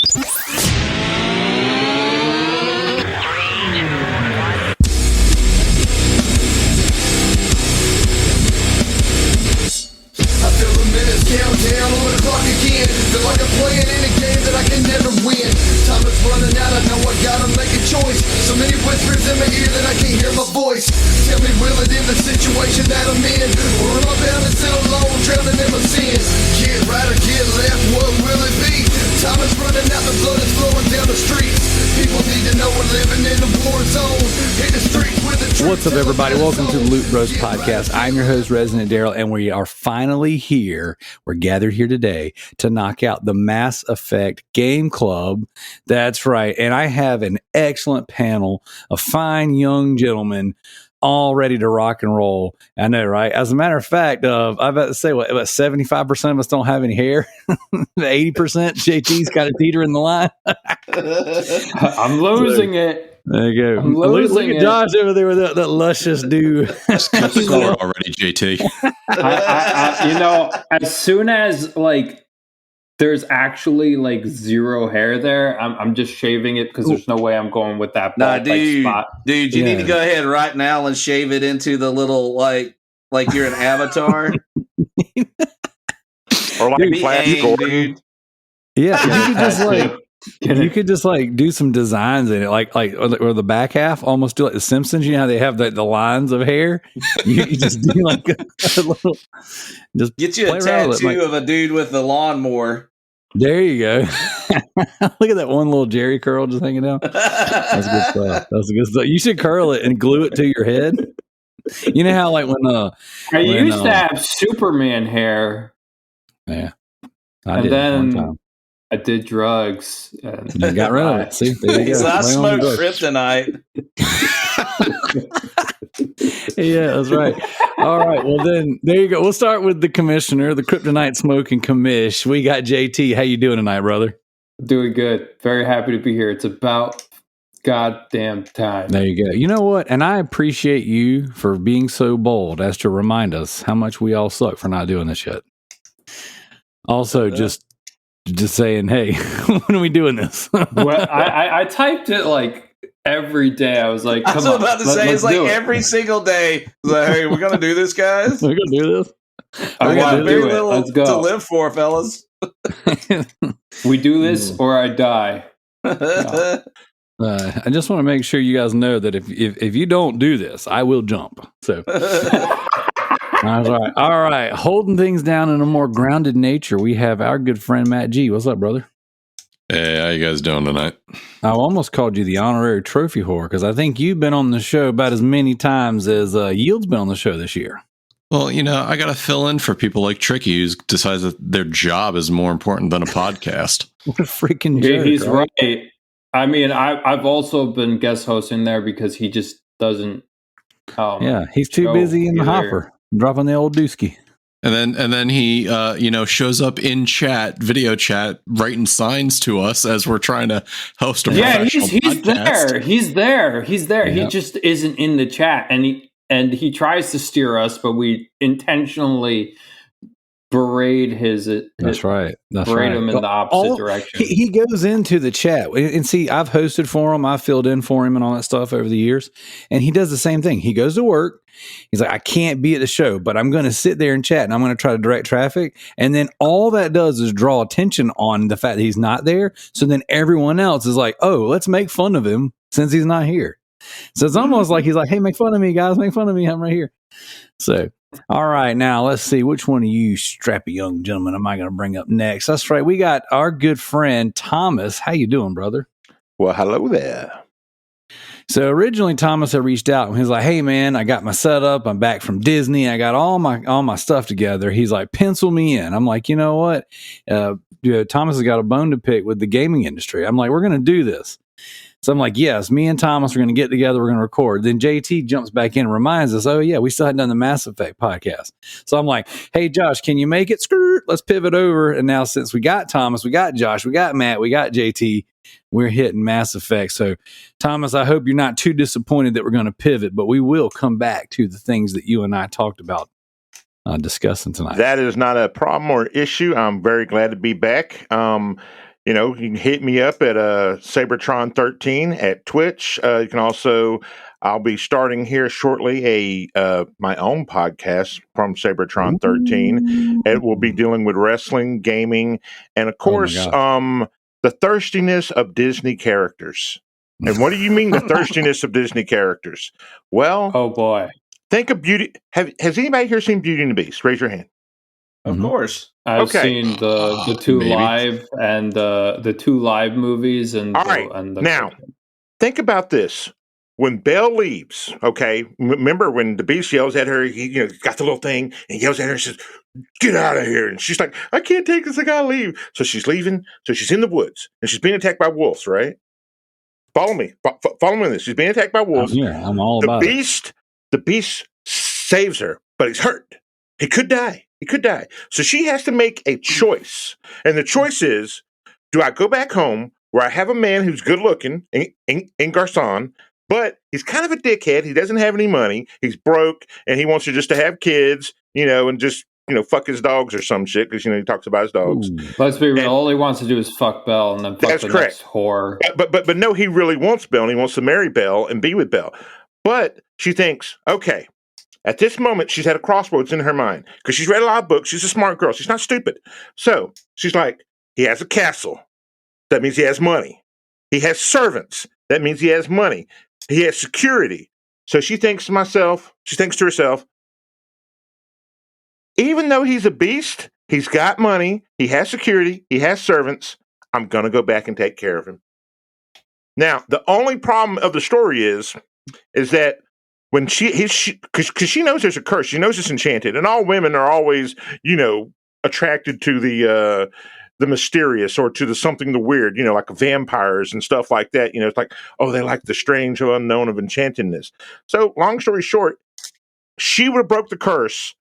Countdown on the clock again. Feel like I'm playing in a game that I can never win. Time is running out, I know I gotta make a choice. So many whispers in my ear that I can't hear my voice. Tell me, will it end the situation that I'm in? Or am I bound to sit alone, drowning in my sins? Get right or get left, what will it be? Time is running out, the blood is flowing down the streets. People need to know we're living in a war zone. Hit the streets with the truth. What's up, everybody? Welcome to the Loot Bros Podcast. I'm your host, Resident Darrell, and we are finally here. We're gathered here today to knock out the Mass Effect Game Club. That's right. And I have an excellent panel of fine young gentlemen all ready to rock and roll. I know, right? As a matter of fact, I'm about to say, what, about 75% of us don't have any hair? 80%? JT's got a teeter in the line. I'm losing it. There you go. Look at Josh over there with that luscious do. Just cut the cord already, JT. As soon as there's actually zero hair there, I'm just shaving it because there's no way I'm going with that spot. Dude, you need to go ahead right now and shave it into the little like you're an avatar. Or like Flash Gordon. Dude. Yeah, you could just do some designs in it, or the back half, almost do like the Simpsons. You know how they have the lines of hair. You just do like a little. Just get you a tattoo of a dude with a lawnmower. There you go. Look at that one little Jerry curl just hanging out. That's good stuff. That's good stuff. You should curl it and glue it to your head. You know how when I used to have Superman hair. Yeah, I did drugs. And you got rid of it. See, there you go. I smoked kryptonite. Yeah, that's right. All right. Well, then there you go. We'll start with the commissioner, the kryptonite smoking commish. We got JT. How you doing tonight, brother? Doing good. Very happy to be here. It's about goddamn time. There you go. You know what? And I appreciate you for being so bold as to remind us how much we all suck for not doing this yet. Also, just saying, hey, when are we doing this? Well, I typed it every day. I was like, come on. I was about to say, it's every single day. Like, hey, we're going to do this, guys? We're going to do this? I got very little Let's go. to live for, fellas. We do this or I die. No. I just want to make sure you guys know that if you don't do this, I will jump. So... All right. Holding things down in a more grounded nature, we have our good friend Matt G. What's up, brother? Hey, how you guys doing tonight? I almost called you the honorary trophy whore because I think you've been on the show about as many times as Yield's been on the show this year. Well, I got to fill in for people like Tricky who decides that their job is more important than a podcast. What a freaking joke. He's right. I mean, I've also been guest hosting there because he just doesn't. He's too busy in the hopper. Dropping the old dooski. And then he shows up in chat, video chat, writing signs to us as we're trying to host a professional podcast. He's there. Yeah. He just isn't in the chat, and he tries to steer us, but we intentionally berate his. That's right. Berate him in the opposite direction. He goes into the chat and see. I've hosted for him. I've filled in for him and all that stuff over the years. And he does the same thing. He goes to work. He's like, I can't be at the show, but I'm going to sit there and chat, and I'm going to try to direct traffic. And then all that does is draw attention on the fact that he's not there. So then everyone else is like, oh, let's make fun of him since he's not here. So it's almost like he's like, hey, make fun of me, guys. Make fun of me. I'm right here. So. All right, now let's see which one of you strappy young gentlemen am I going to bring up next. That's right. We got our good friend Thomas. How you doing, brother? Well, hello there. So originally Thomas had reached out and he was like, hey man, I got my setup. I'm back from Disney. I got all my stuff together. He's like, pencil me in. I'm like, you know what? Thomas has got a bone to pick with the gaming industry. I'm like, we're going to do this. So I'm like, yes, me and Thomas are going to get together. We're going to record. Then JT jumps back in and reminds us, oh, yeah, we still hadn't done the Mass Effect podcast. So I'm like, hey, Josh, can you make it? Skirt. Let's pivot over. And now since we got Thomas, we got Josh, we got Matt, we got JT, we're hitting Mass Effect. So, Thomas, I hope you're not too disappointed that we're going to pivot, but we will come back to the things that you and I talked about discussing tonight. That is not a problem or issue. I'm very glad to be back. you can hit me up at Sabertron13 at Twitch. You can also, I'll be starting here shortly my own podcast from Sabertron13. It will be dealing with wrestling, gaming, and of course, the thirstiness of Disney characters. And what do you mean the thirstiness of Disney characters? Well, oh boy, think of Beauty. Has anybody here seen Beauty and the Beast? Raise your hand. Of course. I've seen the two live and the two live movies and all right. Now, think about this. When Belle leaves, okay, remember when the Beast yells at her, he got the little thing and yells at her and says, "Get out of here." And she's like, "I can't take this, I gotta leave." So she's leaving. So she's in the woods and she's being attacked by wolves, right? Follow me. Follow me on this. She's being attacked by wolves. I'm all about it. The Beast saves her, but he's hurt. He could die. So she has to make a choice. And the choice is, do I go back home where I have a man who's good looking in Garcon, but he's kind of a dickhead. He doesn't have any money. He's broke and he wants her just to have kids, and just, fuck his dogs or some shit because, he talks about his dogs. Ooh. Let's be real. All he wants to do is fuck Belle and then fuck the next whore. But no, he really wants Belle and he wants to marry Belle and be with Belle. But she thinks, okay, at this moment, she's had a crossroads in her mind because she's read a lot of books. She's a smart girl. She's not stupid. So she's like, he has a castle. That means he has money. He has servants. That means he has money. He has security. So she thinks to herself, even though he's a beast, he's got money, he has security, he has servants, I'm going to go back and take care of him. Now, the only problem of the story is that when because she knows there's a curse, she knows it's enchanted, and all women are always, attracted to the mysterious or to the weird, like vampires and stuff like that. It's like, oh, they like the strange or unknown of enchantedness. So, long story short, she would have broke the curse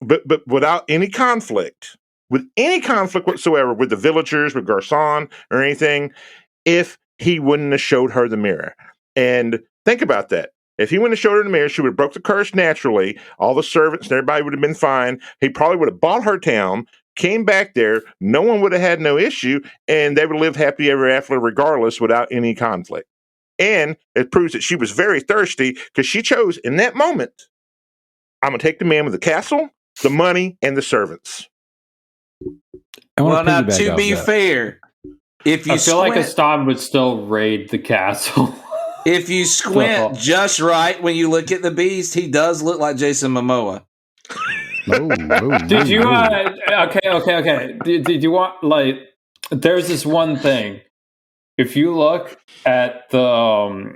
but without any conflict, whatsoever with the villagers, with Garcon or anything, if he wouldn't have showed her the mirror. And think about that. If he wouldn't have showed her the mirror, she would have broke the curse naturally. All the servants and everybody would have been fine. He probably would have bought her town, came back there. No one would have had no issue, and they would live happy ever after regardless without any conflict. And it proves that she was very thirsty because she chose in that moment, I'm going to take the man with the castle, the money, and the servants. Well, now, to be fair, if you I feel like Aston would still raid the castle. If you squint just right when you look at the Beast, he does look like Jason Momoa. Did you okay. Did you want, there's this one thing. If you look at the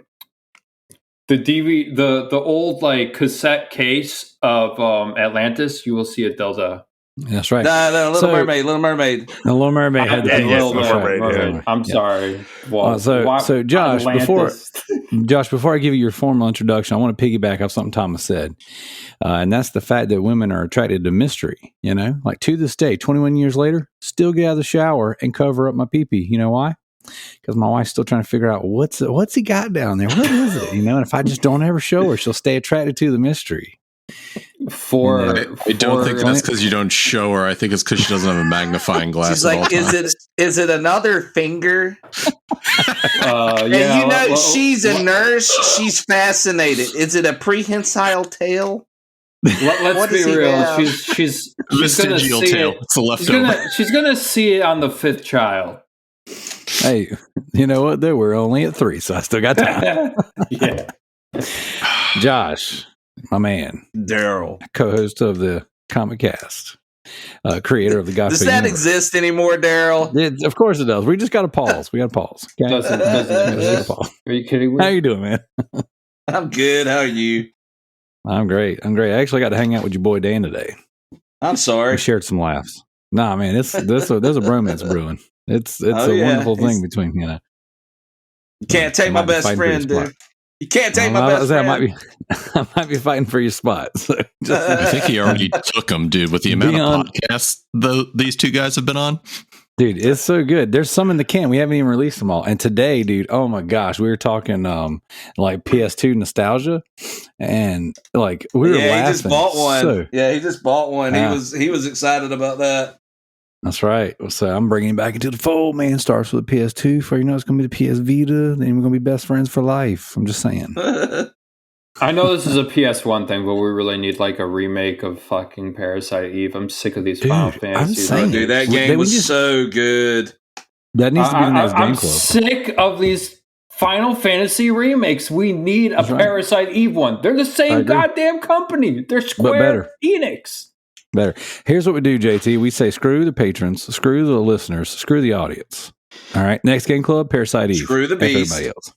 DVD, the old cassette case of Atlantis, you will see a dildo. That's right. No, Little Mermaid. The Little Mermaid had the Little Mermaid. Yeah. I'm sorry. Well, so Josh, before I give you your formal introduction, I want to piggyback off something Thomas said, and that's the fact that women are attracted to mystery. Like to this day, 21 years later, still get out of the shower and cover up my pee-pee. You know why? Because my wife's still trying to figure out what's he got down there. What is it? And if I just don't ever show her, she'll stay attracted to the mystery. I don't think that's because you don't show her. I think it's because she doesn't have a magnifying glass. She's like, is it another finger? She's a nurse. She's fascinated. Is it a prehensile tail? Let's be real. She's vestigial tail. It's a leftover. She's gonna see it on the fifth child. Hey, you know what? They were only at 3, so I still got time. Yeah. Josh, my man, Darrell, co-host of the Comic Cast, creator of the Gospel. Does that exist anymore, Darrell? Of course it does. We just got to pause. We got to pause. Okay? Doesn't pause. Are you kidding me? How you doing, man? I'm good. How are you? I'm great. I actually got to hang out with your boy Dan today. I'm sorry. We shared some laughs. Nah, man, there's a bromance brewing. It's a wonderful thing between You can't take my best friend, dude. You can't take my best friend. I might be fighting for your spot. So I think he already took him, dude, with the amount of podcasts these two guys have been on. Dude, it's so good. There's some in the can. We haven't even released them all. And today, dude, oh my gosh, we were talking PS2 nostalgia, and we were laughing. He just bought one. So, he just bought one. He was excited about that. That's right. So I'm bringing him back into the fold, man. Starts with a PS2. For it's going to be the PS Vita. Then we're going to be best friends for life. I'm just saying. I know this is a PS1 thing, but we really need like a remake of fucking Parasite Eve. I'm sick of these Final Fantasies. Dude, that game was so good. That needs to be the next game club. I'm sick of these Final Fantasy remakes. We need a Parasite Eve one. They're the same goddamn company. They're Square Enix. Better. Here's what we do, JT. We say screw the patrons, screw the listeners, screw the audience. All right. Next game club, Parasite Eve. Screw the beast. Everybody else.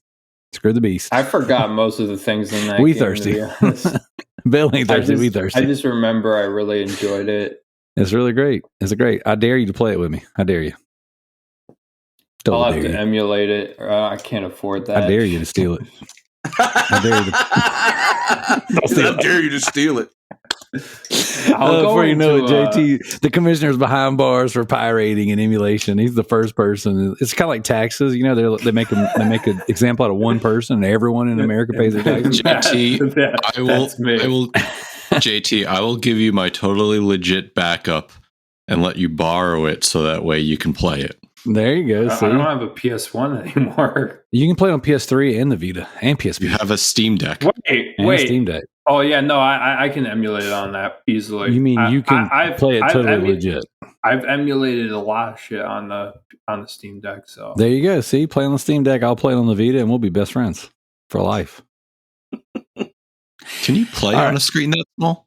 Screw the beast. I forgot most of the things in that we game. Thirsty. Bill ain't thirsty. We thirsty. I just remember I really enjoyed it. It's really great. It's great. I dare you to play it with me. I dare you. I'll have to emulate it. I can't afford that. I dare you to steal it. I dare you to steal it. Before you know it, JT, the commissioner's behind bars for pirating and emulation. He's the first person. It's kind of like taxes. They make an example out of one person, and everyone in America pays their taxes. JT, I will give you my totally legit backup and let you borrow it so that way you can play it. There you go. I don't have a PS1 anymore. You can play it on PS3 and the Vita and PSP. You have a Steam Deck. Wait. Steam Deck. Oh yeah, no, I can emulate it on that easily. You mean you can play it totally legit? I've emulated a lot of shit on the Steam Deck. So there you go. See, play on the Steam Deck. I'll play it on the Vita, and we'll be best friends for life. Can you play on a screen that small?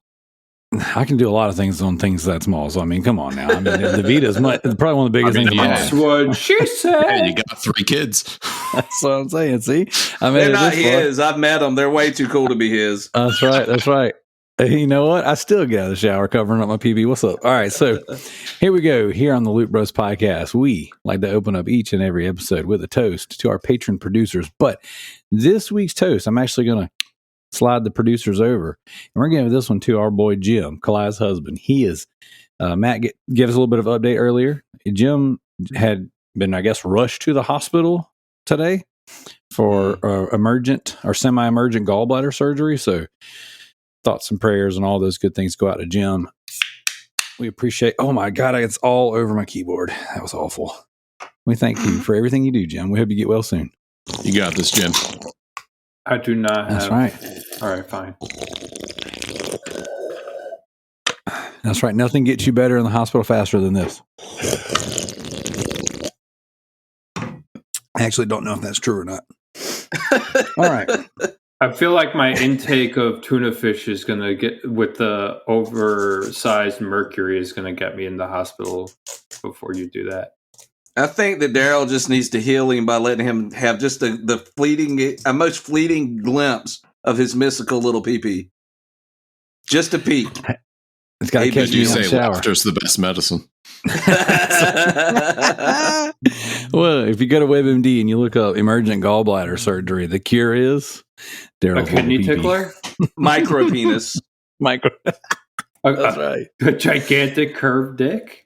I can do a lot of things on things that small. So, I mean, come on now. I mean, the Vita is probably one of the biggest things. That's what she said. Hey, you got 3 kids. That's what I'm saying. See? They're not his. I've met them. They're way too cool to be his. That's right. That's right. You know what? I still get out of the shower covering up my PB. What's up? All right. So here we go. Here on the Loot Bros podcast, we like to open up each and every episode with a toast to our patron producers. But this week's toast, I'm actually going to slide the producers over, and we're going to give this one to our boy Jim, Kali's husband. He is Matt gave us a little bit of update earlier. Jim had been, I guess, rushed to the hospital today for emergent or semi-emergent gallbladder surgery. So thoughts and prayers and all those good things go out to Jim. We appreciate. Oh my God, it's all over my keyboard. That was awful. We thank you for everything you do, Jim. We hope you get well soon. You got this, Jim. I do not have. That's right. All right, fine. That's right. Nothing gets you better in the hospital faster than this. I actually don't know if that's true or not. All right. I feel like my intake of tuna fish is going to get, with the oversized mercury, is going to get me in the hospital before you do that. I think that Darrell just needs to heal him by letting him have just the fleeting, a most fleeting glimpse of his mystical little pee-pee. Just a peek. It's got to catch me in the shower. Laughter's the best medicine. Well, if you go to WebMD and you look up emergent gallbladder surgery, the cure is a kidney tickler? Micro penis. That's right. A gigantic curved dick?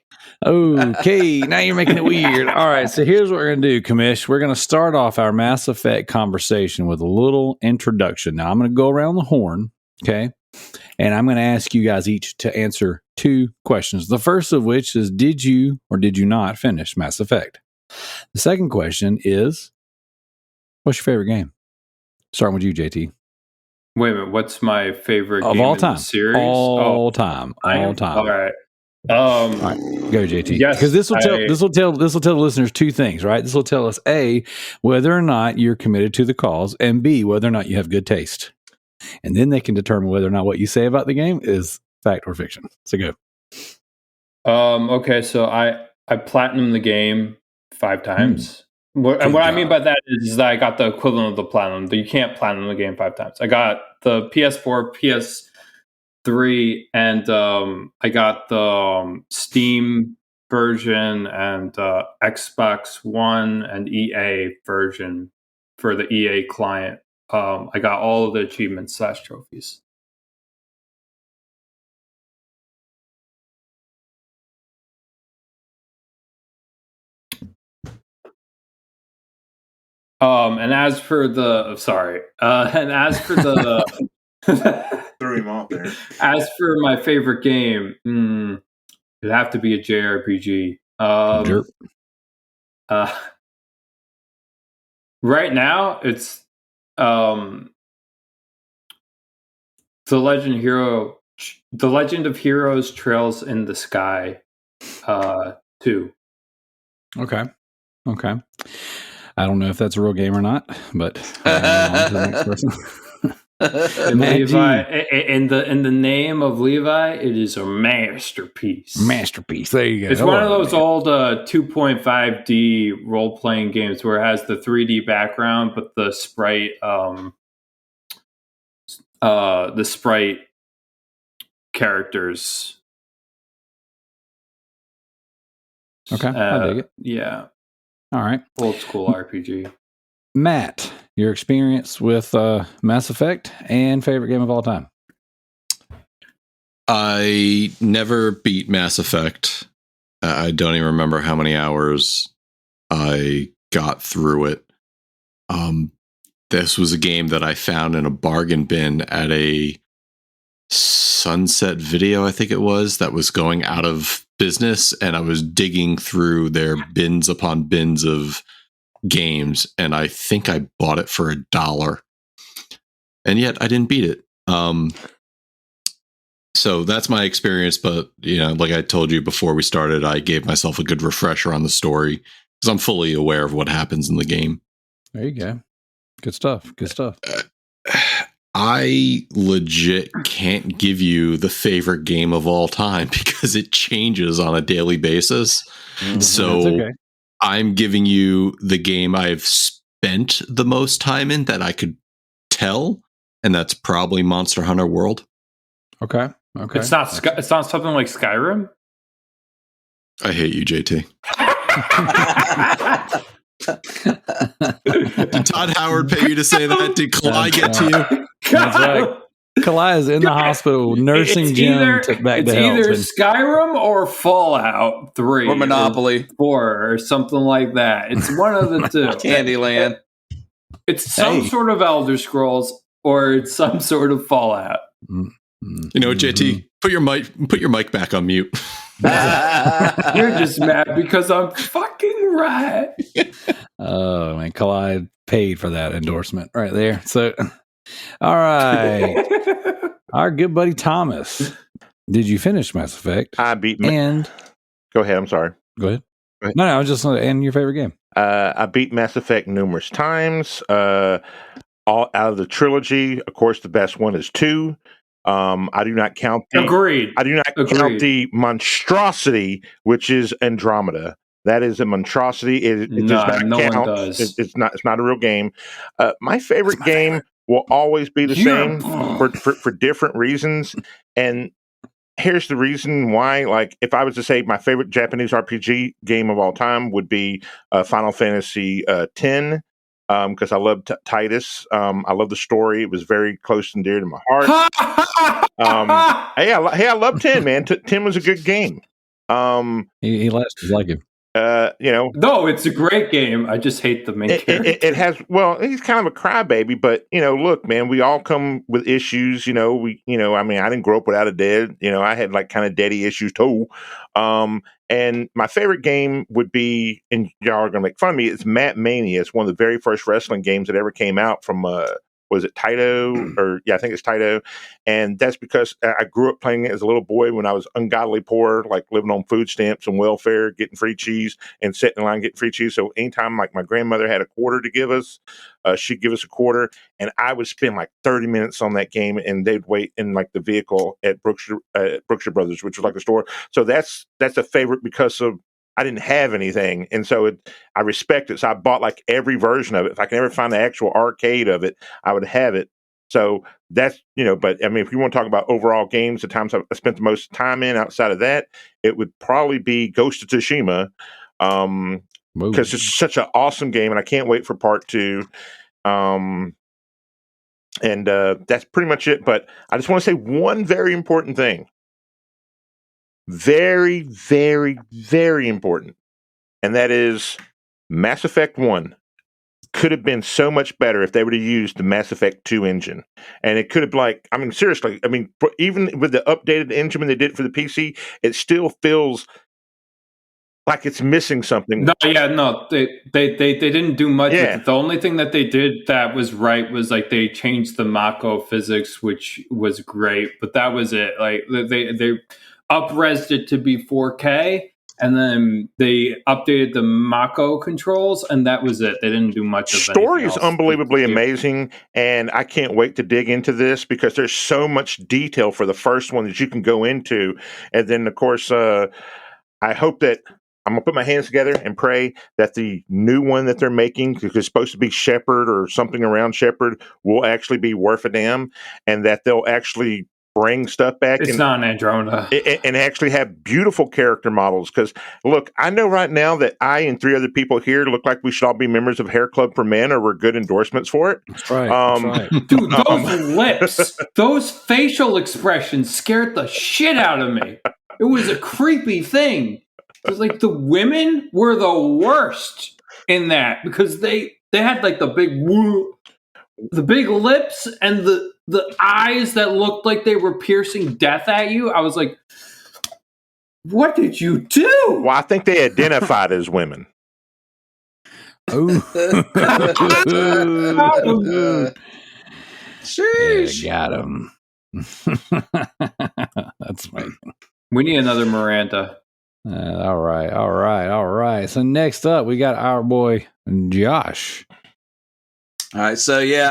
Okay, now you're making it weird. All right, so here's what we're going to do, Commish. We're going to start off our Mass Effect conversation with a little introduction. Now, I'm going to go around the horn, okay? And I'm going to ask you guys each to answer 2 questions. The first of which is, did you or did you not finish Mass Effect? The second question is, what's your favorite game? Starting with you, JT. Wait a minute, what's my favorite of game all in time? The series? All time. All right. All right, go JT. Yes, because this will tell the listeners 2 things, right? This will tell us A, whether or not you're committed to the cause, and B, whether or not you have good taste. And then they can determine whether or not what you say about the game is fact or fiction. So go. Okay, so I platinumed the game 5 times. What I mean by that is that I got the equivalent of the platinum. You can't platinum the game 5 times. I got the PS4, PS3, and I got the Steam version and Xbox One and EA version for the EA client. I got all of the achievements / trophies. And as for the Threw him off there. As for my favorite game, It'd have to be a JRPG. Right now, it's the Legend of Heroes Trails in the Sky 2. Okay. I don't know if that's a real game or not, but on to the next person. And Levi, in the name of Levi, it is a masterpiece. There you go. It's one of those old 2.5D role playing games where it has the 3D background, but the sprite characters. Okay, I dig it. Yeah. All right. Old school RPG. Matt, your experience with Mass Effect and favorite game of all time? I never beat Mass Effect. I don't even remember how many hours I got through it. This was a game that I found in a bargain bin at a Sunset Video, I think it was, that was going out of business, and I was digging through their bins upon bins of games, and I think I bought it for $1, and yet I didn't beat it. So that's my experience, but like I told you before we started, I gave myself a good refresher on the story because I'm fully aware of what happens in the game. There you go. Good stuff. I legit can't give you the favorite game of all time because it changes on a daily basis. Mm-hmm. So okay. I'm giving you the game I've spent the most time in that I could tell, and that's probably Monster Hunter World. Okay. It's not something like Skyrim? I hate you, JT. Did Todd Howard pay you to say that? Did Kalai get to you? That's right. Kalai is in the hospital nursing Jim back to health. It's either Skyrim or Fallout 3. Or Monopoly. Or 4 or something like that. It's one of the two. Candyland. It's some sort of Elder Scrolls or it's some sort of Fallout. You know what, JT? Put your mic back on mute. You're just mad because I'm fucking right. Oh man, Kalai paid for that endorsement right there. So, all right, our good buddy Thomas. Did you finish Mass Effect? I beat. And go ahead. I'm sorry. Go ahead. No, I was just and your favorite game. I beat Mass Effect numerous times. All out of the trilogy, of course, the best one is 2. I do not count the Agreed. I do not count the monstrosity, which is Andromeda. That is a monstrosity. It does not count. One does. It's not a real game. My favorite game will always be the same for different reasons. And here's the reason why. Like, if I was to say my favorite Japanese RPG game of all time would be Final Fantasy X. Because I love Titus. I love the story. It was very close and dear to my heart. I love 10, man. 10 was a good game. He lasted like him. No, it's a great game. I just hate the main character. It has, he's kind of a crybaby, but look, man, we all come with issues. I didn't grow up without a dad. I had like kind of daddy issues too. And my favorite game would be, and y'all are gonna make fun of me, it's Mat Mania. It's one of the very first wrestling games that ever came out from was it Taito? Or yeah, I think it's Taito. And that's because I grew up playing it as a little boy when I was ungodly poor, like living on food stamps and welfare, getting free cheese and sitting in line getting free cheese. So anytime like my grandmother had a quarter to give us, she'd give us a quarter, and I would spend like 30 minutes on that game, and they'd wait in like the vehicle at Brookshire Brothers, which was like the store. So that's a favorite because of I didn't have anything, and so I respect it. So I bought like every version of it. If I can ever find the actual arcade of it, I would have it. So that's But I mean, if you want to talk about overall games, the times I spent the most time in outside of that, it would probably be Ghost of Tsushima, because it's such an awesome game, and I can't wait for part 2. And that's pretty much it. But I just want to say one very important thing. Very, very, very important. And that is Mass Effect 1 could have been so much better if they would have used the Mass Effect 2 engine. And it could have seriously, even with the updated engine when they did it for the PC, it still feels like it's missing something. They didn't do much with it. The only thing that they did that was right was like they changed the Mako physics, which was great, but that was it. Like they up-resed it to be 4K, and then they updated the Mako controls, and that was it. They didn't do much of it. Story is unbelievably amazing, and I can't wait to dig into this because there's so much detail for the first one that you can go into. And then, of course, I hope that I'm going to put my hands together and pray that the new one that they're making, because it's supposed to be Shepard or something around Shepard, will actually be worth a damn, and that they'll actually bring stuff back. It's not Andromeda. And actually have beautiful character models. Because, look, I know right now that I and 3 other people here look like we should all be members of Hair Club for Men, or we're good endorsements for it. That's right. That's right. Dude, those lips, those facial expressions scared the shit out of me. It was a creepy thing. It was like the women were the worst in that because they had like the big lips and the eyes that looked like they were piercing death at you. I was like, what did you do? Well, I think they identified as women. Oh. Sheesh. Yeah, got him. That's amazing. We need another Miranda. All right. So next up, we got our boy Josh. All right, so yeah,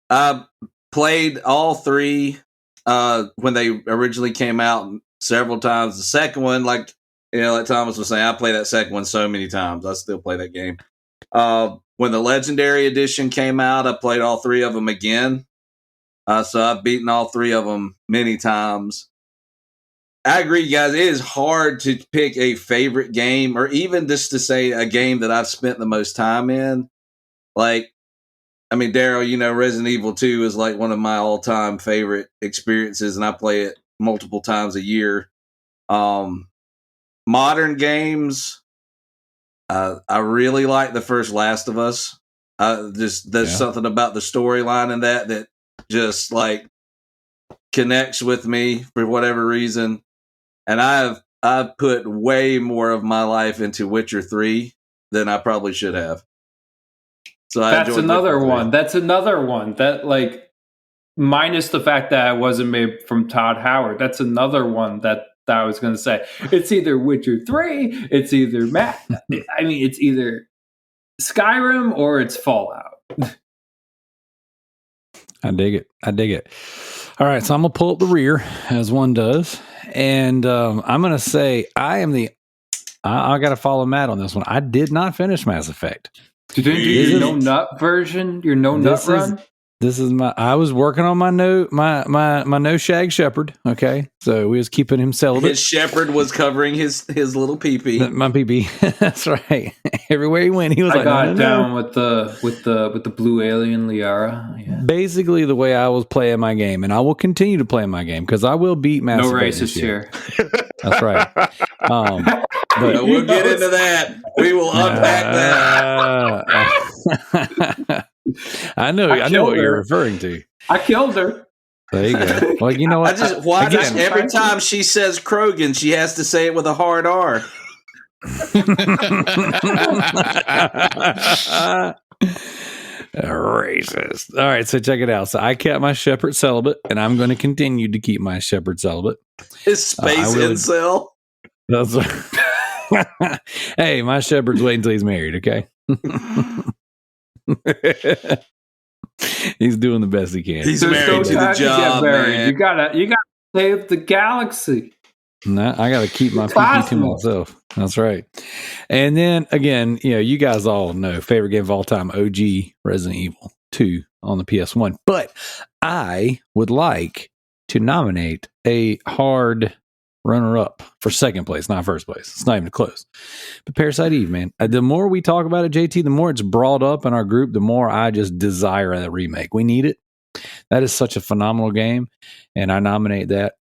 I played all 3 when they originally came out several times. The second one, like Thomas was saying, I played that second one so many times. I still play that game. When the Legendary Edition came out, I played all 3 of them again. So I've beaten all 3 of them many times. I agree, guys. It is hard to pick a favorite game, or even just to say a game that I've spent the most time in. Like, Darrell, Resident Evil 2 is like one of my all-time favorite experiences, and I play it multiple times a year. Modern games, I really like the first Last of Us. There's something about the storyline in that just like connects with me for whatever reason. And I've put way more of my life into Witcher 3 than I probably should have. So that's another one. That's another one that, like, minus the fact that it wasn't made from Todd Howard, that's another one that I was going to say. It's either Witcher 3, it's either it's either Skyrim or it's Fallout. I dig it. All right, so I'm going to pull up the rear, as one does. And I'm going to say I got to follow Matt on this one. I did not finish Mass Effect. You didn't do your no nut version? Your no nut run? This is I was working on my no shag shepherd. Okay, so we was keeping him celibate. His shepherd was covering his little pee-pee. My pee-pee. That's right. Everywhere he went, he was down with the blue alien Liara. Yeah. Basically, the way I was playing my game, and I will continue to play my game because I will beat Mass Effect. No racist here. That's right. But we'll get into that. We will unpack that. I know what you're referring to. I killed her. There you go. Well, you know what? Every time she says Krogan, she has to say it with a hard R. Racist. All right, so check it out. So I kept my shepherd celibate, and I'm going to continue to keep my shepherd celibate. His space incel. Hey, my shepherd's waiting until he's married. Okay. He's doing the best he can. He's married to the job, man. You gotta save the galaxy. No, I gotta keep my PP to myself. That's right. And then again, you guys all know favorite game of all time, OG Resident Evil 2 on the PS1. But I would like to nominate a hard runner-up for second place, not first place. It's not even close. But Parasite Eve, man. The more we talk about it, JT, the more it's brought up in our group, the more I just desire that remake. We need it. That is such a phenomenal game, and I nominate that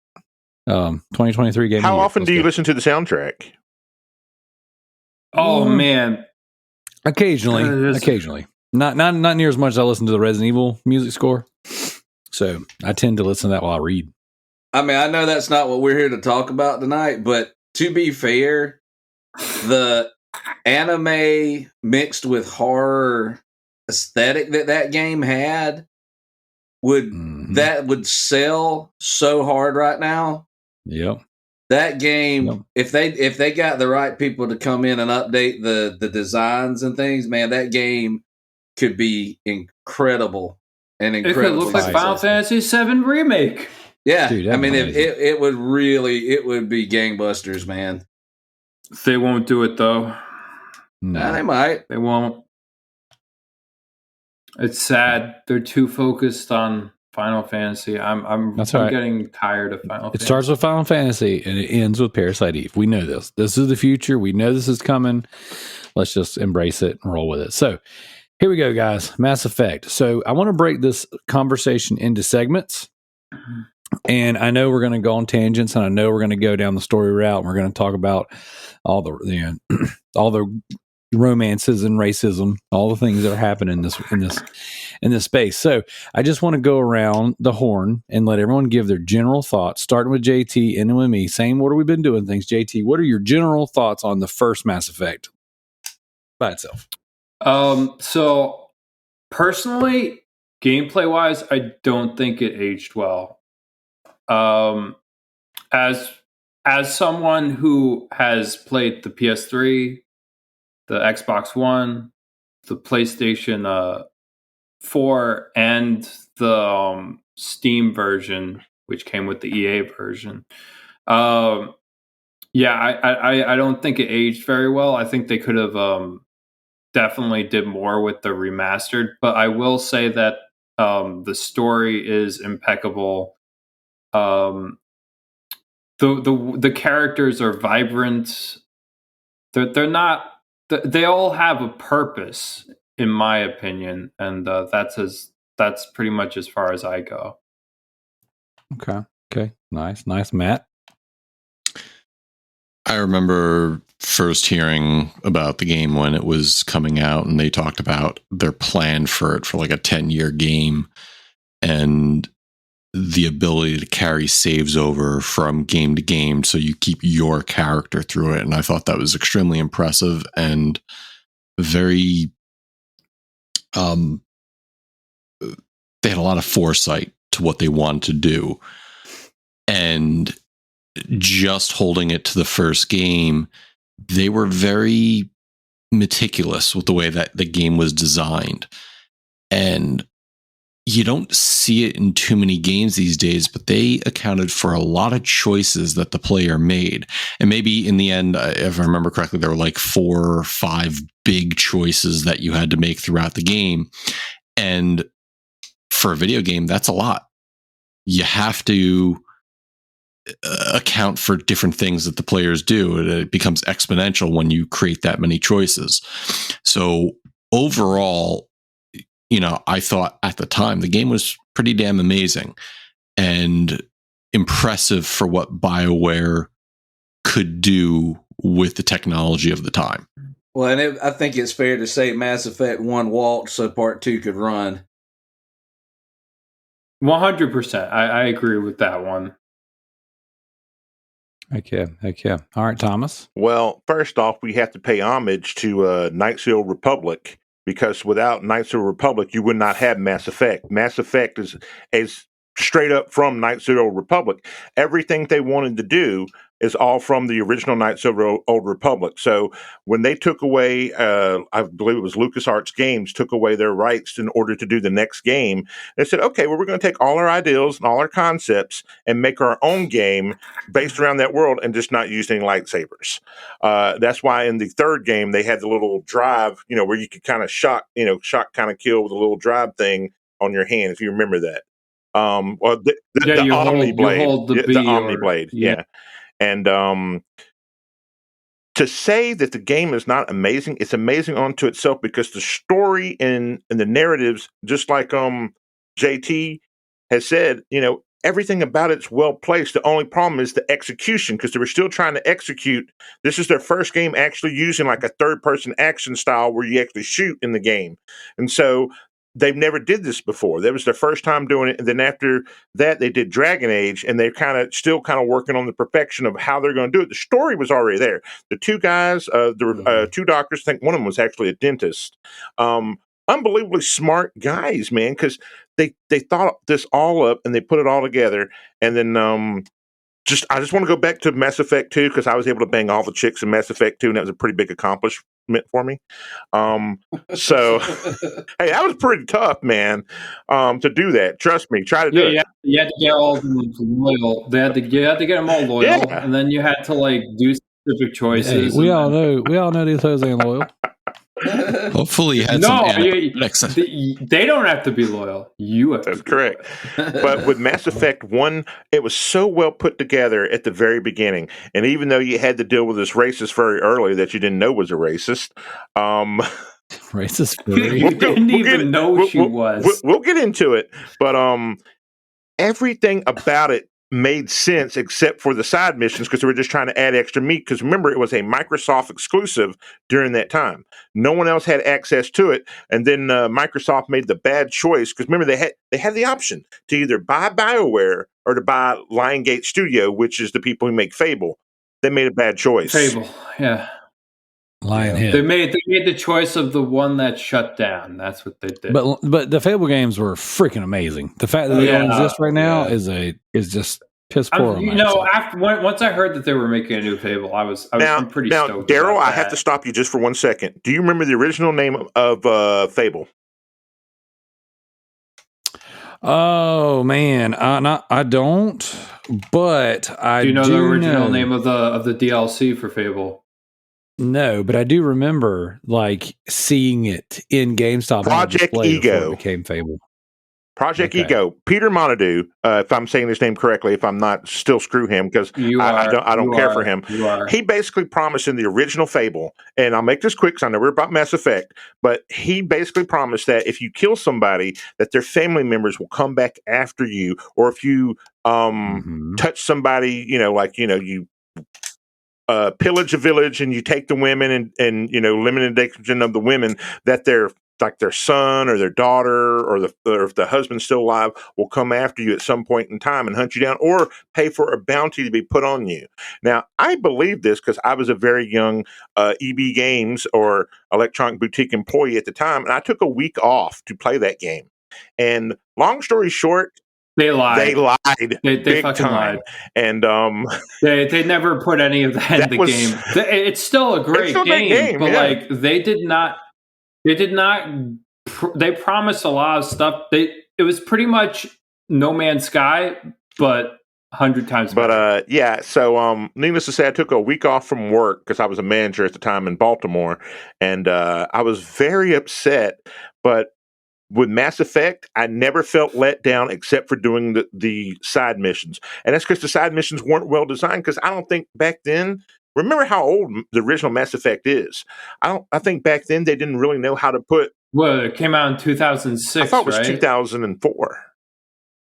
2023 game. How often do you listen to the soundtrack? Oh, man. Occasionally. Not near as much as I listen to the Resident Evil music score. So I tend to listen to that while I read. I mean, I know that's not what we're here to talk about tonight, but to be fair, the anime mixed with horror aesthetic that game had would sell so hard right now. Yep. That game, if they got the right people to come in and update the designs and things, man, that game could be incredible. And it could look like Final Fantasy VII Remake. Yeah, dude, I mean, it would be gangbusters, man. They won't do it though. No, they might. They won't. It's sad. They're too focused on Final Fantasy. I'm getting tired of Final Fantasy. It starts with Final Fantasy and it ends with Parasite Eve. We know this. This is the future. We know this is coming. Let's just embrace it and roll with it. So here we go, guys. Mass Effect. So I want to break this conversation into segments. And I know we're going to go on tangents, and I know we're going to go down the story route. And we're going to talk about all the all the romances and racism, all the things that are happening in this space. So I just want to go around the horn and let everyone give their general thoughts, starting with JT, ending with me. Same order we've been doing things. JT, what are your general thoughts on the first Mass Effect by itself? So personally, gameplay wise, I don't think it aged well. As someone who has played the PS3, the Xbox One, the PlayStation 4, and the Steam version, which came with the EA version, I don't think it aged very well. I think they could have definitely did more with the remastered, but I will say that the story is impeccable. The characters are vibrant. They're not. They all have a purpose, in my opinion, and that's pretty much as far as I go. Okay. Nice, Matt. I remember first hearing about the game when it was coming out, and they talked about their plan for it for like a 10-year game, and the ability to carry saves over from game to game so you keep your character through it. And I thought that was extremely impressive and very they had a lot of foresight to what they wanted to do. And just holding it to the first game, they were very meticulous with the way that the game was designed. And you don't see it in too many games these days, but they accounted for a lot of choices that the player made. And maybe in the end, if I remember correctly, there were like 4 or 5 big choices that you had to make throughout the game. And for a video game, that's a lot. You have to account for different things that the players do. It becomes exponential when you create that many choices. So overall, I thought at the time the game was pretty damn amazing and impressive for what BioWare could do with the technology of the time. Well, and I think it's fair to say Mass Effect 1 walked so Part 2 could run. 100%. I agree with that one. Heck yeah. All right, Thomas. Well, first off, we have to pay homage to Knights of the Old Republic, because without Knights of the Republic, you would not have Mass Effect. Mass Effect is straight up from Knights of the Old Republic. Everything they wanted to do is all from the original Knights of the Old Republic. So when they took away, I believe it was LucasArts Games, took away their rights in order to do the next game, they said, okay, well, we're going to take all our ideals and all our concepts and make our own game based around that world and just not use any lightsabers. That's why in the third game, they had the little drive, where you could kind of shock kind of kill with a little drive thing on your hand, if you remember that. Or the Omni Blade. The Omni Blade, yeah. And to say that the game is not amazing, it's amazing unto itself because the story and the narratives, just like JT has said, everything about it's well placed. The only problem is the execution, because they were still trying to execute. This is their first game actually using like a third person action style where you actually shoot in the game. And so they've never did this before. That was their first time doing it. And then after that, they did Dragon Age, and they're still working on the perfection of how they're going to do it. The story was already there. The two guys, there were two doctors. I think one of them was actually a dentist. Unbelievably smart guys, man, because they thought this all up and they put it all together. And then I just want to go back to Mass Effect 2, because I was able to bang all the chicks in Mass Effect 2, and that was a pretty big accomplishment for me. So hey, that was pretty tough, man, to do that. Trust me, try to do it. You had to get all of them loyal. You had to get them all loyal, and then you had to do specific choices. Hey, we all know these hoes ain't loyal. Hopefully, you had they don't have to be loyal. You have That's to be correct. loyal. But with Mass Effect 1, it was so well put together at the very beginning. And even though you had to deal with this racist very early that you didn't know was a racist, racist. You didn't even know she was. We'll get into it, but everything about it made sense except for the side missions, because they were just trying to add extra meat. Because remember, it was a Microsoft exclusive during that time. No one else had access to it, and then Microsoft made the bad choice, because remember they had the option to either buy BioWare or to buy Lionsgate Studio, which is the people who make Fable. They made a bad choice. Fable, yeah. Lionhead. They made the choice of the one that shut down. That's what they did. But the Fable games were freaking amazing. The fact that they don't exist right now is just piss poor. Once I heard that they were making a new Fable, I was pretty stoked. Darrell, I have to stop you just for 1 second. Do you remember the original name of Fable? Oh man, I don't. But I do. You know the original name of the DLC for Fable? No, but I do remember seeing it in GameStop. Project Ego became Fable. Project Ego. Peter Montague, if I'm saying his name correctly, if I'm not, still screw him, because I don't care for him. He basically promised in the original Fable, and I'll make this quick because I know we're about Mass Effect, but he basically promised that if you kill somebody, that their family members will come back after you, or if you touch somebody, you pillage a village and you take the women and elimination of the women, that their son or their daughter or if the husband's still alive will come after you at some point in time and hunt you down, or pay for a bounty to be put on you. Now, I believe this because I was a very young EB Games or Electronic Boutique employee at the time, and I took a week off to play that game. And long story short, They lied. They big fucking time. Lied. And they never put any of that in the game. It's still a great game, but they did not. They promised a lot of stuff. It was pretty much No Man's Sky, but 100 times better. But so needless to say, I took a week off from work because I was a manager at the time in Baltimore, and I was very upset. But with Mass Effect, I never felt let down except for doing the side missions. And that's because the side missions weren't well designed, because I don't think back then, remember how old the original Mass Effect is. I think back then they didn't really know how to put... Well, it came out in 2006, I thought it was 2004.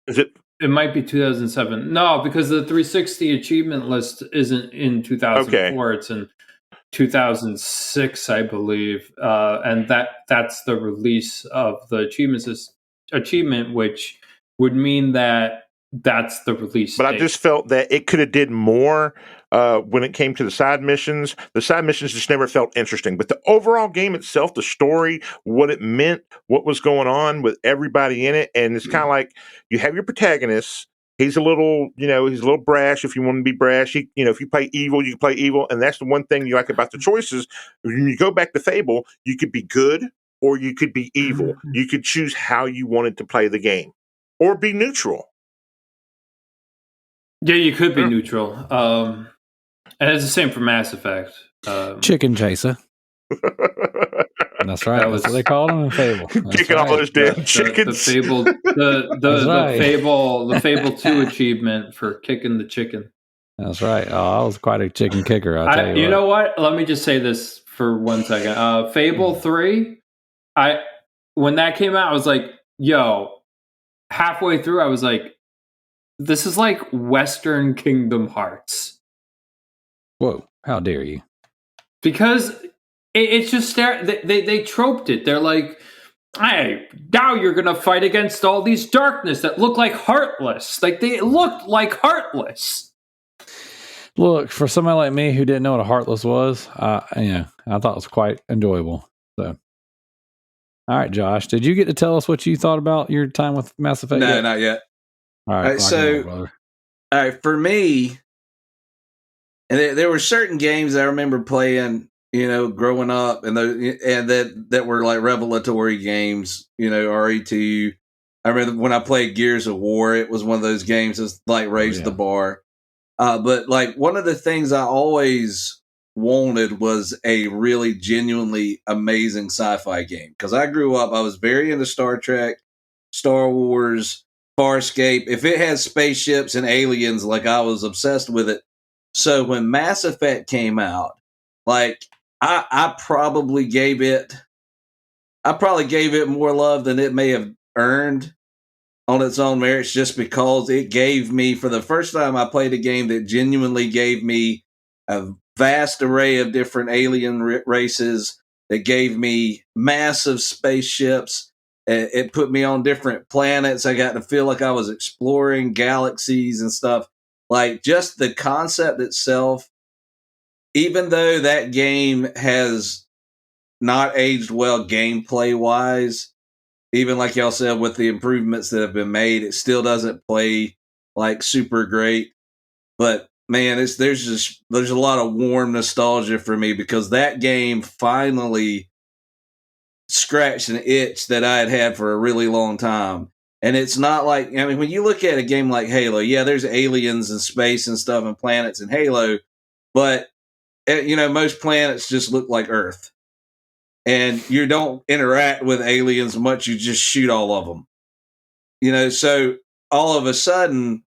Is it? It might be 2007. No, because the 360 achievement list isn't in 2004. Okay. It's in 2006, I believe, and that's the release of the achievement, which would mean that that's the release. But date. I just felt that it could have did more when it came to the side missions. The side missions just never felt interesting. But the overall game itself, the story, what it meant, what was going on with everybody in it, and it's kind of like you have your protagonist. He's a little brash if you want to be brash. If you play evil, you can play evil. And that's the one thing you like about the choices. When you go back to Fable, you could be good or you could be evil. You could choose how you wanted to play the game or be neutral. Yeah, you could be neutral. And it's the same for Mass Effect. Chicken chaser. That's right. That's what they call them in Fable. Kicking all those damn chickens. The Fable, the Fable 2 achievement for kicking the chicken. That's right. Oh, I was quite a chicken kicker. I'll tell you. You know what? Let me just say this for 1 second. Fable 3. When that came out, I was like, "Yo!" Halfway through, I was like, this is like Western Kingdom Hearts. Whoa! How dare you? Because it's just they troped it. They're like, hey, now you're gonna fight against all these darkness that look like Heartless. Like they looked like Heartless. Look, for somebody like me who didn't know what a Heartless was, I thought it was quite enjoyable. So, all right, Josh, did you get to tell us what you thought about your time with Mass Effect? No, not yet. All right, all right, for me, and there were certain games I remember playing, growing up, and that were like revelatory games, RE2. I remember when I played Gears of War, it was one of those games that's like raised the bar. But like one of the things I always wanted was a really genuinely amazing sci-fi game. Because I grew up, I was very into Star Trek, Star Wars, Farscape. If it had spaceships and aliens, like I was obsessed with it. So when Mass Effect came out, like I probably gave it more love than it may have earned on its own merits, just because it gave me, for the first time I played a game that genuinely gave me a vast array of different alien races, that gave me massive spaceships. It put me on different planets. I got to feel like I was exploring galaxies and stuff. Like just the concept itself, even though that game has not aged well gameplay wise, even like y'all said, with the improvements that have been made, it still doesn't play like super great. But man, there's a lot of warm nostalgia for me, because that game finally scratched an itch that I had for a really long time. And it's not like, I mean, when you look at a game like Halo, yeah, there's aliens and space and stuff and planets in Halo, but most planets just look like Earth. And you don't interact with aliens much. You just shoot all of them. So all of a sudden,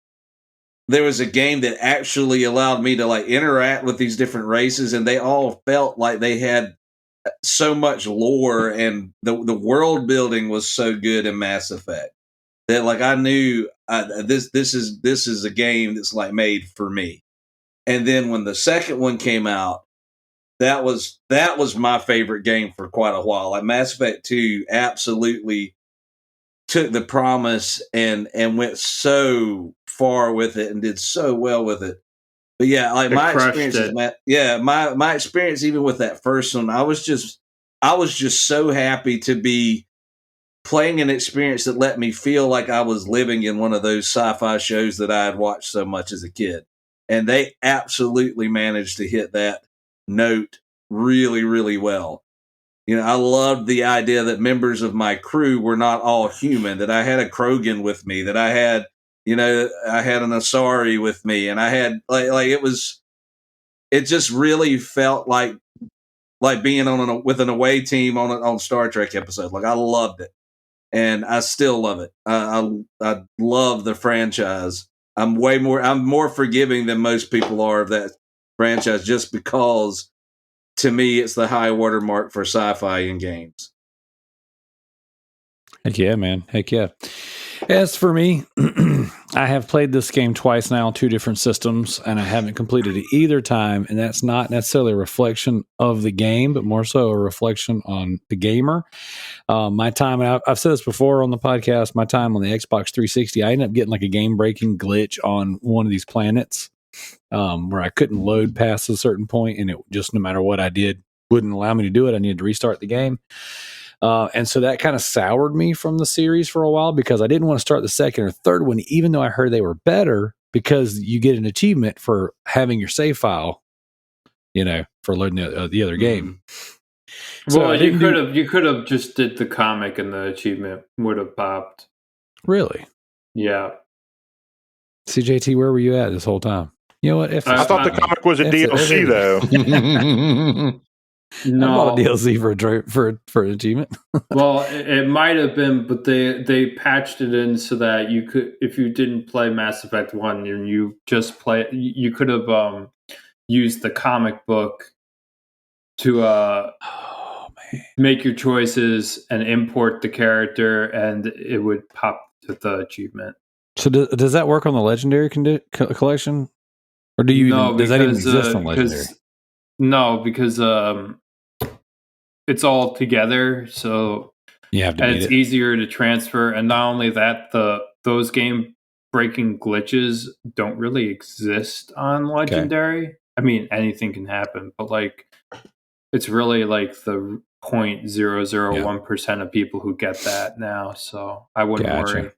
there was a game that actually allowed me to like interact with these different races, and they all felt like they had so much lore, and the world building was so good in Mass Effect that like I knew this is a game that's like made for me. And then when the second one came out, that was my favorite game for quite a while. Like Mass Effect 2 absolutely took the promise and went so far with it and did so well with it. But yeah, like my experience, my experience even with that first one, I was just so happy to be playing an experience that let me feel like I was living in one of those sci-fi shows that I had watched so much as a kid. And they absolutely managed to hit that note really, really well. I loved the idea that members of my crew were not all human, that I had a Krogan with me, that I had an Asari with me, and I had it just really felt like being with an away team on Star Trek episode. Like I loved it, and I still love it. I love the franchise. I'm more forgiving than most people are of that franchise, just because to me it's the high watermark for sci-fi in games. Heck yeah, man. Heck yeah. As for me, I have played this game twice now on 2 different systems, and I haven't completed it either time. And that's not necessarily a reflection of the game, but more so a reflection on the gamer. My time, and I've said this before on the podcast, my time on the Xbox 360, I ended up getting like a game-breaking glitch on one of these planets where I couldn't load past a certain point, and it just, no matter what I did, wouldn't allow me to do it. I needed to restart the game. And so that kind of soured me from the series for a while, because I didn't want to start the second or third one, even though I heard they were better, because you get an achievement for having your save file, for loading the other game. So well, you could have just did the comic and the achievement would have popped. Really? Yeah. CJT, where were you at this whole time? You know what? I thought the comic was a DLC, though. No, I bought a DLC for an achievement. Well, it might have been, but they patched it in so that you could, if you didn't play Mass Effect 1 and you just you could have used the comic book to make your choices and import the character, and it would pop to the achievement. So does that work on the Legendary collection, or do you does that even exist on Legendary? No, because it's all together, so you have to. And it's easier to transfer, and not only that, those game-breaking glitches don't really exist on Legendary. Okay. I mean, anything can happen, but like, it's really like the 0.001% of people who get that now. So I wouldn't worry.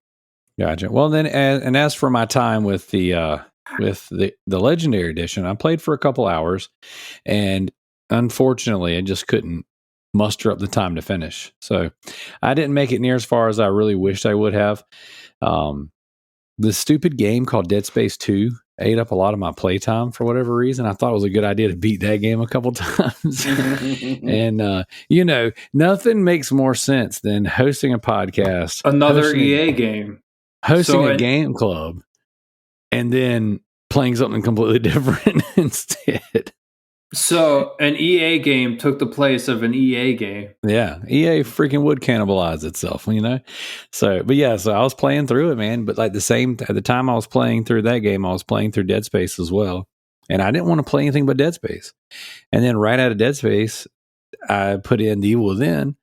Gotcha. Well, then, and as for my time with the Legendary Edition, I played for a couple hours, and unfortunately, I just couldn't muster up the time to finish. So I didn't make it near as far as I really wished I would have. The stupid game called Dead Space 2 ate up a lot of my playtime for whatever reason. I thought it was a good idea to beat that game a couple times. And, nothing makes more sense than hosting a podcast. Another EA game. Hosting a game club and then playing something completely different instead. So an EA game took the place of an EA game. Yeah, EA freaking would cannibalize itself, So, but yeah, so I was playing through it, man. But like at the time I was playing through that game, I was playing through Dead Space as well, and I didn't want to play anything but Dead Space. And then right out of Dead Space, I put in The Evil Within,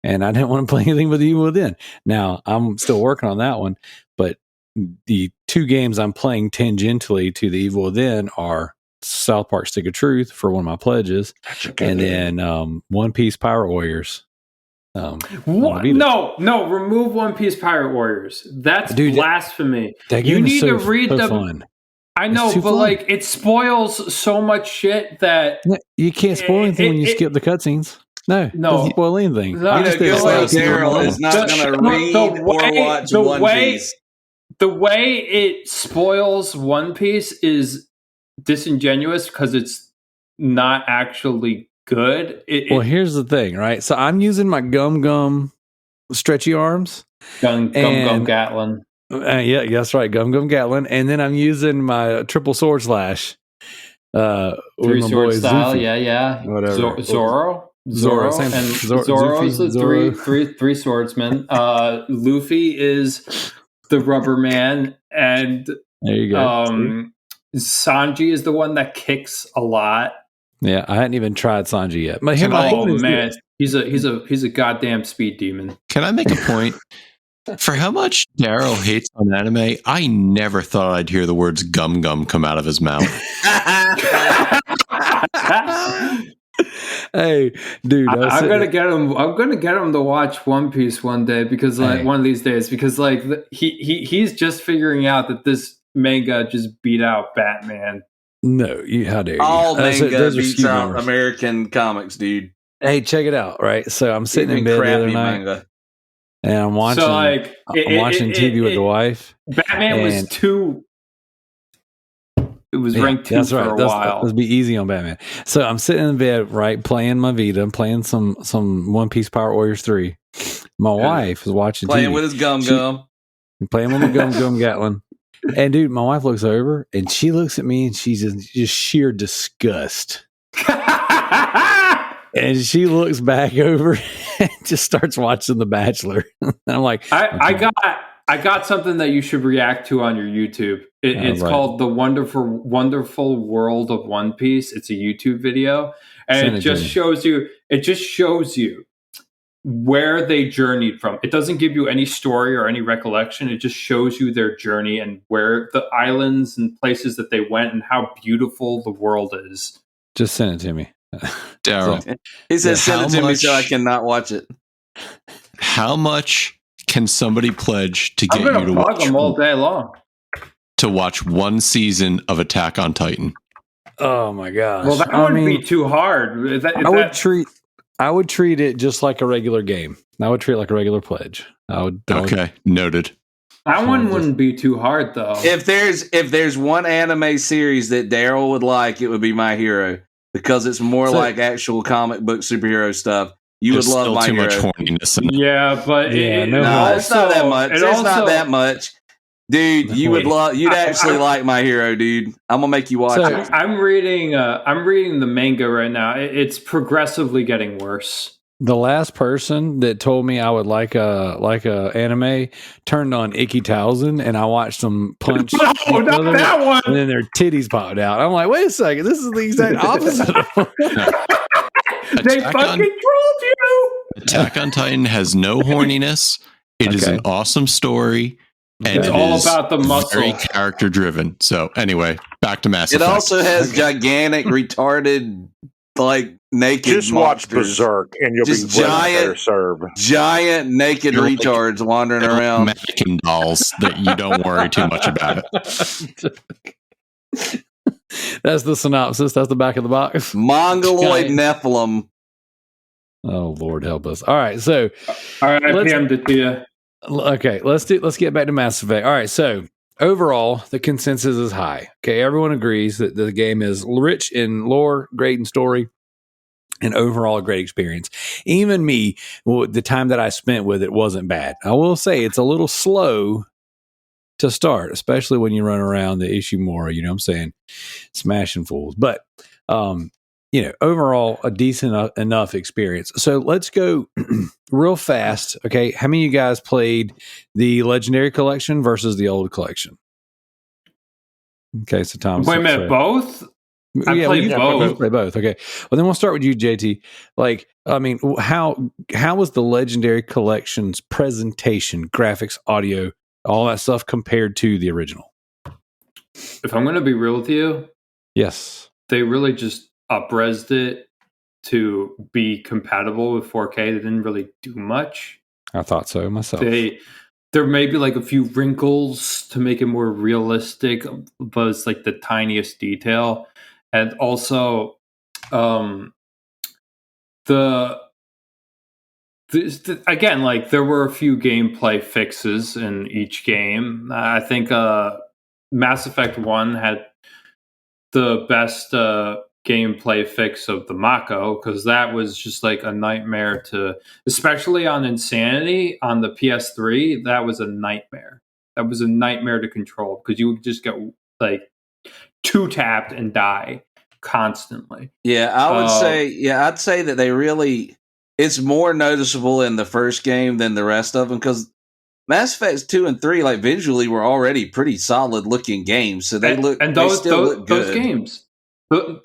and I didn't want to play anything but The Evil Within. Now I'm still working on that one, but the two games I'm playing tangentially to The Evil Within are South Park Stick of Truth for one of my pledges, and then One Piece Pirate Warriors. No, remove One Piece Pirate Warriors. That's blasphemy. You need to read the fun. I know, but fun. Like it spoils so much shit that you can't spoil anything when you skip the cutscenes. No, doesn't spoil anything. No, Darrell is not going to read or watch One Piece. The way it spoils One Piece is disingenuous because it's not actually good. Well, here's the thing, right? So I'm using my Gum stretchy arms. Gum Gatlin. Yeah, that's right. Gum Gatlin. And then I'm using my triple sword slash. Three sword style. Zufi. Yeah. Whatever. Zoro. Same. And Zoro's the three swordsmen. Luffy is the rubber man, and there you go. Sanji is the one that kicks a lot. Yeah, I hadn't even tried Sanji yet. But man, he's a goddamn speed demon. Can I make a point? For how much Darrell hates on anime, I never thought I'd hear the words "gum gum" come out of his mouth. Hey, dude, I'm gonna get him. I'm gonna get him to watch One Piece one day because, one of these days, because he's just figuring out that this manga just beat out Batman. No, how dare you? All manga beats out American comics, dude. Hey, check it out, right? So I'm sitting in bed the other night, manga. And I'm watching. So I'm watching TV with the wife. Batman was two. It was ranked 2 for a while. Let's be easy on Batman. So I'm sitting in bed, right, playing my Vita. I'm playing some One Piece Pirate Warriors 3. My wife is watching playing TV. with his gum. Playing with my gum Gatlin. And dude, my wife looks over and she looks at me and she's just sheer disgust. And she looks back over and just starts watching The Bachelor. And I'm like, I got something that you should react to on your YouTube. It's called The Wonderful World of One Piece. It's a YouTube video, and it just shows you where they journeyed from. It doesn't give you any story or any recollection. It just shows you their journey and where the islands and places that they went and how beautiful the world is. Just send it to me. Darrell. He says send it to me so I cannot watch it. How much can somebody pledge to get you to watch them all day long? To watch one season of Attack on Titan? Oh my gosh! Well, that wouldn't be too hard. I would treat it just like a regular game. I would treat it like a regular pledge. Okay, noted. That one wouldn't be too hard though. If there's one anime series that Darrell would like, it would be My Hero, because it's more like actual comic book superhero stuff. You would love My Hero. Much horniness in it. Yeah, but it's not that much. It's not that much. Dude, you'd actually like My Hero, dude. I'm gonna make you watch it. I'm reading the manga right now. It's progressively getting worse. The last person that told me I would like a anime turned on Icky Towson, and I watched them punch No, each not other, that one. and then their titties popped out. I'm like, wait a second, this is the exact opposite. They Attack fucking on- trolled you. Attack on Titan has no horniness. It is an awesome story, and It's it all is about the very muscle. character driven. So anyway, back to Mass It Effect. also has gigantic, retarded, like naked. Just watch monsters. Berserk, and you'll Just be well better served. Giant naked They're like- retards wandering They're like around. mannequin dolls that you don't worry too much about it. That's the synopsis. That's the back of the box. Mongoloid Giant. Nephilim. Oh Lord, help us! All right, so All right, I Let's- PM'd it to you. okay, let's get back to Mass Effect. All right, so overall, the consensus is high. Okay, everyone agrees that the game is rich in lore, great in story, and overall a great experience. Even me, the time that I spent with it wasn't bad. I will say it's a little slow to start, especially when you run around the Ishimura, you know what I'm saying, smashing fools. But overall a decent enough experience. So let's go real fast. Okay, how many of you guys played the Legendary Collection versus the old collection? Okay, so Thomas. Wait a minute, both? I played both. You play both. Okay. Well, then we'll start with you, JT. Like, I mean, how was the Legendary Collection's presentation, graphics, audio, all that stuff compared to the original? If I'm going to be real with you, Yes. they really just up-resed it to be compatible with 4K. They didn't really do much. I thought so myself. There may be like a few wrinkles to make it more realistic, but it's like the tiniest detail. And also, again, like there were a few gameplay fixes in each game. I think Mass Effect 1 had the best gameplay fix of the Mako, because that was just like a nightmare especially on Insanity on the PS3. That was a nightmare. That was a nightmare to control, because you would just get like two tapped and die constantly. Yeah, I'd say that they really, it's more noticeable in the first game than the rest of them, because Mass Effects 2 and 3, like visually, were already pretty solid looking games. So they look those good. games,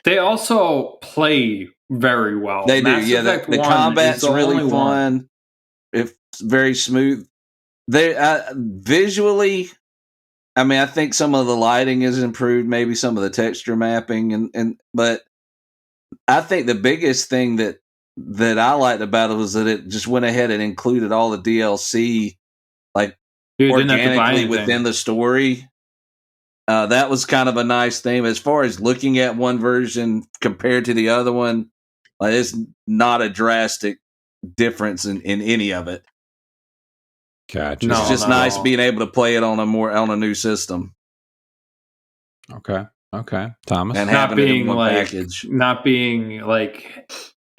they also play very well. They Mass do. Yeah, Effect the 1 combat's is the really only fun. one. It's very smooth. They visually, I mean, I think some of the lighting is improved, maybe some of the texture mapping, but I think the biggest thing that I liked about it was that it just went ahead and included all the DLC, like organically within the story. That was kind of a nice thing. As far as looking at one version compared to the other one, like, it's not a drastic difference in any of it. Gotcha. It's just nice being able to play it on a new system. Okay. Thomas. And not having being it in one like package. not being like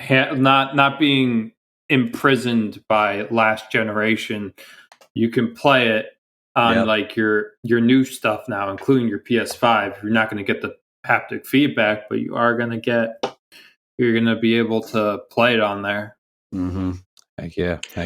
not being imprisoned by last generation. You can play it on like your new stuff now, including your PS5. You're not going to get the haptic feedback, but you're going to be able to play it on there. Mm-hmm. Heck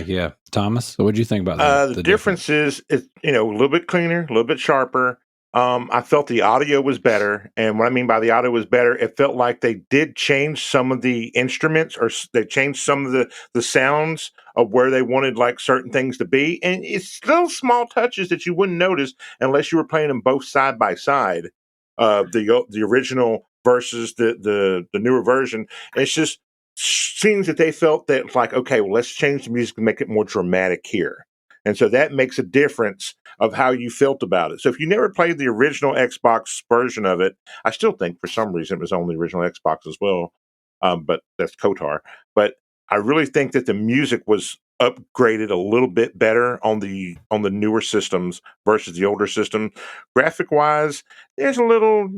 yeah. Thomas, what did you think about that? The difference is, it's a little bit cleaner, a little bit sharper. I felt the audio was better, and what I mean by the audio was better, it felt like they did change some of the instruments, or they changed some of the sounds of where they wanted like certain things to be, and it's still small touches that you wouldn't notice unless you were playing them both side by side, the original versus the newer version. It's just seems that they felt that, like, okay, well, let's change the music and make it more dramatic here. And so that makes a difference of how you felt about it. So if you never played the original Xbox version of it, I still think for some reason it was on the original Xbox as well, but that's KOTOR. But I really think that the music was upgraded a little bit better on the newer systems versus the older system. Graphic wise, there's a little,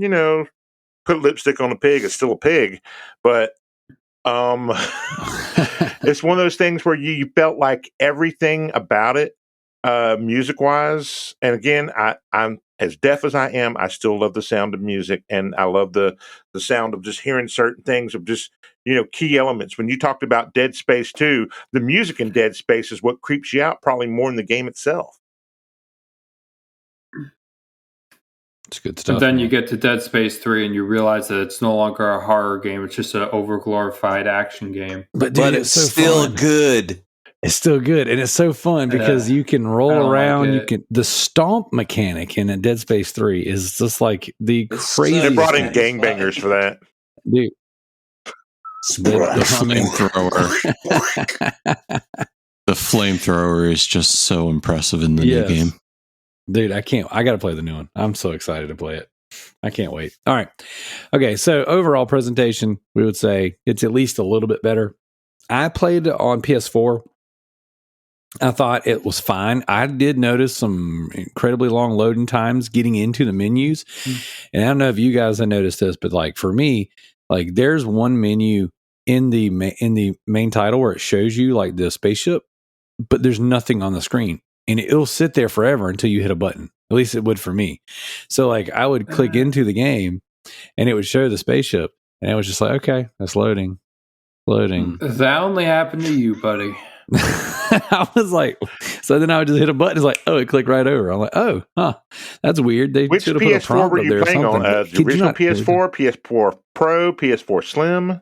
put lipstick on a pig, it's still a pig, but it's one of those things where you felt like everything about it music wise, and again, I'm as deaf as I am. I still love the sound of music, and I love the sound of just hearing certain things, of just key elements. When you talked about Dead Space 2, the music in Dead Space is what creeps you out probably more than the game itself. It's good stuff. And then man. you get to Dead Space 3 and you realize that it's no longer a horror game. It's just an over-glorified action game. But, dude, But it's so still fun. good. It's still good, and it's so fun because you can roll around. Like The stomp mechanic in Dead Space 3 is just like the crazy. They brought in gangbangers for that. Dude. The flamethrower. The flamethrower is just so impressive in the new game. Dude, I got to play the new one. I'm so excited to play it. I can't wait. All right. Okay. So overall presentation, we would say it's at least a little bit better. I played on PS4. I thought it was fine. I did notice some incredibly long loading times getting into the menus. And I don't know if you guys have noticed this, but like for me, like there's one menu in the main title where it shows you like the spaceship, but there's nothing on the screen. And it'll sit there forever until you hit a button. At least it would for me. So like I would click into the game and it would show the spaceship. And it was just like, okay, that's loading. That only happened to you, buddy. I was like, so then I would just hit a button. It's like, oh, it clicked right over. I'm like, oh, that's weird. They Which should have put a PS4 prompt were up you there or playing on? something. The original PS4, PS4 Pro, PS4 Slim?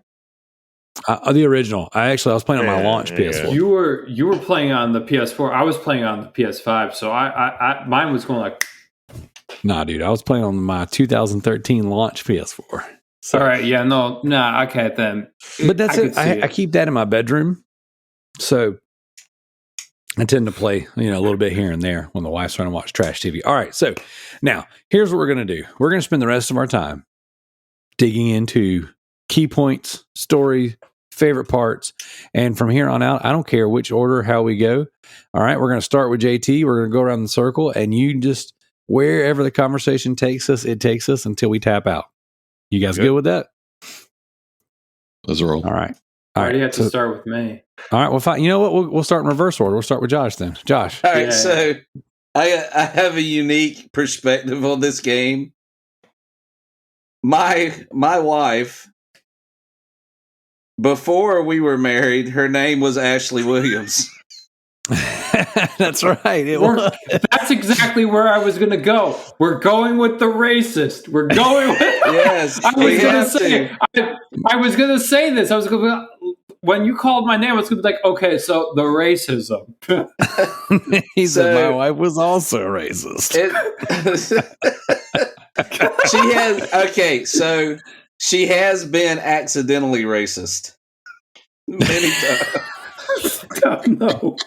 The original. I was playing on my launch PS4. You were playing on the PS4. I was playing on the PS5. So I mine was going like. Nah, dude, I was playing on my 2013 launch PS4. So. All right, yeah, no, okay then. But that's it. I keep that in my bedroom, so I tend to play, a little bit here and there when the wife's trying to watch trash TV. All right, so now here's what we're going to do. We're going to spend the rest of our time digging into key points, story, favorite parts, and from here on out, I don't care which order, how we go. All right, we're going to start with JT. We're going to go around the circle, and you just wherever the conversation takes us, it takes us until we tap out. You guys good with that? Let's roll. All right. I already have to start with me. All right. Well, fine. You know what? We'll start in reverse order. We'll start with Josh then. Josh. All right. So I have a unique perspective on this game. My wife, before we were married, her name was Ashley Williams. That's right. That's exactly where I was going to go. We're going with the racist. We're going with. Yes, I was going to say this. I was going to. When you called my name, I was going to be like, okay, so the racism. He said my wife was also racist. She has been accidentally racist many times. God, no.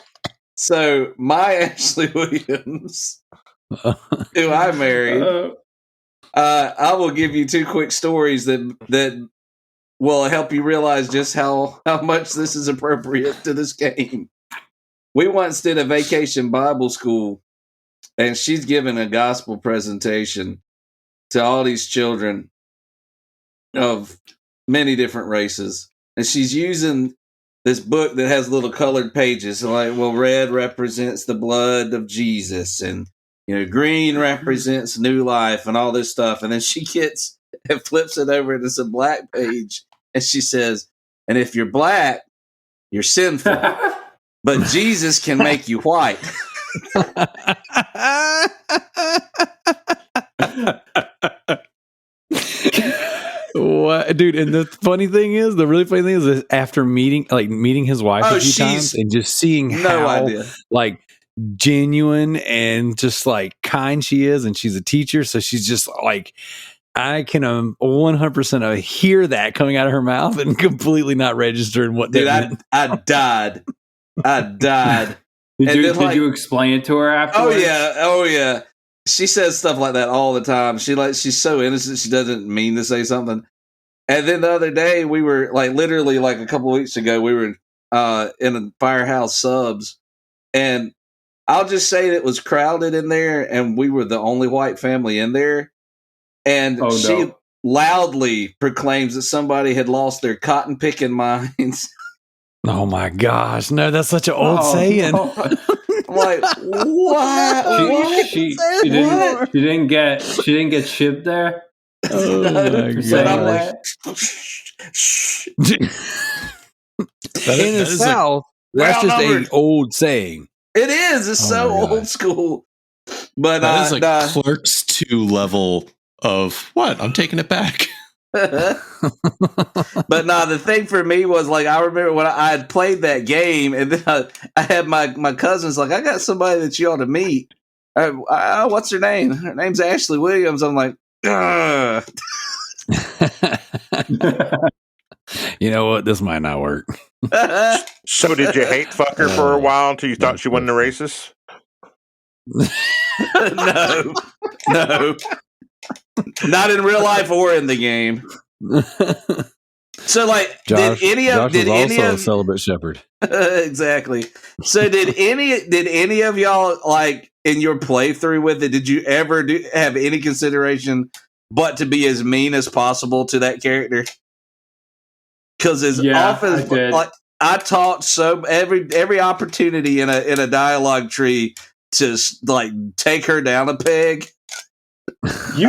So my Ashley Williams, who I married, I will give you two quick stories that will help you realize just how much this is appropriate to this game. We once did a vacation Bible school, and she's given a gospel presentation to all these children of many different races, and she's using this book that has little colored pages. So like, well, red represents the blood of Jesus, and green represents new life, and all this stuff. And then she gets and flips it over to some black page, and she says, "And if you're black, you're sinful, but Jesus can make you white." What, dude? And the really funny thing is after meeting his wife a few times and just seeing how like genuine and just like kind she is, and she's a teacher, so she's just like, I can 100% hear that coming out of her mouth and completely not registering what that meant. I died. Did you explain it to her afterwards? Oh yeah. She says stuff like that all the time. She's so innocent. She doesn't mean to say something. And then the other day, we were literally a couple of weeks ago, we were in a Firehouse Subs, and I'll just say it was crowded in there, and we were the only white family in there. And she loudly proclaims that somebody had lost their cotton picking minds Oh my gosh. No, that's such an old saying. no. I'm like, what? She didn't get shivved there. Oh my For saying I'm gosh. like, In the that is like South, that's Round just numbers. an old saying. it is. It's Oh so my old gosh. school. But that is like Clerks 2 level of what? I'm taking it back. but the thing for me was like I remember when I had played that game, and then I had my cousins like, I got somebody that you ought to meet. What's her name? Her name's Ashley Williams. I'm like, ugh. You know what? This might not work. So did you hate fuck her for a while until you thought she wasn't a racist? No, not in real life or in the game. So, like, Josh did any was also a of celibate shepherd. exactly? So, did any of y'all like in your playthrough with it? Did you ever have any consideration but to be as mean as possible to that character? Because as often as like I talked so every opportunity in a dialogue tree to like take her down a peg. You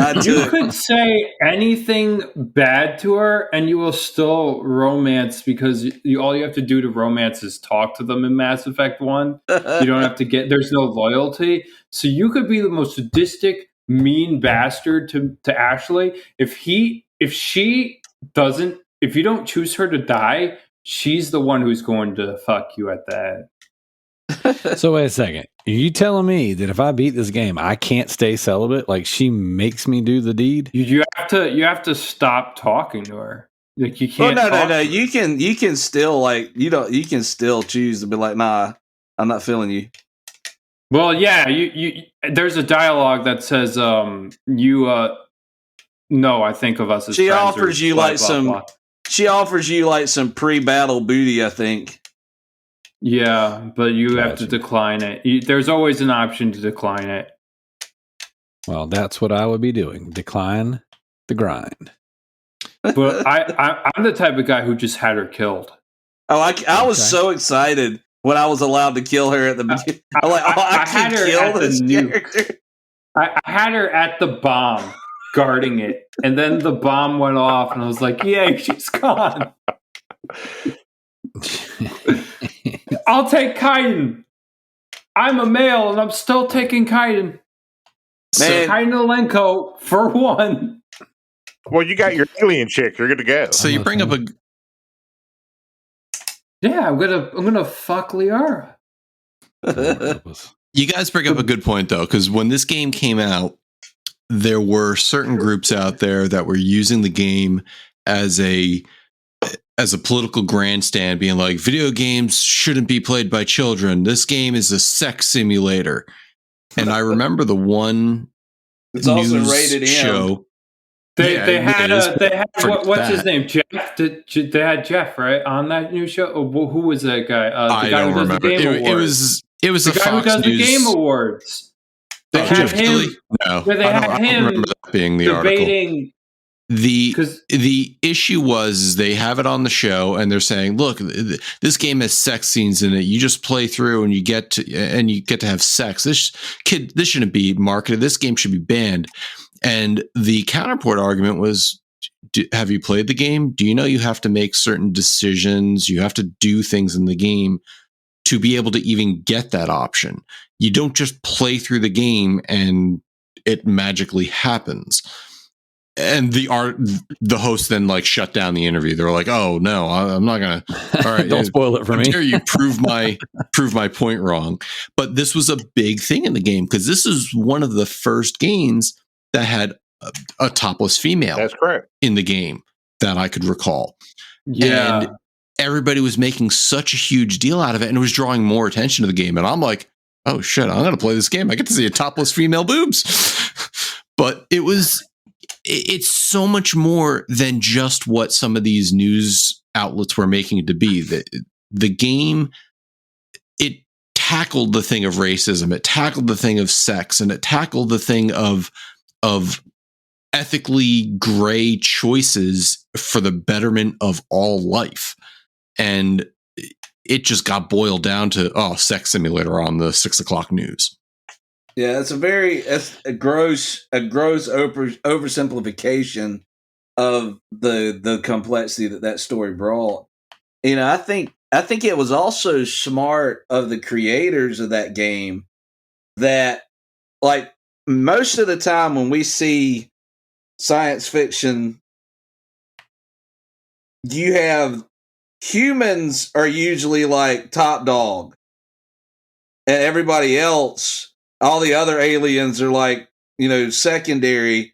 could say anything bad to her and you will still romance, because all you have to do to romance is talk to them in Mass Effect 1. You don't have to there's no loyalty. So you could be the most sadistic, mean bastard to Ashley. If you don't choose her to die, she's the one who's going to fuck you at the end. So wait a second. Are you telling me that if I beat this game, I can't stay celibate? Like she makes me do the deed? You have to stop talking to her. Like you can't. Well, no. You can still like you can still choose to be like, nah, I'm not feeling you. Well, yeah. You there's a dialogue that says no, I think of us as she friends, offers you like some. She offers you like some pre-battle booty, I think. Yeah, but you have to decline it. There's always an option to decline it. Well, that's what I would be doing. Decline the grind. But I'm the type of guy who just had her killed. Oh, I was so excited when I was allowed to kill her at the beginning. I'm like, I can kill this character. I had her at the bomb, guarding it, and then the bomb went off, and I was like, "Yay, she's gone." I'll take Kaiden. I'm a male, and I'm still taking Kaiden. Man, Kaiden for one. Well, you got your alien chick. You're good to go. So you bring up a. Yeah, I'm gonna fuck Liara. You guys bring up a good point though, because when this game came out, there were certain groups out there that were using the game as a political grandstand, being like, video games shouldn't be played by children. This game is a sex simulator. And I remember the one it's also rated show. They had what's his name? Jeff. They had Jeff right on that new show. Who was that guy? The guy who does the Game Awards. It was the guy who does the Game Awards. They had him. No, they had him remember that being the debating. Article. The issue was they have it on the show and they're saying, look, this game has sex scenes in it. You just play through and you get to have sex. This shouldn't be marketed. This game should be banned. And the counterpart argument was, have you played the game? Do you know you have to make certain decisions? You have to do things in the game to be able to even get that option. You don't just play through the game and it magically happens. And the host then like shut down the interview. They were like, "Oh no, I'm not gonna." All right, don't spoil it for me. Dare you prove my point wrong? But this was a big thing in the game because this is one of the first games that had a topless female. That's correct in the game that I could recall. Yeah, and everybody was making such a huge deal out of it, and it was drawing more attention to the game. And I'm like, "Oh shit, I'm gonna play this game. I get to see a topless female boobs." But it's so much more than just what some of these news outlets were making it to be. The game, it tackled the thing of racism, it tackled the thing of sex, and it tackled the thing of ethically gray choices for the betterment of all life. And it just got boiled down to sex simulator on the 6 o'clock news. Yeah, it's a gross oversimplification of the complexity that story brought. I think it was also smart of the creators of that game that, like, most of the time when we see science fiction, you have humans are usually like top dog, and everybody else, all the other aliens are like, secondary.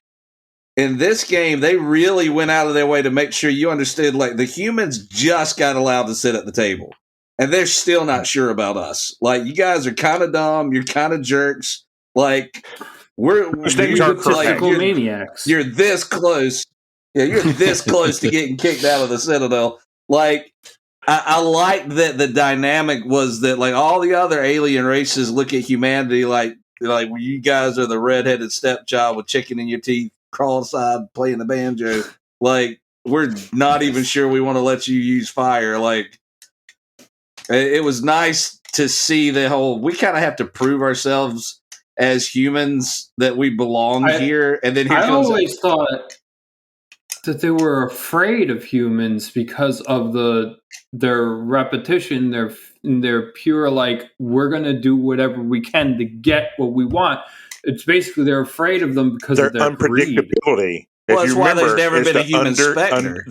In this game, they really went out of their way to make sure you understood, like, the humans just got allowed to sit at the table. And they're still not sure about us. Like, you guys are kind of dumb. You're kind of jerks. Like, we're typical maniacs. You're this close. Yeah, you're this close to getting kicked out of the Citadel. Like, I like that the dynamic was that, like, all the other alien races look at humanity like you guys are the redheaded stepchild with chicken in your teeth, crawl aside, playing the banjo. Like, we're not even sure we want to let you use fire. Like, it was nice to see the whole, we kind of have to prove ourselves as humans that we belong here. And then I always thought that they were afraid of humans because of their repetition, their pure, like, we're going to do whatever we can to get what we want. It's basically they're afraid of them because of their unpredictability. Greed. Well, that's why there's never been a human specter.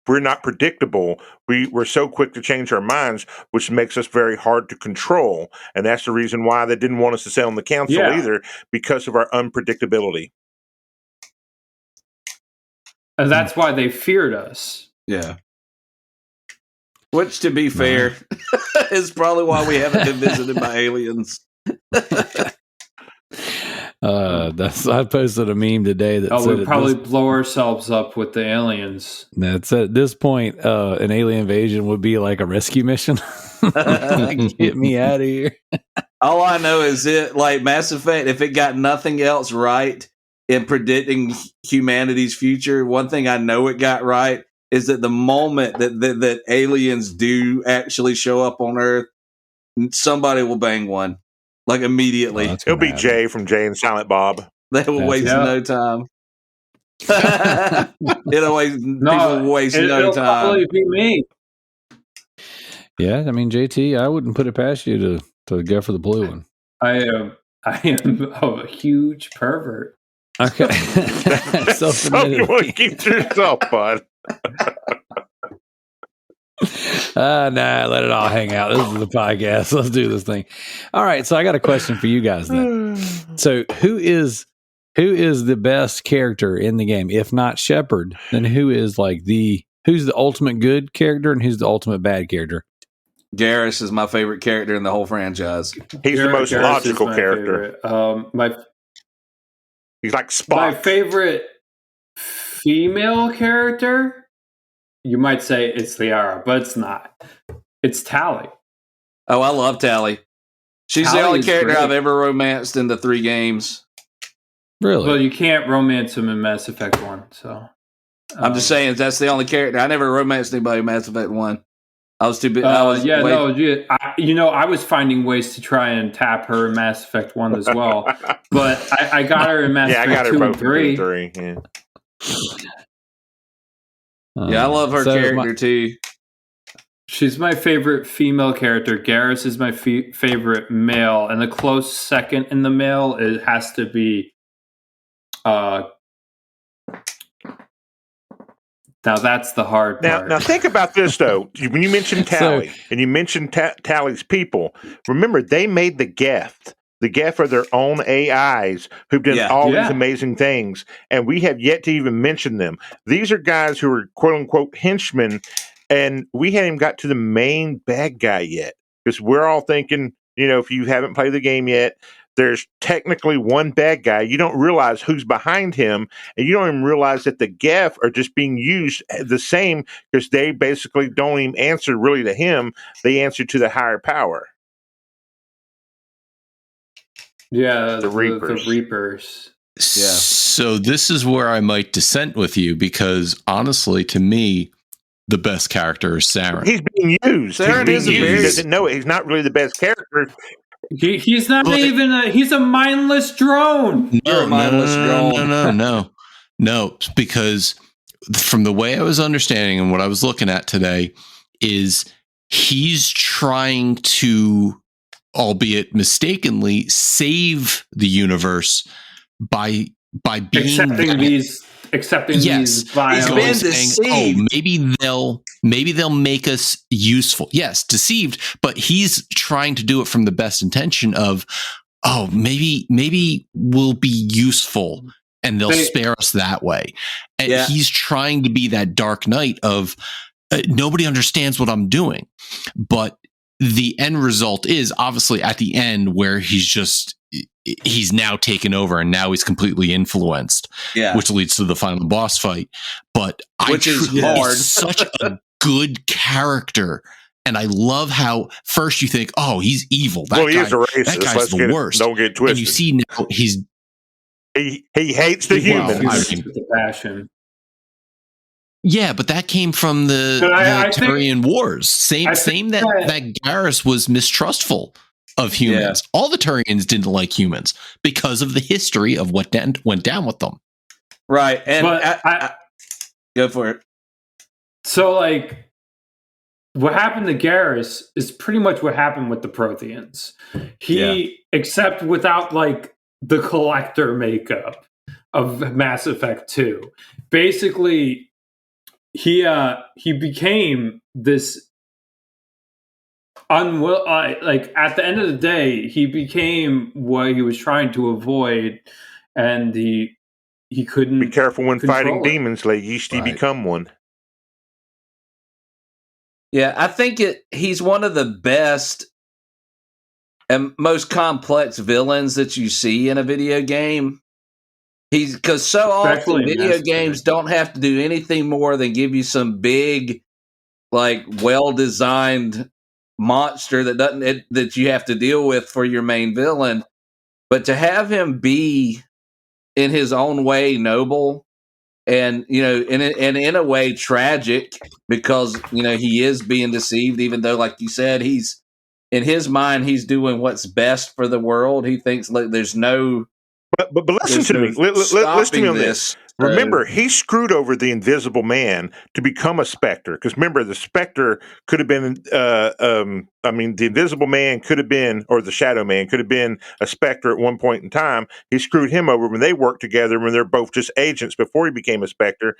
We're not predictable. We're so quick to change our minds, which makes us very hard to control. And that's the reason why they didn't want us to sit on the council either, because of our unpredictability. And that's why they feared us. Yeah. Which, to be fair, is probably why we haven't been visited by aliens. I posted a meme today that said we'd probably blow ourselves up with the aliens. That's at this point, an alien invasion would be like a rescue mission. Like, get me out of here. All I know is like Mass Effect, if it got nothing else right in predicting humanity's future, one thing I know it got right is that the moment that aliens do actually show up on Earth, somebody will bang one. Like, immediately. It'll be Jay from Jay and Silent Bob. They will waste no time. It'll waste no time. Probably be me. Yeah, I mean, JT, I wouldn't put it past you to go for the blue one. I am a huge pervert. Okay. So you want to keep to yourself, bud. Nah, let it all hang out. This is the podcast. Let's do this thing. All right, so I got a question for you guys then. So who is the best character in the game? If not Shepard, then who's the ultimate good character and who's the ultimate bad character? Garrus is my favorite character in the whole franchise. He's the most logical character. He's like Spock. My favorite female character, you might say it's Liara, but it's not. It's Tali. Oh, I love Tali. She's Tali the only character great. I've ever romanced in the 3 games. Really? Well, you can't romance him in Mass Effect 1, so. I'm just saying that's the only character. I never romanced anybody in Mass Effect 1. I was too big. I was finding ways to try and tap her in Mass Effect 1 as well. But I got her in Mass Effect 2 and 3. Yeah. Yeah, I love her character too. She's my favorite female character. Garrus is my favorite male. And the close second in the male, it has to be... Now that's the hard part. Now think about this though. When you mentioned Tali and you mentioned Tali's people, remember they made the Geth. The Geth are their own AIs who've done all these amazing things, and we have yet to even mention them. These are guys who are quote unquote henchmen, and we haven't even got to the main bad guy yet because we're all thinking, if you haven't played the game yet, there's technically one bad guy. You don't realize who's behind him, and you don't even realize that the Geth are just being used the same because they basically don't even answer really to him. They answer to the higher power. Yeah, the Reapers. The Reapers. Yeah. So this is where I might dissent with you because honestly, to me, the best character is Saren. He's being used. Saren He's is a being used. very- He doesn't know it. He's not really the best character. He's not he's a mindless drone. You're a mindless drone. No, because from the way I was understanding and what I was looking at today is he's trying to, albeit mistakenly, save the universe by being accepting these He's vials. been saying, maybe they'll make us useful. Yes, deceived, but he's trying to do it from the best intention of, maybe we'll be useful and they'll spare us that way. And he's trying to be that Dark Knight of nobody understands what I'm doing. But the end result is obviously at the end where he's now taken over and now he's completely influenced, which leads to the final boss fight. But he's such a good character. And I love how first you think, he's evil. That is a racist. That guy's the worst. Don't get twisted. And you see now he hates the humans. With the passion. Yeah, but that came from the Turian Wars. Same that Garrus was mistrustful of humans. All the Turians didn't like humans because of the history of what went down with them. Right. And I go for it. So, like, what happened to Garrus is pretty much what happened with the Protheans. Except without, like, the collector makeup of Mass Effect 2. Basically, he became this like at the end of the day, he became what he was trying to avoid, and he couldn't be careful when fighting it. demons, like you become one. Yeah, I think he's one of the best and most complex villains that you see in a video game. Because so often video games don't have to do anything more than give you some big, like, well-designed monster that you have to deal with for your main villain. But to have him be in his own way noble and, in a way tragic, because, he is being deceived, even though, like you said, he's in his mind, he's doing what's best for the world. He thinks like there's no. But listen to me. Listen to me on this. Remember, he screwed over the Invisible Man to become a Spectre. Because remember, the Spectre could have been, the Invisible Man could have been, or the Shadow Man could have been a Spectre at one point in time. He screwed him over when they worked together, when they're both just agents before he became a Spectre.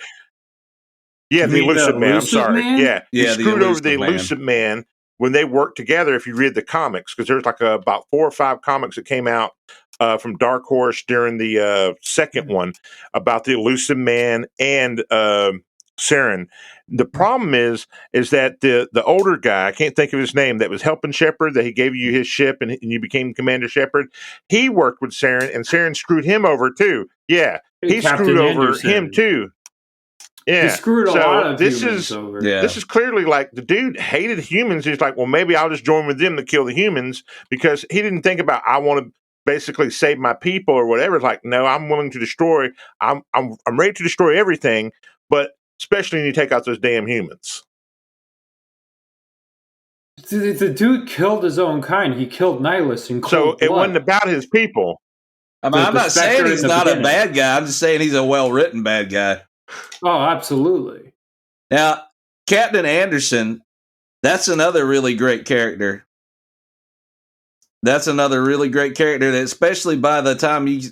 Yeah, the Elusive Man. I'm sorry. Man? Yeah, he screwed over the Elusive Man when they worked together. If you read the comics, because there's like about 4 or 5 comics that came out from Dark Horse during the second one about the Elusive Man and Saren. The problem is that the older guy, I can't think of his name, that was helping Shepard, that he gave you his ship and you became Commander Shepard. He worked with Saren, and Saren screwed him over too. Yeah, he screwed over him too. Yeah, he screwed a lot of humans over. Yeah. This is clearly like the dude hated humans. He's like, well, maybe I'll just join with them to kill the humans, because he didn't think about, I want to basically save my people or whatever. It's like, no, I'm willing to destroy. I'm ready to destroy everything, but especially when you take out those damn humans. The dude killed his own kind. He killed Nihilus in cold blood. It wasn't about his people. I'm not saying he's not a bad guy. I'm just saying he's a well-written bad guy. Oh, absolutely. Now, Captain Anderson, that's another really great character. That's another really great character that, especially by the time you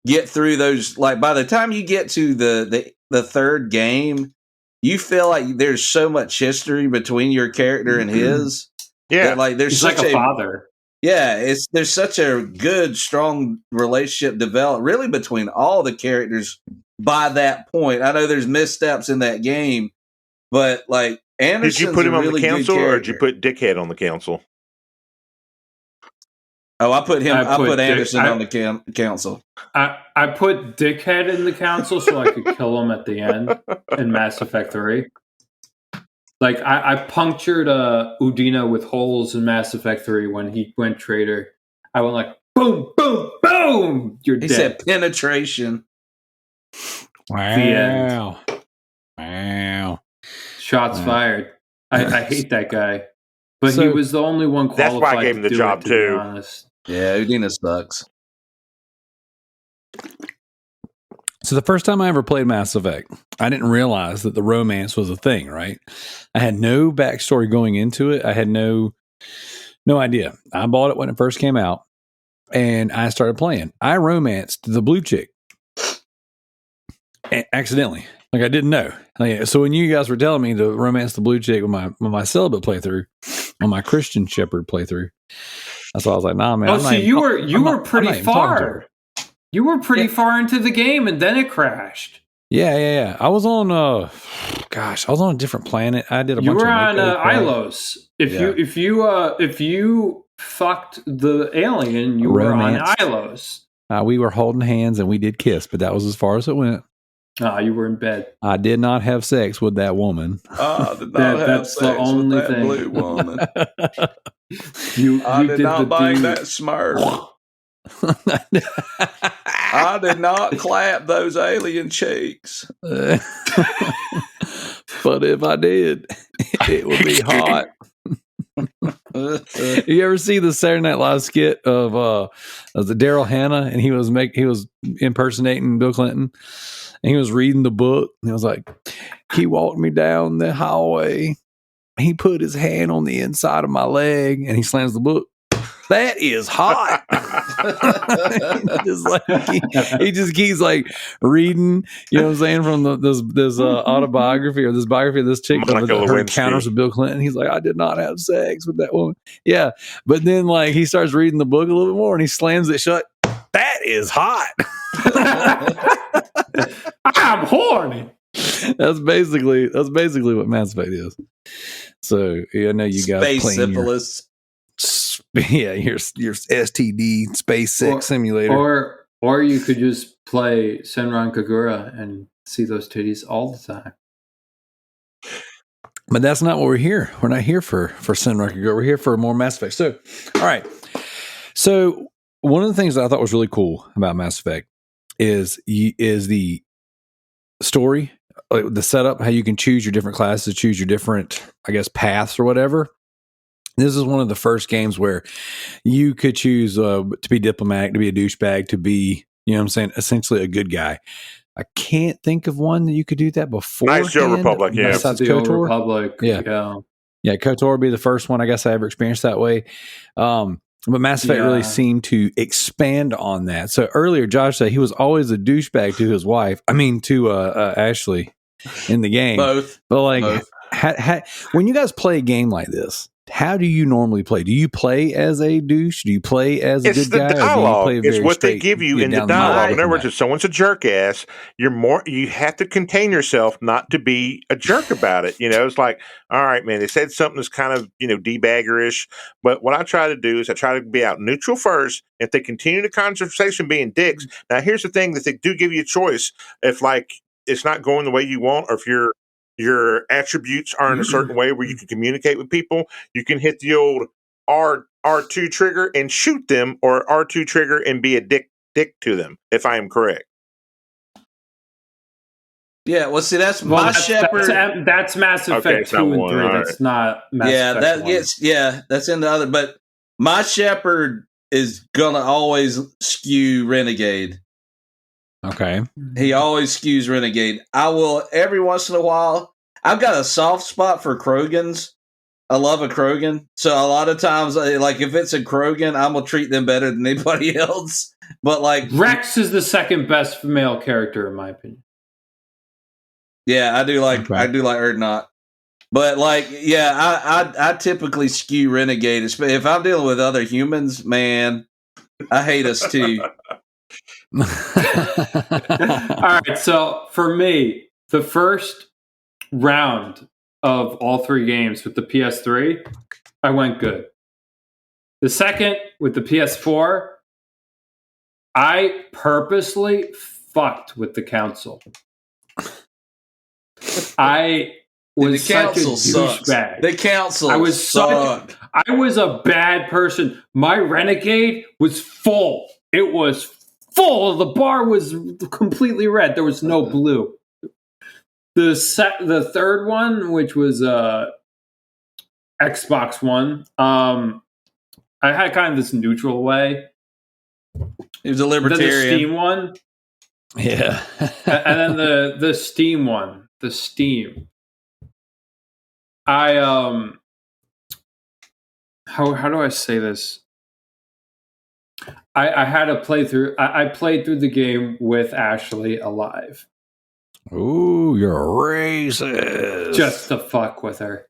get through those, like by the time you get to the third game, you feel like there's so much history between your character and his. Yeah, like there's he's such like a father. Yeah, there's such a good, strong relationship developed, really, between all the characters by that point. I know there's missteps in that game, but like Anderson's did you put him on really the council, or did you put Dickhead on the council? Oh, I put Anderson on the council. I put Dickhead in the council so I could kill him at the end in Mass Effect 3. Like, I punctured Udina with holes in Mass Effect 3 when he went traitor. I went like, boom, boom, boom! You're dead. He said penetration. Wow. Wow. Shots fired. I hate that guy. But So- he was the only one qualified That's why I gave him the to do job, it, to too. be honest. Yeah, Udina sucks. So the first time I ever played Mass Effect, I didn't realize that the romance was a thing, right? I had no backstory going into it. I had no idea. I bought it when it first came out, and I started playing. I romanced the blue chick accidentally. Like, I didn't know. Like, so when you guys were telling me to romance the blue chick with my celibate playthrough, on my Christian Shepherd playthrough, that's why I was like, nah, man. Oh, I'm not so even- you I'm were not pretty even talking to her. far. You were pretty far into the game, and then it crashed. Yeah. I was on I was on a different planet. I did a You bunch were of on Mako crap. Ilos. Yeah. If you fucked the alien, you Romance. were on Ilos. We were holding hands and we did kiss, but that was as far as it went. You were in bed. I did not have sex with that woman. I did not have That's the sex only with that thing. blue woman. You I did did not the bang deed. that Smurf. I did not clap those alien cheeks. But if I did, it would be hot. You ever see the Saturday Night Live skit of the Darrell Hannah, and he was impersonating Bill Clinton, and he was reading the book, and it was like, he walked me down the hallway, he put his hand on the inside of my leg, and he slams the book. That is hot. Just like, he just keeps like reading, you know what I'm saying, from this autobiography or this biography of this chick, Monica her Lewinsky. encounters with Bill Clinton. He's like, I did not have sex with that woman. Yeah. But then like he starts reading the book a little bit more and he slams it shut. That is hot. I'm horny. That's basically what Mass Effect is. So yeah, I know you guys Space playing syphilis. your STD Space Sex Simulator. Or you could just play Senran Kagura and see those titties all the time. But that's not what we're here. We're not here for Senran Kagura. We're here for more Mass Effect. So, all right. So one of the things that I thought was really cool about Mass Effect is the story, like the setup, how you can choose your different classes, choose your different, I guess, paths or whatever. This is one of the first games where you could choose to be diplomatic, to be a douchebag, to be, you know what I'm saying, essentially a good guy. I can't think of one that you could do that before. Nice Joe Republic, yeah. Besides The Old KOTOR. Republic. Yeah. Yeah, KOTOR would be the first one I guess I ever experienced that way. But Mass Effect really seemed to expand on that. So earlier, Josh said he was always a douchebag to his wife. I mean, to Ashley in the game. Both. But like, Both. when you guys play a game like this, how do you normally play? Do you play as a douche? Do you play as a It's good the guy? Or do you dialogue. play It's very what they straight, give you get in the down middle dialogue. In other words, combat? if someone's a jerk ass, you have to contain yourself not to be a jerk about it. You know, it's like, all right, man, they said something that's kind of, debaggerish. But what I try to do is I try to be out neutral first. If they continue the conversation being dicks, now here's the thing that they do give you a choice. If like it's not going the way you want, or if your attributes are in a certain way where you can communicate with people, you can hit the old R2 trigger and shoot them, or R2 trigger and be a dick to them, if I am correct. Yeah, well, see, that's my Shepherd. That's Mass Effect Okay, 2 not and one, 3. all right. That's not Mass Yeah, Effect that 1. gets that's in the other. But my Shepherd is gonna always skew Renegade. Okay. He always skews Renegade. I will every once in a while. I've got a soft spot for Krogans. I love a Krogan. So a lot of times, like if it's a Krogan, I'm gonna treat them better than anybody else. But like Rex is the second best male character in my opinion. yeah, I do like Erdnot. But like, yeah, I typically skew Renegade. If I'm dealing with other humans, man, I hate us too. All right, so for me, the first round of all three games with the PS3, I went good. The second with the PS4, I purposely fucked with the console. I was The such a council sucks. douchebag. The council I was suck. I was a bad person. My Renegade was full. It was full. The bar was completely red. There was no blue. The third one, which was Xbox One, I had kind of this neutral way. He was a Then libertarian. the Steam one, Yeah. and then the Steam one, the Steam. I how do I say this? I had a playthrough. I played through the game with Ashley alive, Ooh, you're a racist. just to fuck with her.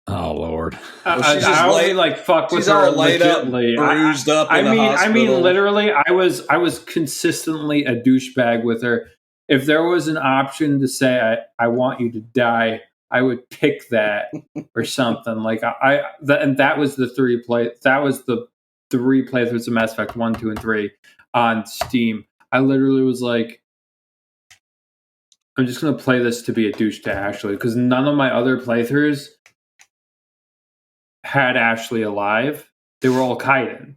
Oh Lord. Well, she's just I only laid- like fuck with She's her all laid up, legitly. bruised up in I the mean, hospital. literally, I was consistently a douchebag with her. If there was an option to say I want you to die, I would pick that or something. Like and that was the three playthroughs of Mass Effect 1, 2, and 3 on Steam. I literally was like, I'm just gonna play this to be a douche to Ashley, because none of my other playthroughs had Ashley alive. They were all Kaiden.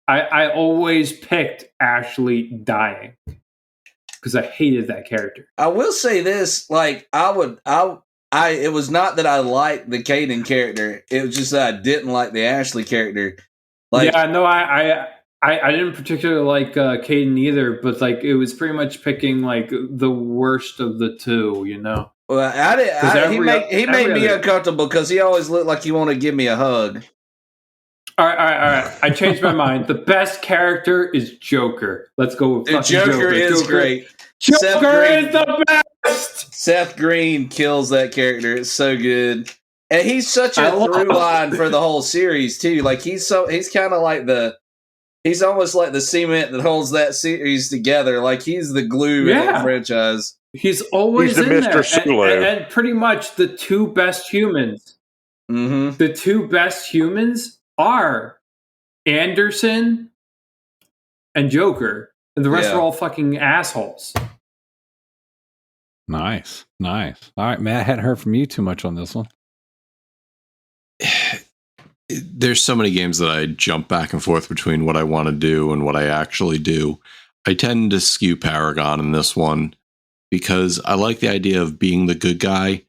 I always picked Ashley dying because I hated that character. I will say this: like, it was not that I liked the Kaden character. It was just that I didn't like the Ashley character. Like, yeah, no, I didn't particularly like Kaiden either, but like it was pretty much picking like the worst of the two, you know. well, he made me uncomfortable because he always looked like he wanted to give me a hug. All right. I changed my mind. The best character is Joker. Let's go with fucking Joker is great. Joker is the best. Seth Green kills that character. It's so good. And he's such a through line for the whole series too. Like he's kind of like he's almost like the cement that holds that series together. Like he's the glue in that franchise. He's always He's the in Mr. there. Sulu. And pretty much the two best humans. Mm-hmm. The two best humans are Anderson and Joker. And the rest are all fucking assholes. Nice. All right, Matt, I hadn't heard from you too much on this one. There's so many games that I jump back and forth between what I want to do and what I actually do. I tend to skew Paragon in this one because I like the idea of being the good guy,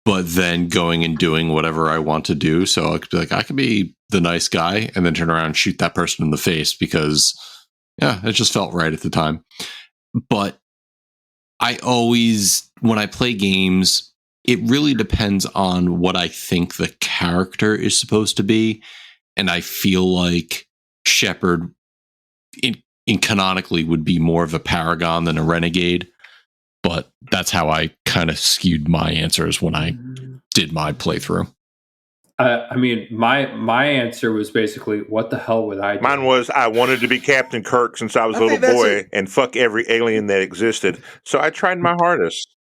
but then going and doing whatever I want to do. So I could be like, I could be the nice guy and then turn around and shoot that person in the face because, yeah, it just felt right at the time. But I always, when I play games, it really depends on what I think the character is supposed to be. And I feel like Shepard in canonically would be more of a paragon than a renegade. But that's how I kind of skewed my answers when I did my playthrough. I mean, my answer was basically, what the hell would I do? Mine was, I wanted to be Captain Kirk since I was a little boy and fuck every alien that existed. So I tried my hardest.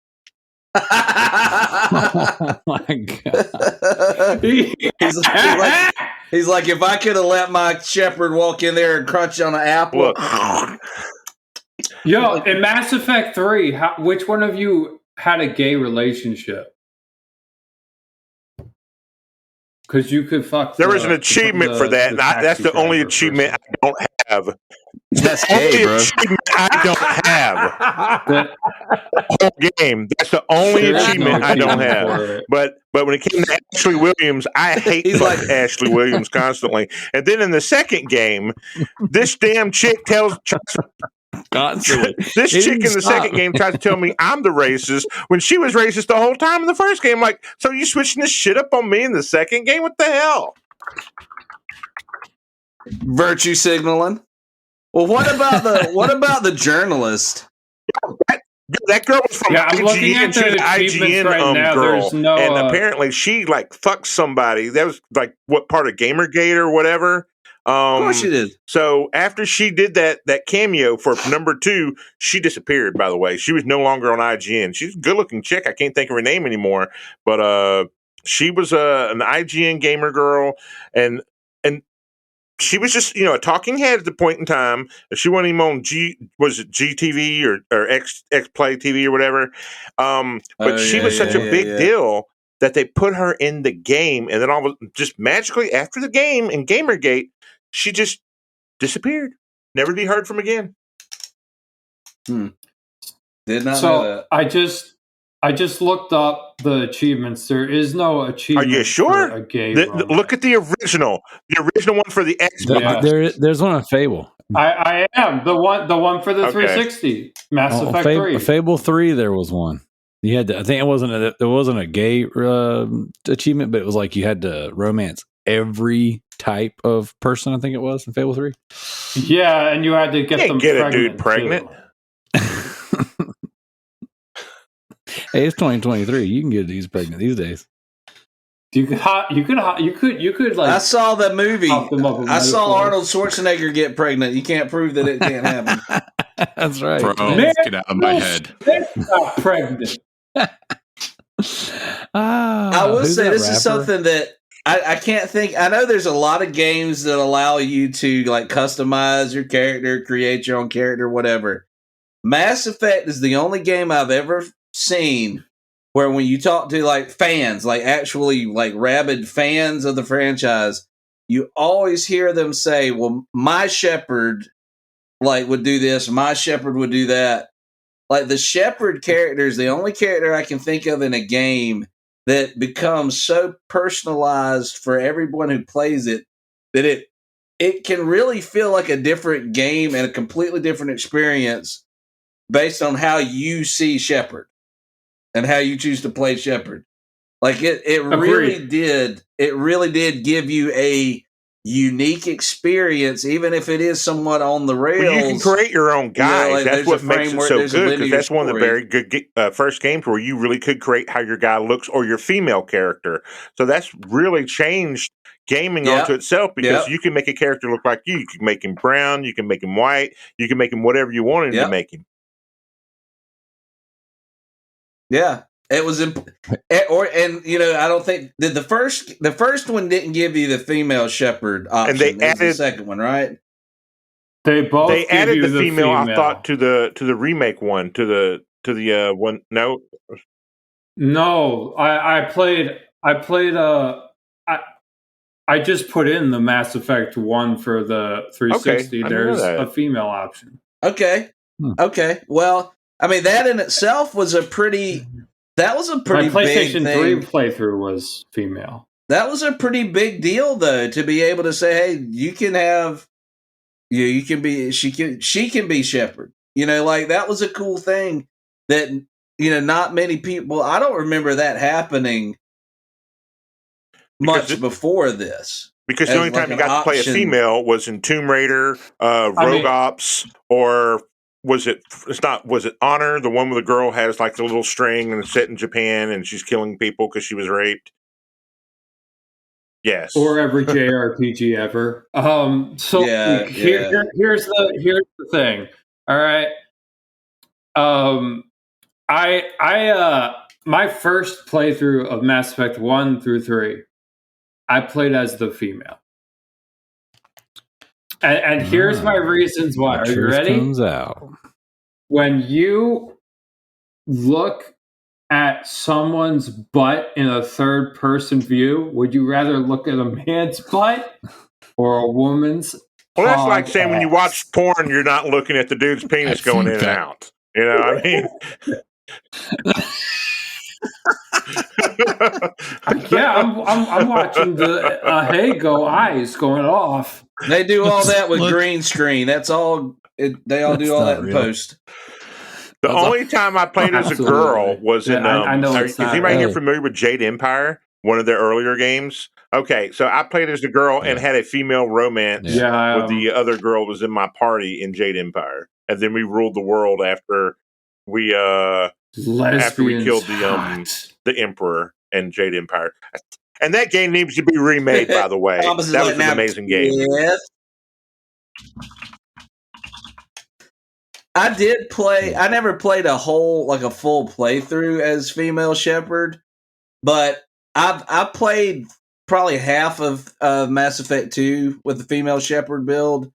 Oh my God. He's like, if I could have let my Shepard walk in there and crunch on an apple. Look. Yo, in Mass Effect 3, which one of you had a gay relationship? Because you could fuck. There was an achievement for that, and that's the only achievement I don't have. That's gay, bro. Achievement I don't have. The whole game. That's the only achievement I don't have. But when it came to Ashley Williams, I hate Ashley Williams constantly. And then in the second game, this damn chick this chick in the second game tries to tell me I'm the racist when she was racist the whole time in the first game. Like, so you switching this shit up on me in the second game? What the hell? Virtue signaling. Well, what about the journalist? That girl was from IGN. She was an IGN right girl, and apparently she like fucked somebody. That was like what part of Gamergate or whatever. Of course she did. So after she did that cameo for number 2, she disappeared. By the way, she was no longer on IGN. She's a good-looking chick. I can't think of her name anymore, but she was an IGN gamer girl, and she was just a talking head at the point in time. She wasn't even on GTV or X Play TV or whatever. But she was such a big deal that they put her in the game, and then just magically after the game in Gamergate, she just disappeared, never to be heard from again. Did not know that. I just looked up the achievements. There is no achievement. Are you sure? For a gay Look at the original one for the Xbox. There's one on Fable. I am the one for the 360 Mass Effect 3. Fable 3, there was one. You had to. I think it wasn't a gay achievement, but it was like you had to romance every type of person. I think it was in Fable 3. Yeah, and you had to get them a dude pregnant. Hey, it's 2023. You can get these pregnant these days. You could like. I saw the movie. I saw Arnold Schwarzenegger get pregnant. You can't prove that it can't happen. That's right. Bro, get out of my head. Got pregnant. I will say this is something that I can't think. I know there's a lot of games that allow you to like customize your character, create your own character, whatever. Mass Effect is the only game I've ever seen where when you talk to like fans, like actually like rabid fans of the franchise, you always hear them say, well, my Shepard like would do this, my Shepard would do that. Like the Shepard character is the only character I can think of in a game that becomes so personalized for everyone who plays it that it can really feel like a different game and a completely different experience based on how you see Shepard and how you choose to play Shepard. Like it really did give you a unique experience, even if it is somewhat on the rails. Well, you can create your own guys. Like, that's what makes it so good, because that's one of the very good first games where you really could create how your guy looks or your female character. So that's really changed gaming onto itself, because you can make a character look like you. You can make him brown, you can make him white, you can make him whatever you want him to make him. Yeah. It was, and you know, I don't think the first one didn't give you the female Shepard option. And they added the second one, right? They added the female. I thought to the remake one, to the one. No, I just put in the Mass Effect 1 for the 360. Okay, there's a female option. Okay. Okay. Well, I mean, that in itself was a pretty. That was a pretty My PlayStation big thing. 3 playthrough was female. That was a pretty big deal, though, to be able to say, "Hey, you can have, you can be, she can be Shepard." You know, like that was a cool thing that not many people. I don't remember that happening much before this. Because the only time you got to play a female was in Tomb Raider, Rogue Ops, or. Was it Honor, the one where the girl has like the little string and it's set in Japan and she's killing people because she was raped? Yes. Or every JRPG ever. Here's the thing. All right. My first playthrough of Mass Effect 1 through 3, I played as the female. And here's my reasons why. Are you ready? Comes out. When you look at someone's butt in a third person view, would you rather look at a man's butt or a woman's? Well, that's like saying when you watch porn, you're not looking at the dude's penis going in and out. You know what I mean? Yeah, I'm watching the Hago eyes going off. They do all that with green screen. That's all. They all do all that in post. The only time I played as a girl was in. I know. Is anybody here familiar with Jade Empire? One of their earlier games. Okay, so I played as a girl and had a female romance with the other girl who was in my party in Jade Empire, and then we ruled the world after we killed the Emperor and Jade Empire. And that game needs to be remade, by the way. That was an amazing game. Yes. I did play. I never played a full playthrough as female Shepard, but I played probably half of Mass Effect 2 with the female Shepard build,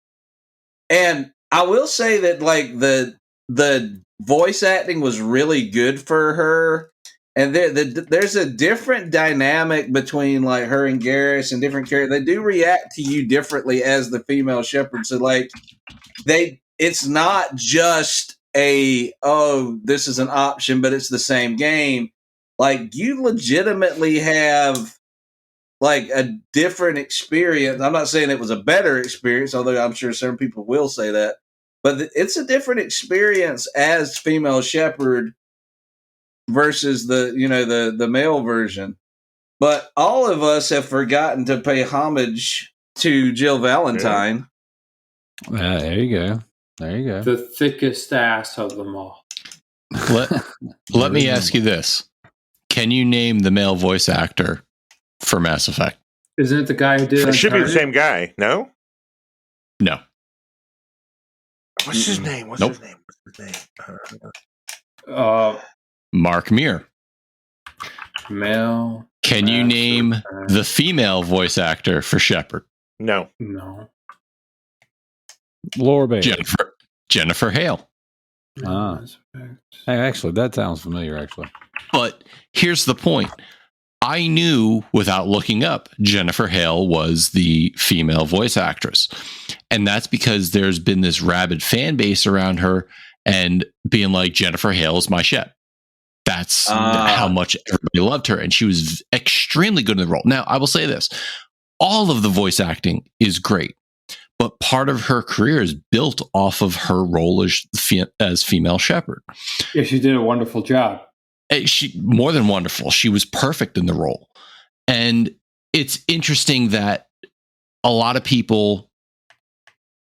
and I will say that like the voice acting was really good for her, and there's a different dynamic between like her and Garrus and different characters. They do react to you differently as the female Shepard, so like it's not just this is an option, but it's the same game. Like, you legitimately have like a different experience. I'm not saying it was a better experience, although I'm sure some people will say that. But it's a different experience as female shepherd versus the male version. But all of us have forgotten to pay homage to Jill Valentine. There you go. There you go. The thickest ass of them all. Let me ask you this. Can you name the male voice actor for Mass Effect? Isn't it the guy who did It should be the Uncharted? same guy. No. No. What's his name? What's Nope. his name? Mark Meir. Male. Can you name the female voice actor for Shepard? No. No. Laura Bailey. Jennifer Hale. Ah. Hey, actually, that sounds familiar, actually. But here's the point. I knew without looking up, Jennifer Hale was the female voice actress. And that's because there's been this rabid fan base around her and being like, Jennifer Hale is my Shep. That's how much everybody loved her. And she was extremely good in the role. Now, I will say this. All of the voice acting is great. But part of her career is built off of her role as female shepherd. Yeah, she did a wonderful job. She more than wonderful. She was perfect in the role. And it's interesting that a lot of people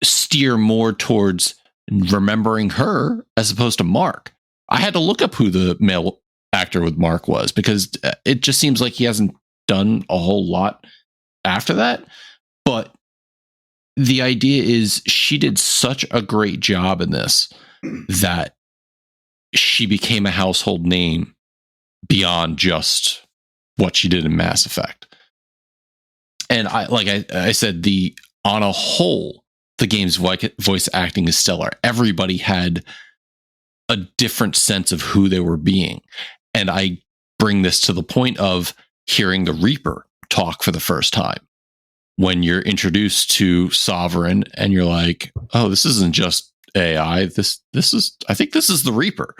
steer more towards remembering her as opposed to Mark. I had to look up who the male actor with Mark was because it just seems like he hasn't done a whole lot after that. But the idea is she did such a great job in this that she became a household name beyond just what she did in Mass Effect. And I said, on a whole, the game's voice acting is stellar. Everybody had a different sense of who they were being. And I bring this to the point of hearing the Reaper talk for the first time. When you're introduced to Sovereign and you're like, oh, this isn't just AI. This is, I think this is the Reaper.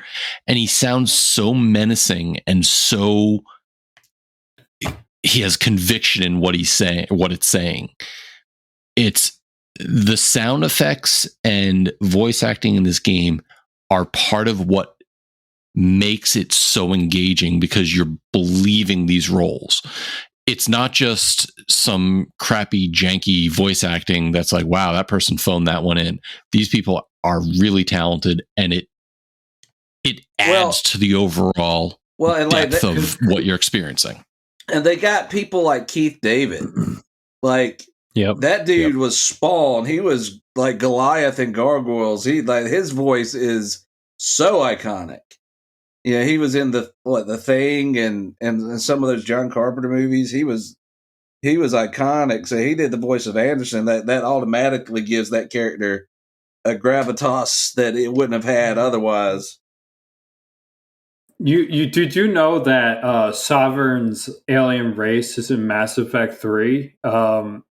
And he sounds so menacing and so he has conviction in what he's saying, what it's saying. It's the sound effects and voice acting in this game are part of what makes it so engaging because you're believing these roles. It's not just some crappy, janky voice acting that's like, wow, that person phoned that one in. These people are really talented, and it adds to the overall depth of what you're experiencing. And they got people like Keith David. Like, that dude was Spawn. He was like Goliath in Gargoyles. His voice is so iconic. Yeah, he was in the Thing and some of those John Carpenter movies. He was iconic. So he did the voice of Anderson. That automatically gives that character a gravitas that it wouldn't have had otherwise. Did you know that Sovereign's alien race is in Mass Effect 3?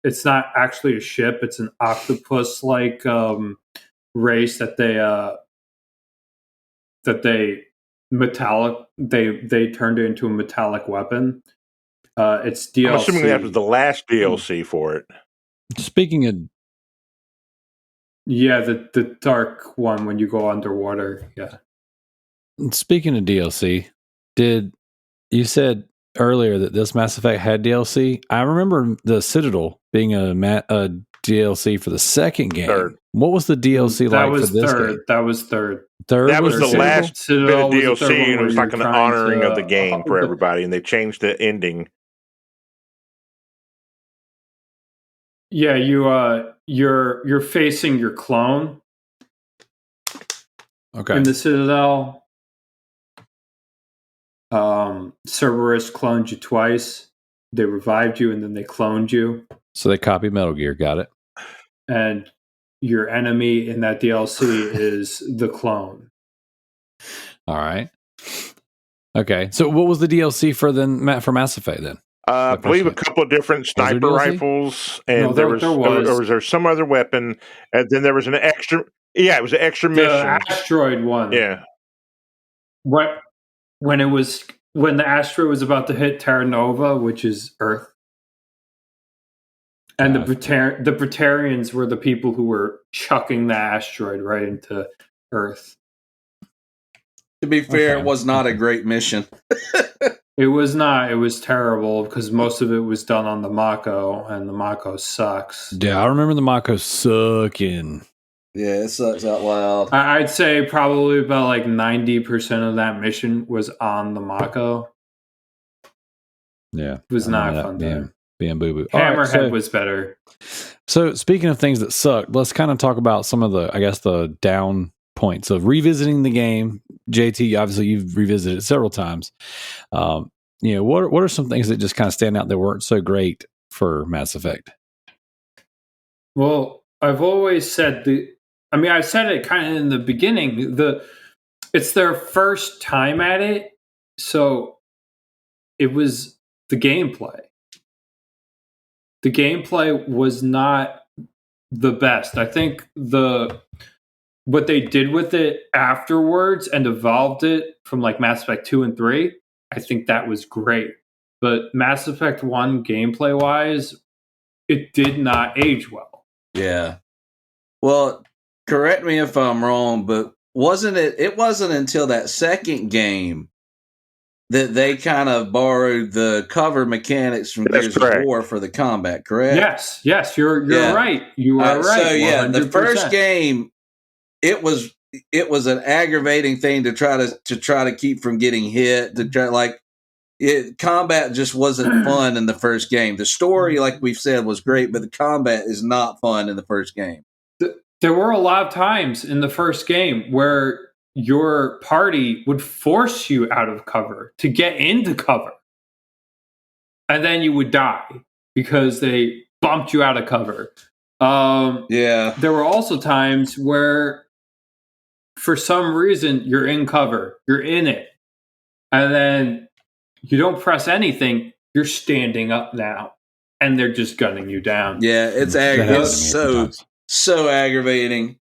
It's not actually a ship; it's an octopus-like race that they turned it into a metallic weapon. It's DLC. I'm assuming that was the last DLC for it. Speaking of, the dark one when you go underwater. Yeah. Speaking of DLC, you said earlier that this Mass Effect had DLC? I remember the Citadel being a DLC for the second game. Third. What was the DLC like for this game? That was third. That was the last Citadel bit of was the third DLC, one and it was where like an you're trying honoring to, of the game for everybody, and they changed the ending. Yeah, you're facing your clone. Okay. In the Citadel. Cerberus cloned you twice. They revived you and then they cloned you. So they copied Metal Gear. Got it. And your enemy in that DLC is the clone. All right. Okay. So what was the DLC for Mass Effect then? I believe a couple of different sniper rifles, and No, there was or was there some other weapon, and then there was an extra. Yeah, it was an extra The mission. asteroid one. Yeah. What when the asteroid was about to hit Terra Nova, which is Earth, and the Brutarians were the people who were chucking the asteroid right into Earth. To be fair, it was not a great mission. It was not. It was terrible because most of it was done on the Mako, and the Mako sucks. Yeah, I remember the Mako sucking. Yeah, it sucks out loud. I'd say probably about like 90% of that mission was on the Mako. Yeah, It was not fun. Being boo boo. Hammerhead was better. So speaking of things that sucked, let's kind of talk about some of the down points of revisiting the game. JT, obviously you've revisited it several times. What are some things that just kind of stand out that weren't so great for Mass Effect? Well, I've always said I said it kind of in the beginning. It's their first time at it, so it was the gameplay. The gameplay was not the best. I think what they did with it afterwards and evolved it from like Mass Effect 2 and 3, I think that was great. But Mass Effect 1 gameplay wise, it did not age well. Yeah. Well, correct me if I'm wrong, but it wasn't until that second game that they kind of borrowed the cover mechanics from Gears of War for the combat, correct? Yes, you're right. You are right. So yeah, 100%. the first game, it was an aggravating thing to try to keep from getting hit. Combat just wasn't fun in the first game. The story, like we've said, was great, but the combat is not fun in the first game. There were a lot of times in the first game where your party would force you out of cover to get into cover. And then you would die because they bumped you out of cover. There were also times where, for some reason, you're in cover. You're in it. And then you don't press anything. You're standing up now. And they're just gunning you down. Yeah, it's aggravating. So aggravating.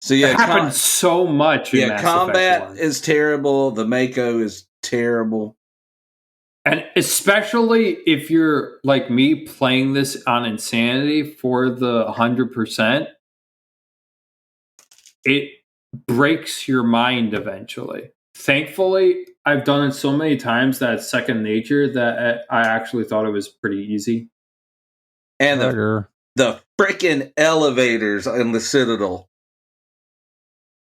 So yeah, it happens so much. In Mass combat is terrible. The Mako is terrible, and especially if you're like me playing this on Insanity for the 100%, it breaks your mind eventually. Thankfully, I've done it so many times that it's second nature that I actually thought it was pretty easy. And the freaking elevators in the Citadel.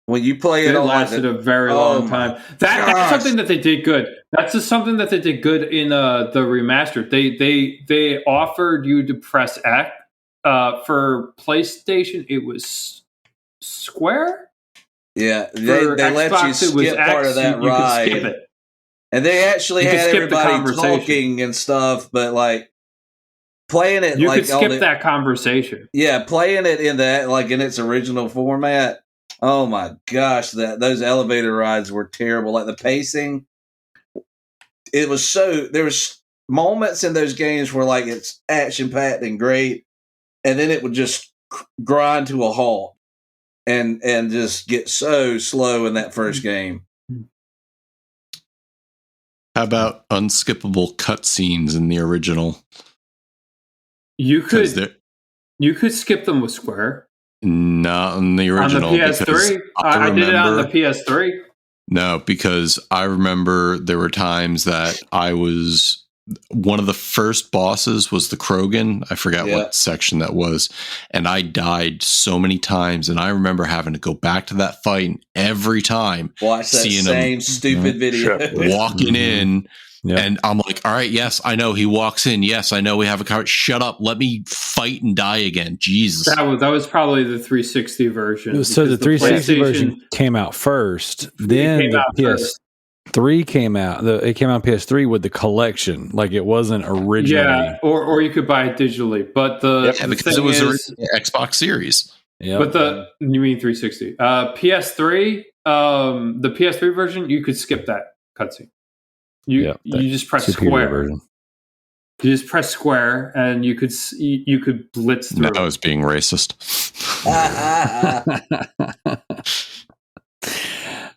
When you play it lasted a very long time. That's something that they did good. That's just something that they did good in the remastered. They offered you to press X. For PlayStation, it was Square. Yeah, they let you skip part of that ride. You could skip it. And they actually had everybody talking and stuff, but like playing it, you could skip that conversation. Yeah, playing it in its original format. Oh my gosh, those elevator rides were terrible. Like the pacing, there was moments in those games where like it's action packed and great, and then it would just grind to a halt and just get so slow in that first game. How about unskippable cutscenes in the original? You could skip them with Square. Not in the original. On the PS3? I did it on the PS3. No, because I remember there were times that one of the first bosses was the Krogan. I forgot what section that was. And I died so many times. And I remember having to go back to that fight and every time. Watch that same stupid video. Walking in. Yep. And I'm like, all right, yes, I know he walks in. Yes, I know we have a car. Shut up. Let me fight and die again. Jesus. That was probably the 360 version. So the 360 version came out first. Then the PS3 came out. It came out on PS3 with the collection. Like it wasn't originally. Yeah, or you could buy it digitally. But because it was originally Xbox Series. Yeah. But you mean 360. PS3, the PS3 version, you could skip that cutscene. You just press square. You just press square, and you could blitz through. Now I was being racist.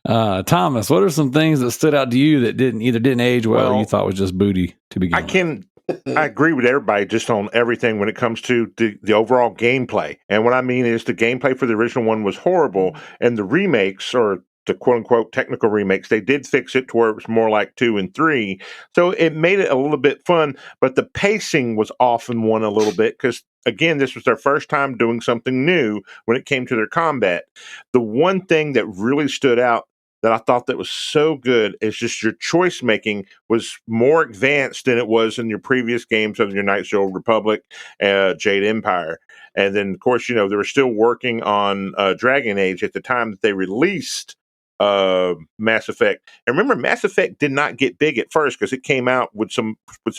Thomas, what are some things that stood out to you that didn't age well, or Well, you thought was just booty to begin with? I agree with everybody just on everything when it comes to the overall gameplay. And what I mean is the gameplay for the original one was horrible, and the remakes, or the quote unquote technical remakes, they did fix it to where it was more like 2 and 3. So it made it a little bit fun, but the pacing was off in one a little bit because, again, this was their first time doing something new when it came to their combat. The one thing that really stood out that I thought that was so good is just your choice making was more advanced than it was in your previous games of your Knights of the Old Republic, Jade Empire. And then, of course, they were still working on Dragon Age at the time that they released Mass Effect. And remember, Mass Effect did not get big at first because it came out with some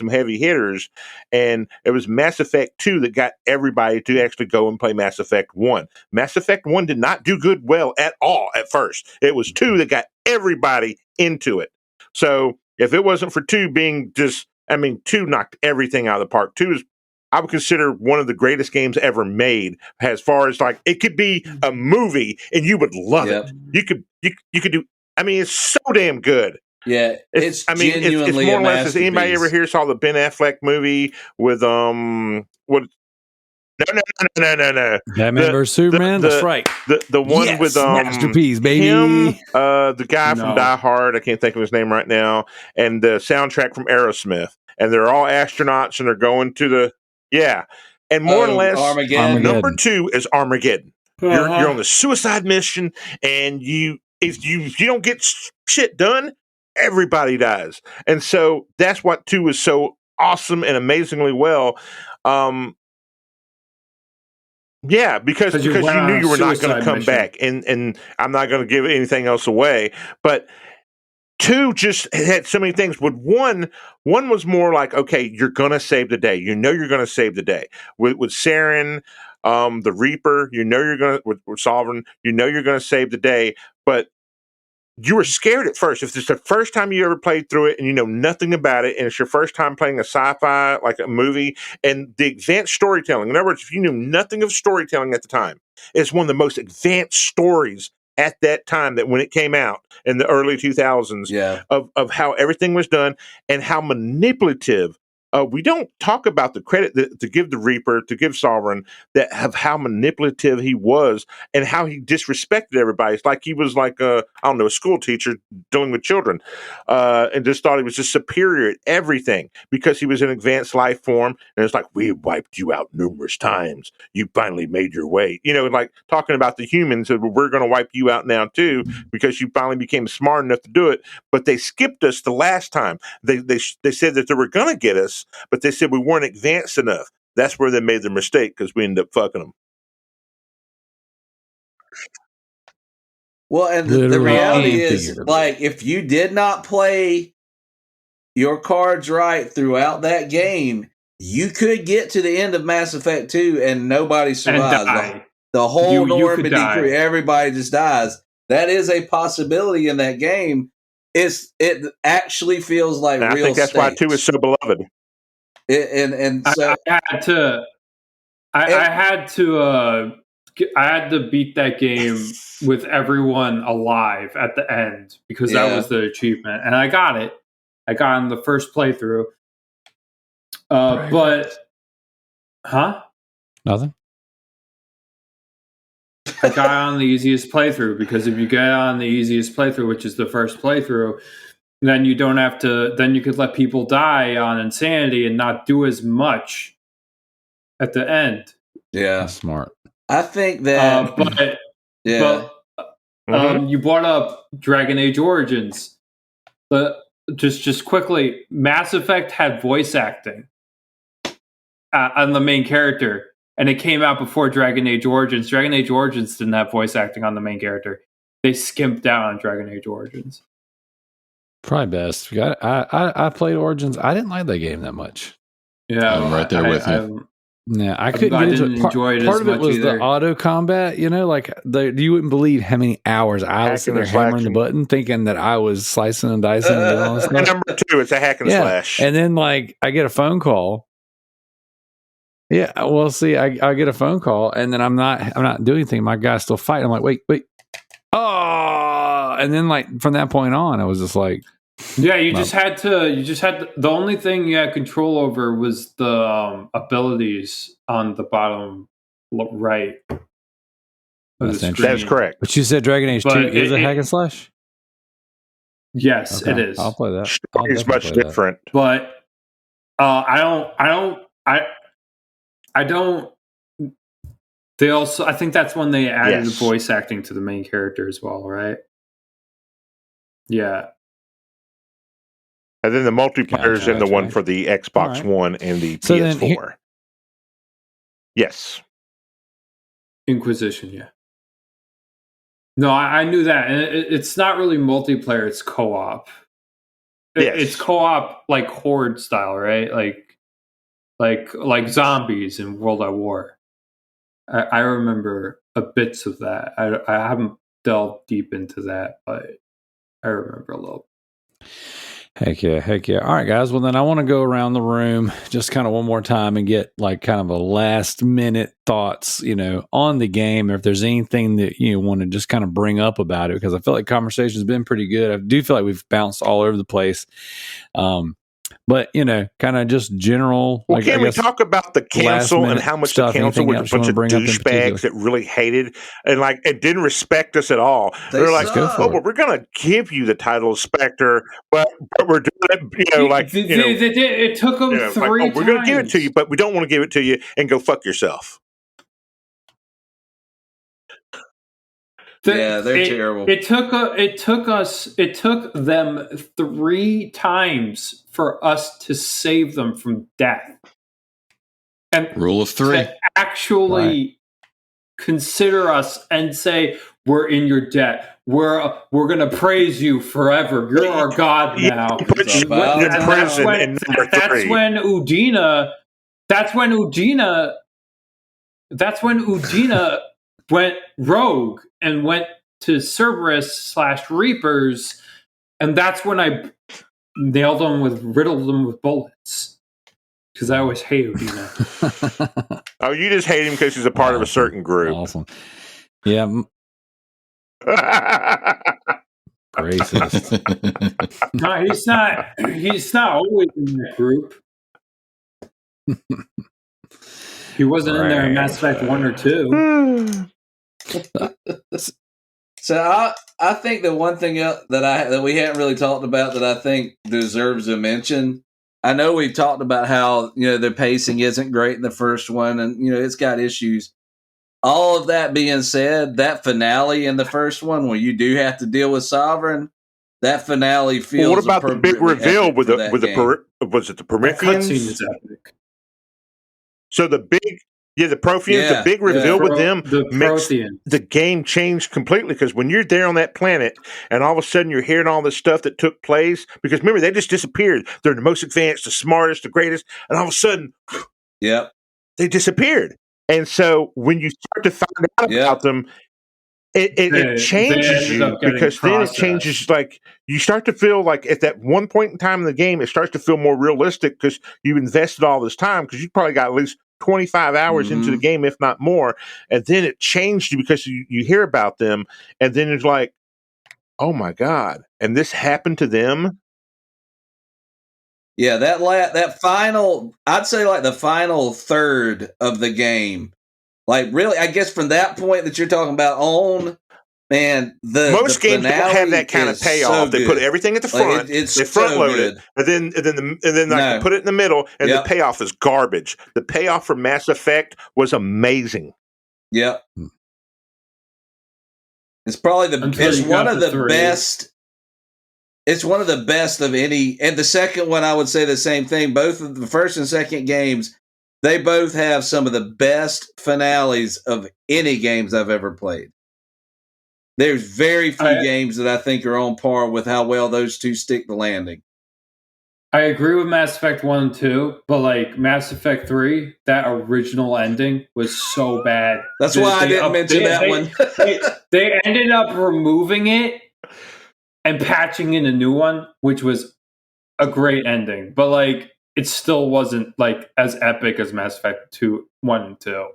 heavy hitters, and it was Mass Effect 2 that got everybody to actually go and play Mass Effect 1. Mass Effect 1 did not do well at all at first. It was 2 that got everybody into it. So if it wasn't for 2 being 2 knocked everything out of the park. 2 is, I would consider, one of the greatest games ever made, as far as like it could be a movie and you would love it. You could do. I mean, it's so damn good. Yeah, it's it's genuinely more or a less. Has anybody ever here saw the Ben Affleck movie with what? No. Batman vs Superman. That's right. The one with masterpiece, baby. Him, the guy from Die Hard. I can't think of his name right now. And the soundtrack from Aerosmith. And they're all astronauts, and they're going to the And more or less, Armageddon. Number 2 is Armageddon. You're on the suicide mission, and if you don't get shit done, everybody dies. And so that's what 2 is so awesome and amazingly well. Because you knew you were not going to come back, and I'm not going to give anything else away, but 2 just had so many things. With one was more like, okay, you're going to save the day. You're going to save the day. With Saren, the Reaper, you're going to, with Sovereign, you're going to save the day, but you were scared at first. If it's the first time you ever played through it and you know nothing about it, and it's your first time playing a sci-fi, like a movie, and the advanced storytelling. In other words, if you knew nothing of storytelling at the time, it's one of the most advanced stories at that time, that when it came out in the early 2000s, of how everything was done and how manipulative. We don't talk about the credit to give the Reaper, to give Sovereign, that of how manipulative he was and how he disrespected everybody. It's like he was like a school teacher dealing with children, and just thought he was just superior at everything because he was an advanced life form. And it's like, we wiped you out numerous times. You finally made your way. Like talking about the humans, we're going to wipe you out now too because you finally became smart enough to do it. But they skipped us the last time. They said that they were going to get us, but they said we weren't advanced enough. That's where they made their mistake, because we ended up fucking them. Well, and the reality is, like, if you did not play your cards right throughout that game, you could get to the end of Mass Effect 2 and nobody survives. The whole Normandy crew, everybody just dies. That is a possibility in that game. It actually feels like real. I think that's why 2 is so beloved. So I had to beat that game with everyone alive at the end, because that was the achievement, and I got it. I got in the first playthrough. Nothing. I got on the easiest playthrough, because if you get on the easiest playthrough, which is the first playthrough, then you don't have to. Then you could let people die on insanity and not do as much at the end. Yeah, that's smart. I think that. You brought up Dragon Age Origins, but just quickly, Mass Effect had voice acting on the main character, and it came out before Dragon Age Origins. Dragon Age Origins didn't have voice acting on the main character. They skimped out on Dragon Age Origins. Probably best. I played Origins. I didn't like that game that much. Yeah, I'm right there with you. Yeah, I couldn't get into it. Enjoy it part as of it was either. the auto combat. Like you wouldn't believe how many hours I was sitting there hammering the button, thinking that I was slicing and dicing. And all this stuff. Number 2, it's a hack and slash. And then like I get a phone call. Yeah, well, see, I get a phone call, and then I'm not doing anything. My guy's still fighting. I'm like, wait. Oh, and then like from that point on, I was just like, yeah, you just had to. The only thing you had control over was the abilities on the bottom right of the That's screen. interesting. That is correct. But you said Dragon Age 2 But is a hack and slash? Yes, Okay, it is. I'll play that. Story is much different. But I don't. They also, I think that's when they added Yes. voice acting to the main character as well, right? Yeah. And then the multiplayer is in the Gotcha. one for the Xbox Alright. One and the So then PS4. Yes. Inquisition, yeah. No, I knew that. And it's not really multiplayer, it's co-op. Yes. It's co-op like horde style, right? Like zombies in World at War. I remember bits of that. I haven't delved deep into that, but I remember a little. Heck yeah. All right, guys. Well, then I want to go around the room just kind of one more time and get like kind of a last minute thoughts, on the game, or if there's anything that you want to just kind of bring up about it, because I feel like conversation's been pretty good. I do feel like we've bounced all over the place. But kind of just general. Well, like, can we talk about the council and how much the council was a bunch of douchebags that really hated and it didn't respect us at all? They're like, well, we're going to give you the title of Spectre, but we're doing it, it took them 3 times. We're going to give it to you, but we don't want to give it to you, and go fuck yourself. Yeah, they're terrible. It took them 3 times for us to save them from death. And Rule of 3. to actually consider us and say, we're in your debt. We're going to praise you forever. You're our god now. That's when Udina went rogue and went to Cerberus/Reapers, and that's when I riddled them with bullets. Because I always hate Udina. Oh, you just hate him because he's a part of a certain group. Awesome. Yeah. Racist. No, he's not. He's not always in the group. He wasn't in there in Mass Effect 1 or 2. So I think the one thing that we haven't really talked about that I think deserves a mention. I know we've talked about how the pacing isn't great in the first one, and it's got issues. All of that being said, that finale in the first one, when you do have to deal with Sovereign, that finale feels. Well, what about the big reveal with the was it the Prometheans? So the big. Yeah, the Protheans, the big reveal with them makes the game change completely, because when you're there on that planet and all of a sudden you're hearing all this stuff that took place, because remember, they just disappeared. They're the most advanced, the smartest, the greatest, and all of a sudden, they disappeared. And so when you start to find out about them, it changes you, because then it changes, like, you start to feel like at that one point in time in the game, it starts to feel more realistic because you've invested all this time, because you probably got at least 25 hours into the game, if not more, and then it changed you because you hear about them, and then it's like, oh my god, and this happened to them. Yeah, that final, I'd say like the final third of the game, like really, I guess from that point that you're talking about on, man, most games don't have that kind of payoff. They put everything at the front, they front load it, and then they put it in the middle, and the payoff is garbage. The payoff for Mass Effect was amazing. Yep, it's probably one of the best. It's one of the best of any, and the second one I would say the same thing. Both of the first and second games, they both have some of the best finales of any games I've ever played. There's very few games that I think are on par with how well those two stick the landing. I agree with Mass Effect 1 and 2, but like Mass Effect 3, that original ending was so bad. That's why I didn't mention that one. They ended up removing it and patching in a new one, which was a great ending. But like, it still wasn't like as epic as Mass Effect 1 and 2.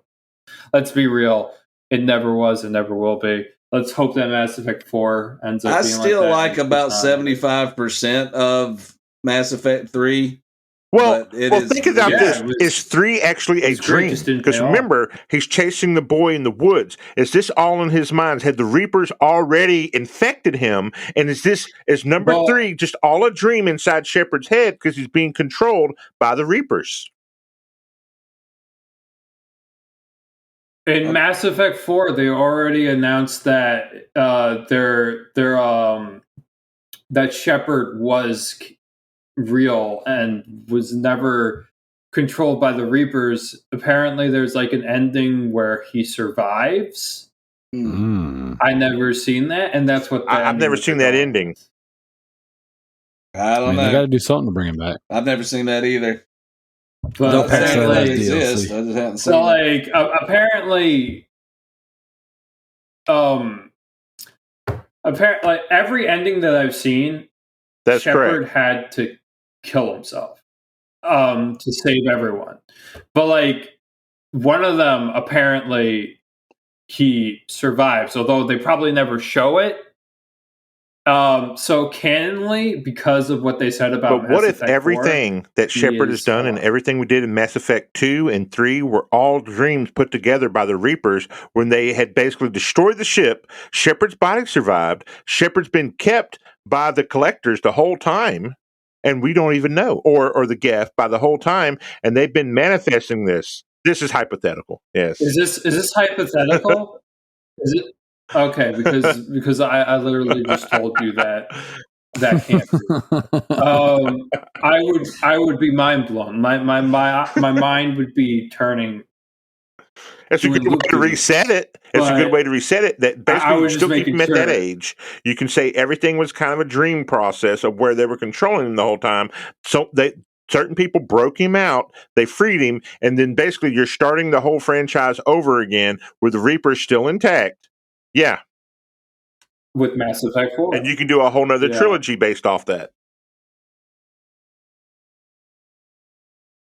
Let's be real. It never was and never will be. Let's hope that Mass Effect 4 ends up I being still like that. about 75% of Mass Effect 3. Well, But it think about this. was- Is 3 actually a it's great, dream? just didn't Because pay off. remember, he's chasing the boy in the woods. Is this all in his mind? Had the Reapers already infected him? And is number 3 just all a dream inside Shepard's head because he's being controlled by the Reapers? In Mass Effect 4, they already announced that that Shepard was real and was never controlled by the Reapers. Apparently, there's like an ending where he survives. I never seen that, and that's what I've never seen that ending. I don't know. You got to do something to bring him back. I've never seen that either. But They'll patch that apparently, as exists. DLC. I just haven't seen so it. like apparently, like every ending that I've seen, That's Shepard correct. had to kill himself to save everyone. But like one of them, apparently he survives, although they probably never show it. So canonly, because of what they said about But what Mass if Effect everything 4, that Shepard has is done and alive. everything we did in Mass Effect 2 and 3 were all dreams put together by the Reapers when they had basically destroyed the ship? Shepard's body survived. Shepard's been kept by the collectors the whole time, and we don't even know, or the Geth by the whole time, and they've been manifesting this. This is hypothetical. Yes. Is this hypothetical? Is it okay? Because I literally just told you that can't be. I would be mind blown. My mind would be turning. It's a good way to reset it. It's a good way to reset it. That basically you still keep him at that age. You can say everything was kind of a dream process of where they were controlling him the whole time. So certain people broke him out, they freed him, and then basically you're starting the whole franchise over again with the Reapers still intact. Yeah. With Mass Effect 4. And you can do a whole nother trilogy based off that.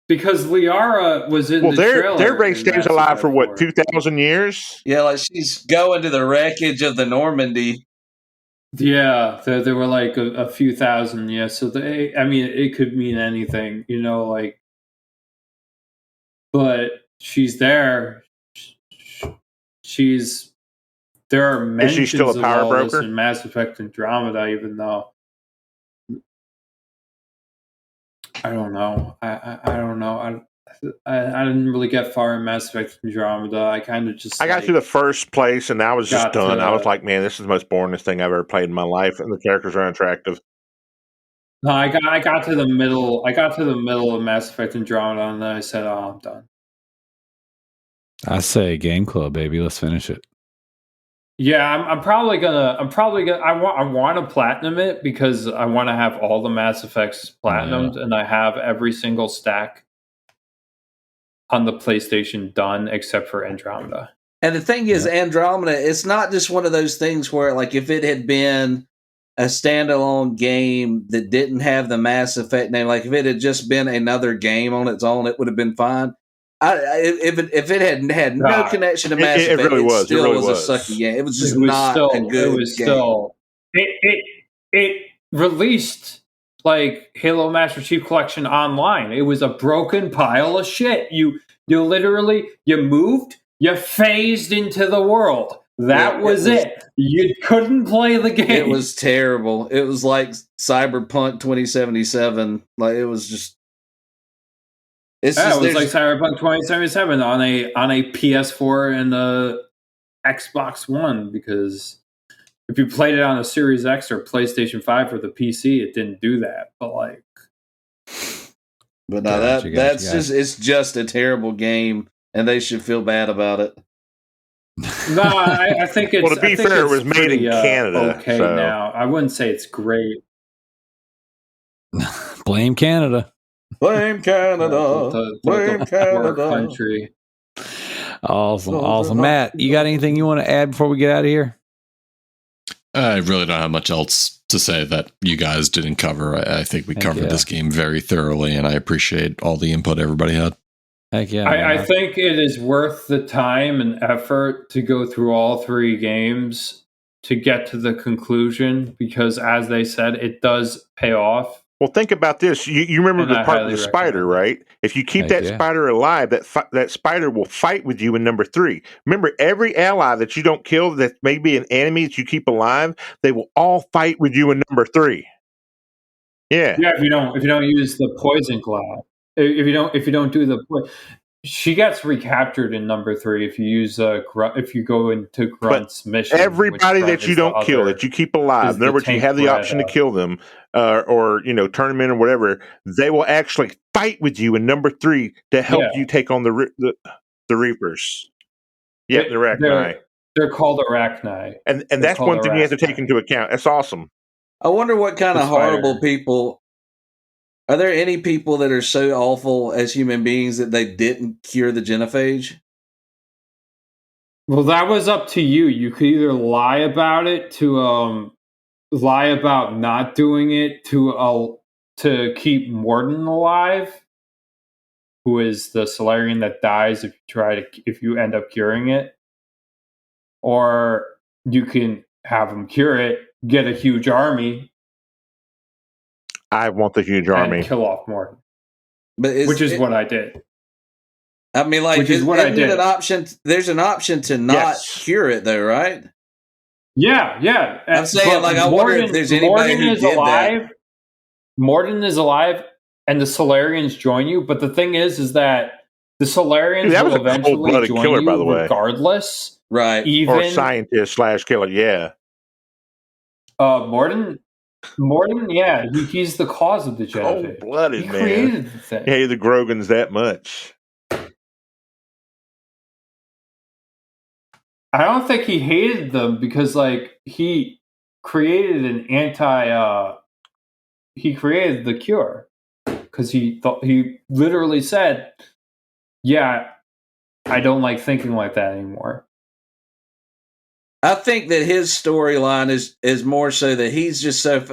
Because Liara was in the trailer. Their race stays alive for what, 2,000 years? Yeah, like she's going to the wreckage of the Normandy. Yeah, there were like a few thousand. Yeah, so it could mean anything, like. But she's there. There are mentions Is she still a power of all broker? this in Mass Effect Andromeda, even though I don't know. I don't know. I didn't really get far in Mass Effect Andromeda. I kind of just I got to the first place and I was just done. I was like, man, this is the most boringest thing I've ever played in my life, and the characters are unattractive. No, I got to the middle. I got to the middle of Mass Effect Andromeda, and then I said, "Oh, I'm done." I say Game Club, baby. Let's finish it. Yeah, I'm probably gonna. I want to platinum it because I want to have all the Mass Effects platinumed, and I have every single stack on the PlayStation done except for Andromeda. And the thing is, Andromeda, it's not just one of those things where, like, if it had been a standalone game that didn't have the Mass Effect name, like if it had just been another game on its own, it would have been fine. If it had no connection to Mass Effect, it still was a sucky game. It was just not a good game. It released like Halo Master Chief Collection Online. It was a broken pile of shit. You literally moved, you phased into the world. That was it. You couldn't play the game. It was terrible. It was like Cyberpunk 2077. Like it was just. It was like Cyberpunk 2077 on a PS4 and a Xbox One, because if you played it on a Series X or PlayStation 5 or the PC, it didn't do that. But like, but no, it's just a terrible game, and they should feel bad about it. No, I think it's. Well, to be fair, it was made in Canada. Okay, so. Now I wouldn't say it's great. Blame Canada. Blame Canada. Blame Canada. Country. Awesome. Matt, you got anything you want to add before we get out of here? I really don't have much else to say that you guys didn't cover. I think we covered this game very thoroughly, and I appreciate all the input everybody had. Heck yeah. I think it is worth the time and effort to go through all 3 games to get to the conclusion because, as they said, it does pay off. Well, think about this. You remember And the I part with the highly spider, recommend it. right? If you keep Heck that yeah. spider alive, that spider will fight with you in number 3. Remember, every ally that you don't kill that may be an enemy that you keep alive, they will all fight with you in number 3. Yeah. Yeah, if you don't use the poison cloud, if you don't do the she gets recaptured in number 3 if you use if you go into Grunt's mission. which Everybody Grunt that you is the don't kill, other- that you keep alive, is in the other words, you tank have the bred, option to kill them, or turn them in or whatever. They will actually fight with you in number 3 to help Yeah. you take on the Reapers. Yeah, the Arachni. They're called Arachni. And They're that's called one thing you have to take Arachni. into account. That's awesome. I wonder what kind The of horrible spider. people. Are there any people that are so awful as human beings that they didn't cure the genophage? Well, that was up to you. You could either lie about it to lie about not doing it to keep Morden alive, who is the Solarian that dies if you end up curing it, or you can have him cure it, get a huge army, I want the huge army. and kill off Morden, But which is what I did. I mean, like, Which is what I isn't it did. an option? There's an option to not Yes. cure it, though, right? Yeah. I'm saying, But like, I wonder if there's anybody who is did alive. that. Morden is alive, and the Solarians join you. But the thing is that the Solarians Dude, that was will a eventually cold-blooded join killer, you by the way. regardless. Right. Even Or scientist / killer, yeah. Morden, yeah, he's the cause of the genophage. Cold-blooded, He man. created the thing. He hated the Grogans that much. I don't think he hated them because, like, he created he created the cure because he literally said, "Yeah, I don't like thinking like that anymore." I think that his storyline is more so that he's just so.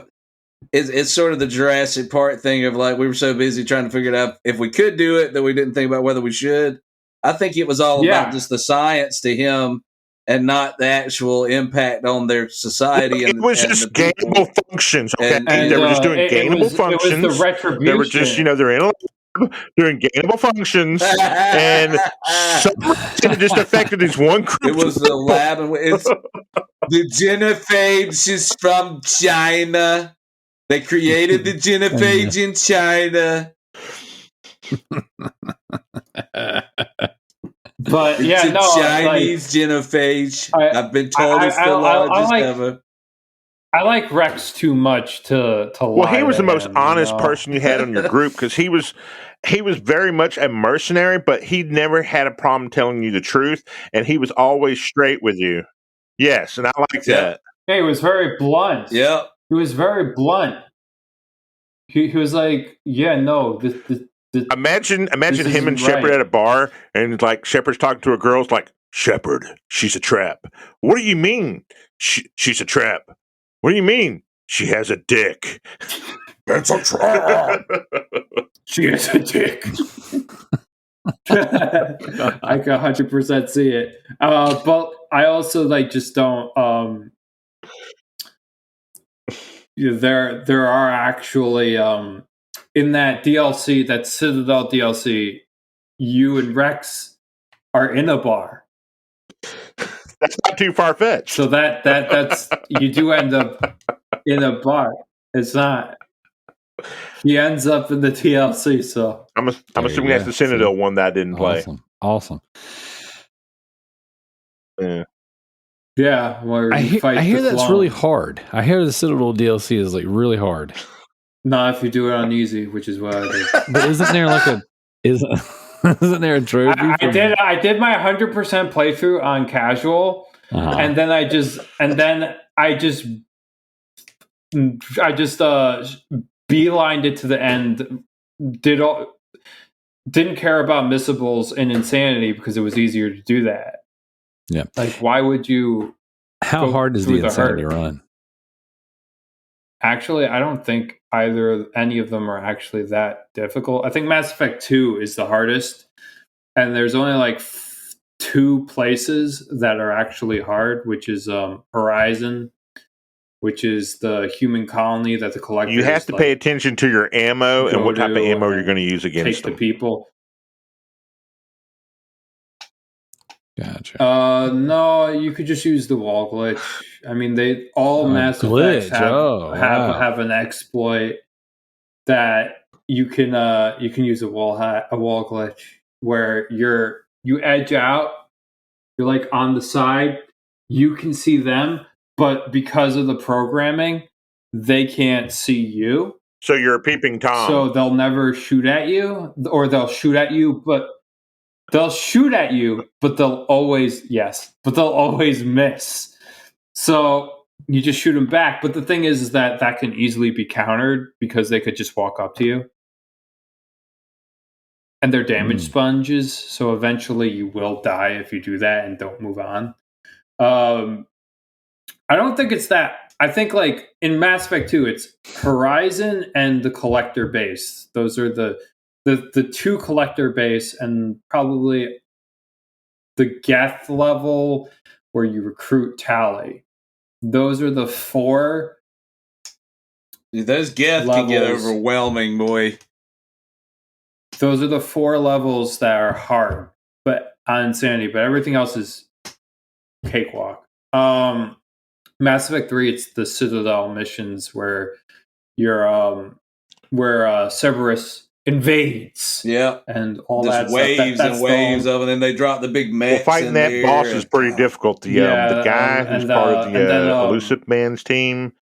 It's sort of the Jurassic Park thing of, like, we were so busy trying to figure it out if we could do it that we didn't think about whether we should. I think it was all about just the science to him and not the actual impact on their society. It was and just the people. gainable functions. Okay, And- they were just doing gainable It functions. was the retribution. They were just, they're in a lab doing gainable functions, and some reason it just affected this one group. It was the lab, and the genophage is from China. They created the genophage in China. But It's yeah, a no, Chinese genophage. I've been told it's the I largest like- ever. I like Rex too much to lie. Well, he was to the most him, honest you know? person you had on your group because he was very much a mercenary, but he never had a problem telling you the truth, and he was always straight with you. Yes, and I like that. Yeah, he was very blunt. Yep. He was very blunt. He was like, "Yeah, no, this Imagine This him and isn't Shepard right. at a bar, and like Shepard's talking to a girl. It's like, Shepard, she's a trap. What do you mean? She's a trap. What do you mean? She has a dick. That's a trap. she is a dick." I can 100% see it. But I also just don't. There are actually in that DLC, that Citadel DLC, you and Rex are in a bar. That's not too far fetched. So that's you do end up in a bar. It's not. He ends up in the DLC. So I'm assuming that's the Citadel one that I didn't play. Awesome. Yeah. where I you fight hear the that's clone. really hard. I hear the Citadel DLC is like really hard. Not if you do it on easy, which is what I did. But isn't there like isn't there a trophy? I did my 100% playthrough on casual, and then I just beelined it to the end. Didn't care about missables and insanity because it was easier to do that. Yeah. Like, why would you? How go hard is through the insanity hurt? run? Actually, I don't think any of them are actually that difficult. I think Mass Effect 2 is the hardest and there's only like 2 places that are actually hard, which is Horizon, which is the human colony that the collector. You have to pay attention to your ammo and what type of ammo you're going to use against the them. people. Gotcha. No, you could just use the wall glitch. I mean, they all Mass Effects have an exploit that you can use a wall glitch where you edge out. You're like on the side. You can see them, but because of the programming, they can't see you. So you're a peeping Tom. So they'll never shoot at you, or they'll shoot at you, but they'll always miss. So you just shoot them back. But the thing is that can easily be countered because they could just walk up to you. And they're damage sponges, so eventually you will die if you do that and don't move on. I don't think it's that. I think like in Mass Effect 2, it's Horizon and the collector base. Those are the 2 collector base, and probably the Geth level where you recruit Tali. Those are the 4. Dude, those Geth can get overwhelming, boy. Those are the 4 levels that are hard, but on Insanity. But everything else is cakewalk. Mass Effect 3, it's the Citadel missions where you're where Cerberus invades. Yeah, and all just that waves stuff. and waves of, and then they drop the big mechs. Well, fighting that boss is pretty difficult. The guy who's part of the Elusive Man's team.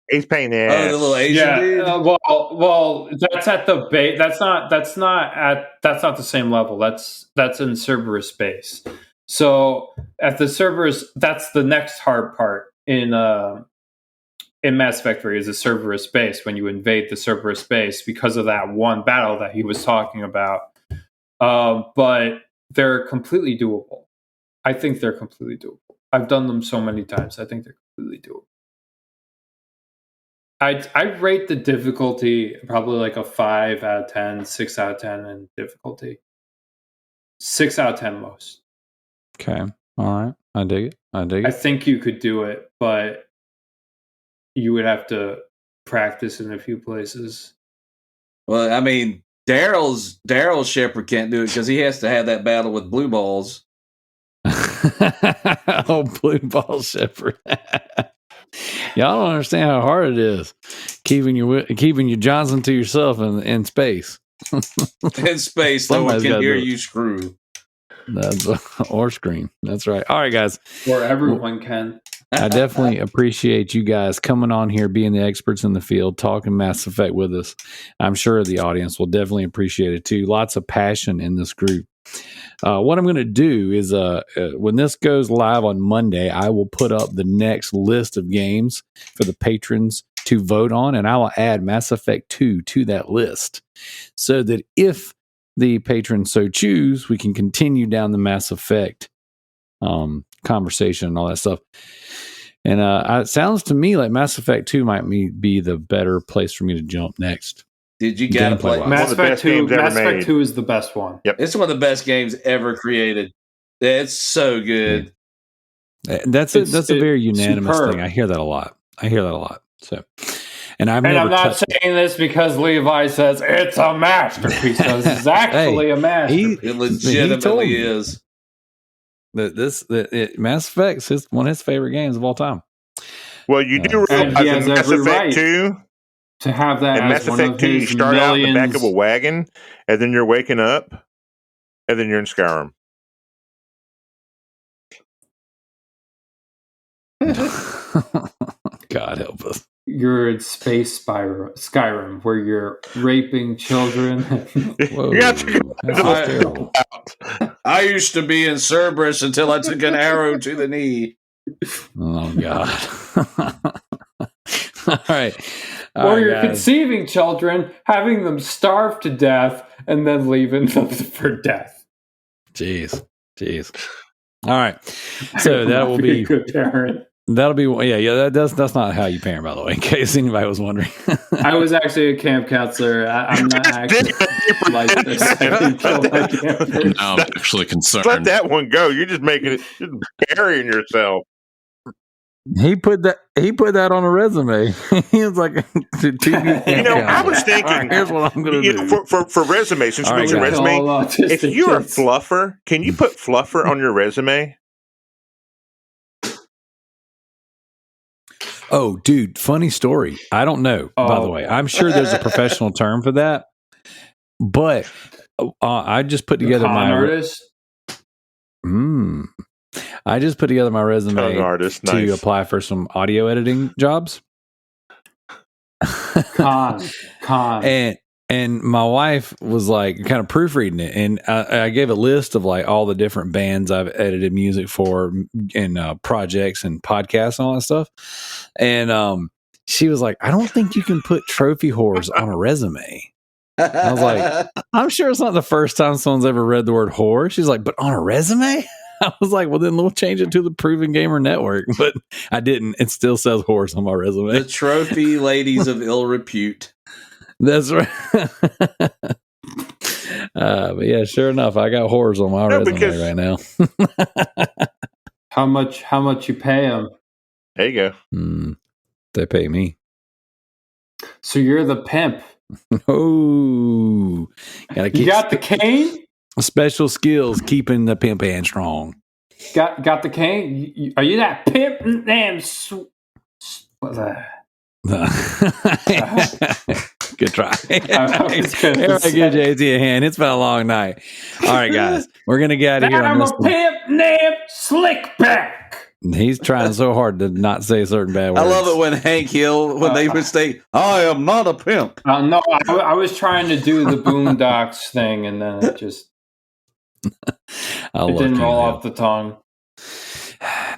He's paying the ass. Oh, the little Asian dude. Well, that's at the base. That's not the same level. That's in Cerberus base. So at the Cerberus, that's the next hard part in Mass Effect 3 is the Cerberus base, when you invade the Cerberus base because of that one battle that he was talking about. But they're completely doable. I think they're completely doable. I've done them so many times. I think they're completely doable. I rate the difficulty probably like a 5 out of 10, 6 out of 10 in difficulty. 6 out of 10 most. Okay. All right. I dig it. I think you could do it, but you would have to practice in a few places. Well, I mean, Darrell's Shepherd can't do it because he has to have that battle with Blue Balls. Oh, Blue Ball Shepherd. Y'all don't understand how hard it is keeping your Johnson to yourself in space. In space, no one can hear you screw. Or scream. That's right. All right, guys. Or everyone can. I definitely appreciate you guys coming on here, being the experts in the field, talking Mass Effect with us. I'm sure the audience will definitely appreciate it too. Lots of passion in this group. What I'm going to do is when this goes live on Monday, I will put up the next list of games for the patrons to vote on, and I will add Mass Effect 2 to that list so that if the patrons so choose, we can continue down the Mass Effect conversation and all that stuff. And it sounds to me like Mass Effect 2 might be the better place for me to jump next. Did you gotta play Mass Effect 2? Mass Effect 2 is the best one. Yep, it's one of the best games ever created. It's so good. Yeah. That's a very unanimous thing. I hear that a lot. So, and I'm not saying this because Levi says it's a masterpiece. This is actually a masterpiece. It legitimately is. Mass Effect is one of his favorite games of all time. Well, you do realize Mass Effect 2 to have that in Mass Effect 2, you start out in the back of a wagon, and then you're waking up, and then you're in Skyrim. God help us. You're in space Skyrim, where you're raping children. Whoa, that's terrible. I used to be in Cerberus until I took an arrow to the knee. Oh, God. All right. Or you're conceiving children, having them starve to death, and then leaving them for death. Jeez. All right. So that will be a good parent. That'll be that's not how you parent, by the way, in case anybody was wondering. I was actually a camp counselor. I'm not actually like this. I didn't kill my campers. Now I'm actually concerned. Let that one go. You're just making it, just burying yourself. He put that on a resume. He was like, I was thinking, right, here's what I'm going to do. For resume, since you All right, mentioned guys. resume, if you're a fluffer, can you put fluffer on your resume? Oh, dude, funny story. I don't know, by the way. I'm sure there's a professional term for that. But I just put together my artist. I just put together my resume artist, to nice. apply for some audio editing jobs. Con. And my wife was like kind of proofreading it, and I gave a list of like all the different bands I've edited music for and projects and podcasts and all that stuff. And she was like, "I don't think you can put trophy whores on a resume." I was like, "I'm sure it's not the first time someone's ever read the word whore." She's like, "But on a resume?" I was like, "Well, then we'll change it to the Proven Gamer Network." But I didn't. It still says horse on my resume. The trophy ladies of ill repute. That's right. But yeah, sure enough, I got whores on my resume right now. How much you pay them? There you go. They pay me. So you're the pimp. Oh, you got the cane? Special skills keeping the pimp hand strong. Got the cane? Are you that pimp? Damn. What's that? Good try. Everybody give JT a hand. It's been a long night. All right, guys. We're going to get out of here. I'm a pimp named Slickback. He's trying so hard to not say certain bad words. I love it when Hank Hill, when they would say, "I am not a pimp." No, I was trying to do the Boondocks thing, and then it just didn't roll off the tongue.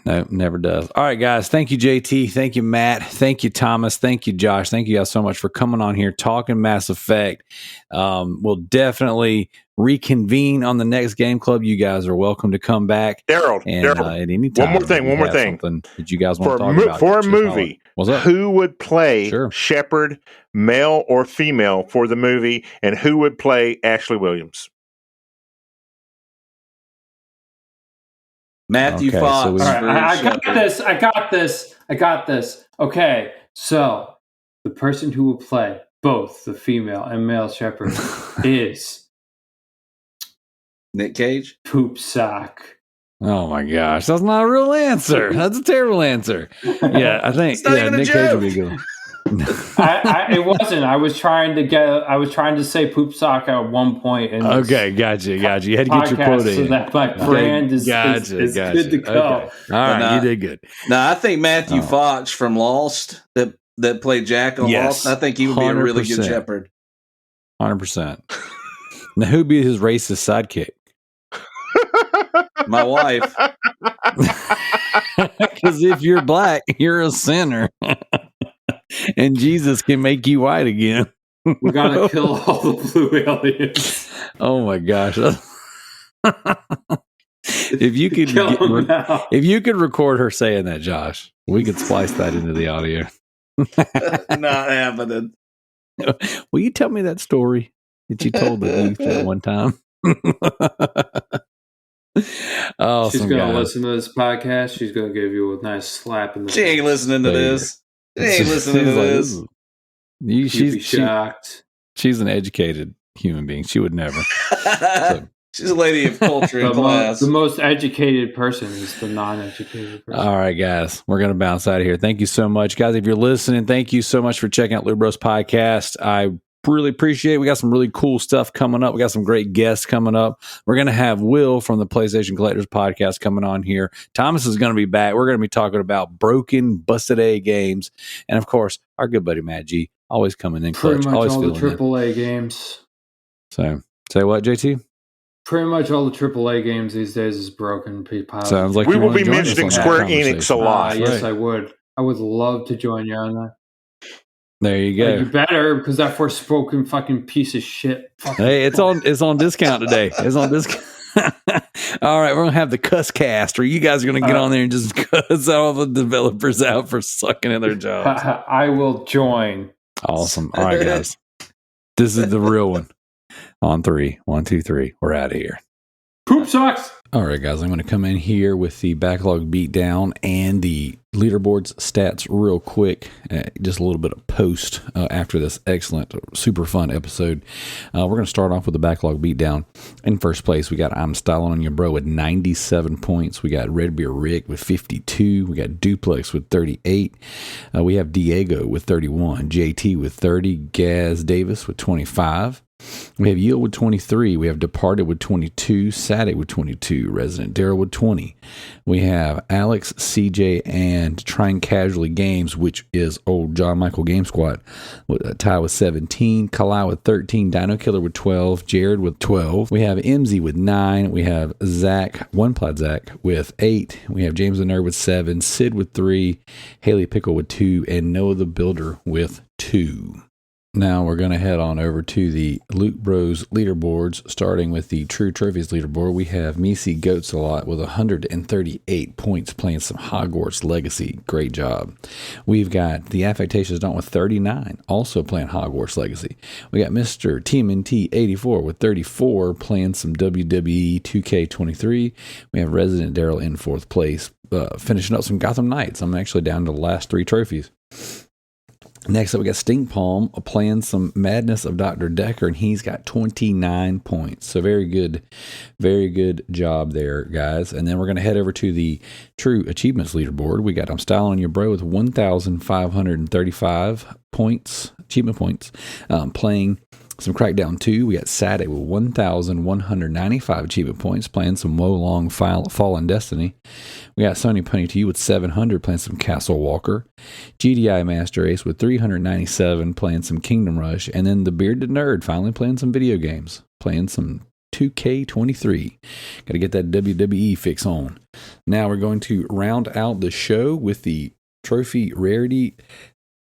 No, never does. All right, guys. Thank you, JT. Thank you, Matt. Thank you, Thomas. Thank you, Josh. Thank you guys so much for coming on here, talking Mass Effect. We'll definitely reconvene on the next Game Club. You guys are welcome to come back. Darrell, at any time. One more thing. That you guys want to talk about. For a movie, who would play Shepard, male or female, for the movie, and who would play Ashley Williams? Matthew Fox. So I got this. Okay, so the person who will play both the female and male Shepard is Nick Cage. Poop Sock. Oh my gosh, that's not a real answer. That's a terrible answer. Yeah, I think Nick Cage would be good. It wasn't. I was trying to say Poop Sock at one point. And okay, gotcha. You had to get your quote in. So that my brand is good to go. Okay. All right, you did good. No, I think Matthew Fox from Lost that played Jack on Lost. I think he would be a really good Shepard. 100%. Now, who'd be his racist sidekick? My wife. Because if you're black, you're a sinner. And Jesus can make you white again. We gotta kill all the blue aliens. Oh my gosh. If you could record her saying that, Josh, we could splice that into the audio. Not happening. Will you tell me that story that you told the youth at one time? She's gonna listen to this podcast. She's gonna give you a nice slap in the face. She ain't listening to this. She ain't listening to this. She's shocked. She's an educated human being. She would never. She's a lady of culture and class. The most educated person is the non-educated person. All right, guys. We're going to bounce out of here. Thank you so much. Guys, if you're listening, thank you so much for checking out Lou Bros Podcast. I really appreciate it. We got some really cool stuff coming up. We got some great guests coming up. We're going to have Will from the PlayStation Collectors Podcast coming on here. Thomas is going to be back. We're going to be talking about broken, busted A games. And, of course, our good buddy Matt G, always coming in clutch. Pretty much always all the AAA AAA games. So, say what, JT? Pretty much all the AAA games these days is broken. Sounds like we will be mentioning Square Enix a lot. Yes, I would. I would love to join you on that. There you go. You better, because that Forspoken fucking piece of shit. Hey, it's on discount today. It's on discount. All right, we're gonna have the cuss cast where you guys are gonna get on there and just cuss all the developers out for sucking at their jobs. I will join. Awesome. All right, guys. This is the real one. On 3. 1, 2, 3. We're out of here. Poop sucks. All right, guys. I'm going to come in here with the backlog beatdown and the leaderboards stats real quick. Just a little bit of post after this excellent, super fun episode. We're going to start off with the backlog beatdown. In first place, we got I'm Styling on Your Bro with 97 points. We got Red Beer Rick with 52. We got Duplex with 38. We have Diego with 31. JT with 30. Gaz Davis with 25. We have Yield with 23. We have Departed with 22. Sadik with 22. Resident Darrell with 20. We have Alex, CJ, and Trying Casually Games, which is old John Michael Game Squad, with Ty with 17. Kalai with 13. Dino Killer with 12. Jared with 12. We have MZ with 9. We have Zach, One Plaid Zach, with 8. We have James the Nerd with 7. Sid with 3. Haley Pickle with 2. And Noah the Builder with 2. Now we're going to head on over to the Loot Bros leaderboards, starting with the True Trophies leaderboard. We have Misi Goats a lot with 138 points playing some Hogwarts Legacy. Great job. We've got the Affectations Don't with 39, also playing Hogwarts Legacy. We got Mr. TMNT 84 with 34 playing some WWE 2K23. We have Resident Darrell in 4th place, finishing up some Gotham Knights. I'm actually down to the last 3 trophies. Next up, we got Stink Palm playing some Madness of Dr. Decker, and he's got 29 points. So very good job there, guys. And then we're going to head over to the True Achievements leaderboard. We got I'm Styling on Your Bro with 1,535 points, achievement points, playing some Crackdown 2. We got Saturday with 1,195 achievement points, playing some Wo Long Fallen Destiny. We got Sony Pony to You with 700, playing some Castle Walker. GDI Master Ace with 397, playing some Kingdom Rush. And then the Bearded Nerd finally playing some video games, playing some 2K23. Got to get that WWE fix on. Now we're going to round out the show with the Trophy Rarity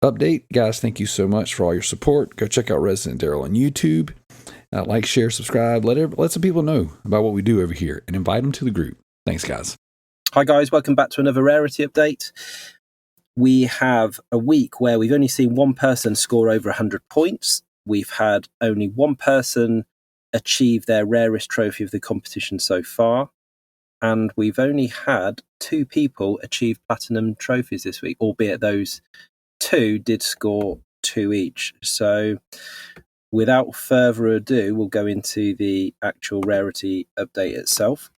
update. Guys, thank you so much for all your support. Go check out Resident Darrell on YouTube. Like, share, subscribe. Let some people know about what we do over here and invite them to the group. Thanks, guys. Hi, guys. Welcome back to another Rarity update. We have a week where we've only seen one person score over 100 points. We've had only one person achieve their rarest trophy of the competition so far. And we've only had 2 people achieve platinum trophies this week, albeit those 2 did score 2 each. So without further ado, we'll go into the actual rarity update itself.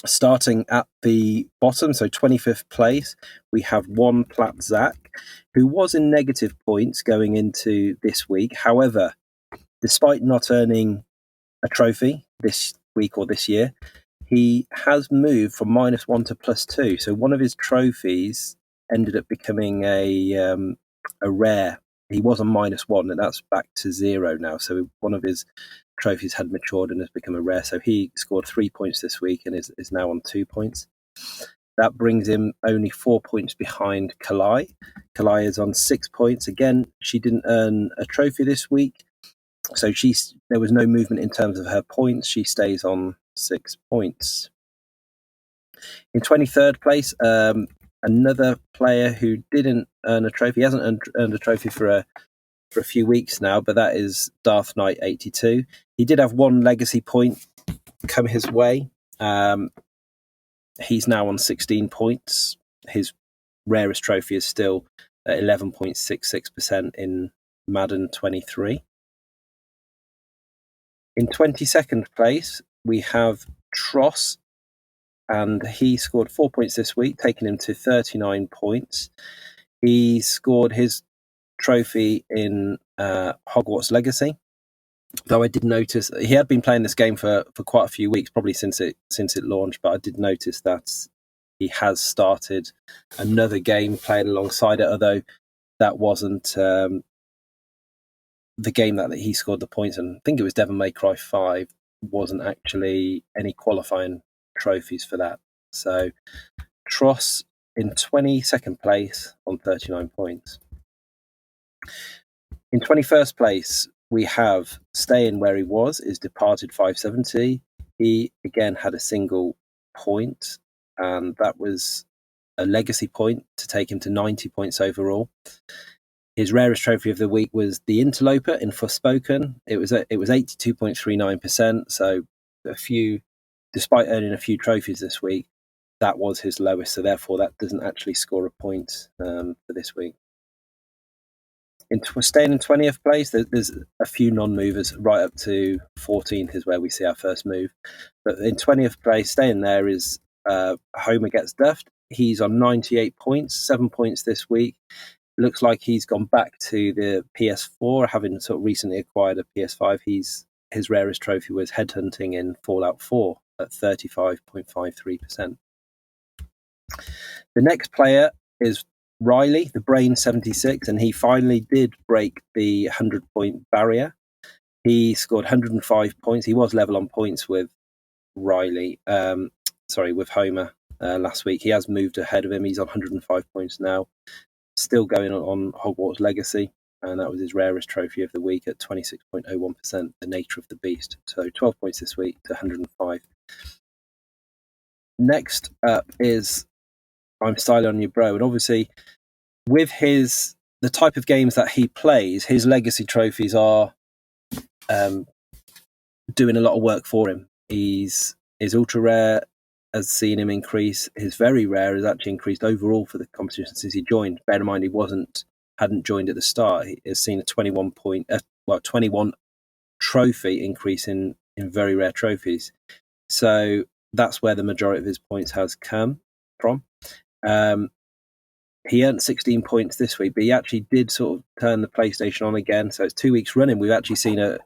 Starting at the bottom, so 25th place, we have One Plat Zach, who was in negative points going into this week. However, despite not earning a trophy this week or this year, he has moved from -1 to +2. So one of his trophies ended up becoming a rare. He was on -1, and that's back to 0 now. So one of his trophies had matured and has become a rare. So he scored 3 points this week and is now on 2 points. That brings him only 4 points behind Kalai. Kalai is on 6 points. Again, she didn't earn a trophy this week, so there was no movement in terms of her points. She stays on 6 points. In 23rd place, another player who didn't earn a trophy. He hasn't earned a trophy for a few weeks now, but that is Darth Knight 82. He did have 1 legacy point come his way. He's now on 16 points. His rarest trophy is still at 11.66% in Madden 23. In 22nd place, we have Tross, and he scored 4 points this week, taking him to 39 points. He scored his trophy in Hogwarts Legacy, though I did notice he had been playing this game for quite a few weeks, probably since it launched, but I did notice that he has started another game playing alongside it, although that wasn't the game that he scored the points in. I think it was Devil May Cry 5, wasn't actually any qualifying trophies for that. So Tross in 22nd place on 39 points. In 21st place, we have staying where he was is Departed 570. He again had a single point, and that was a legacy point to take him to 90 points overall. His rarest trophy of the week was the Interloper in Forspoken. It was 82.39%. So despite earning a few trophies this week, that was his lowest. So therefore, that doesn't actually score a point for this week. Staying in 20th place, there's a few non-movers right up to 14th is where we see our first move. But in 20th place, staying there is Homer Gets Duffed. He's on 98 points, 7 points this week. Looks like he's gone back to the PS4, having sort of recently acquired a PS5. His rarest trophy was headhunting in Fallout 4 at 35.53%. The next player is Riley, the Brain 76, and he finally did break the 100-point barrier. He scored 105 points. He was level on points with with Homer last week. He has moved ahead of him. He's on 105 points now. Still going on Hogwarts Legacy, and that was his rarest trophy of the week at 26.01%, the Nature of the Beast. So 12 points this week to 105. Next up is I'm Styling on Your Bro, and obviously with the type of games that he plays, his legacy trophies are doing a lot of work for him. His ultra rare has seen him increase. His very rare has actually increased overall for the competition since he joined. Bear in mind, he hadn't joined at the start. He has seen a 21 trophy increase in very rare trophies. So that's where the majority of his points has come from. He earned 16 points this week, but he actually did sort of turn the PlayStation on again. So it's 2 weeks running. We've actually seen a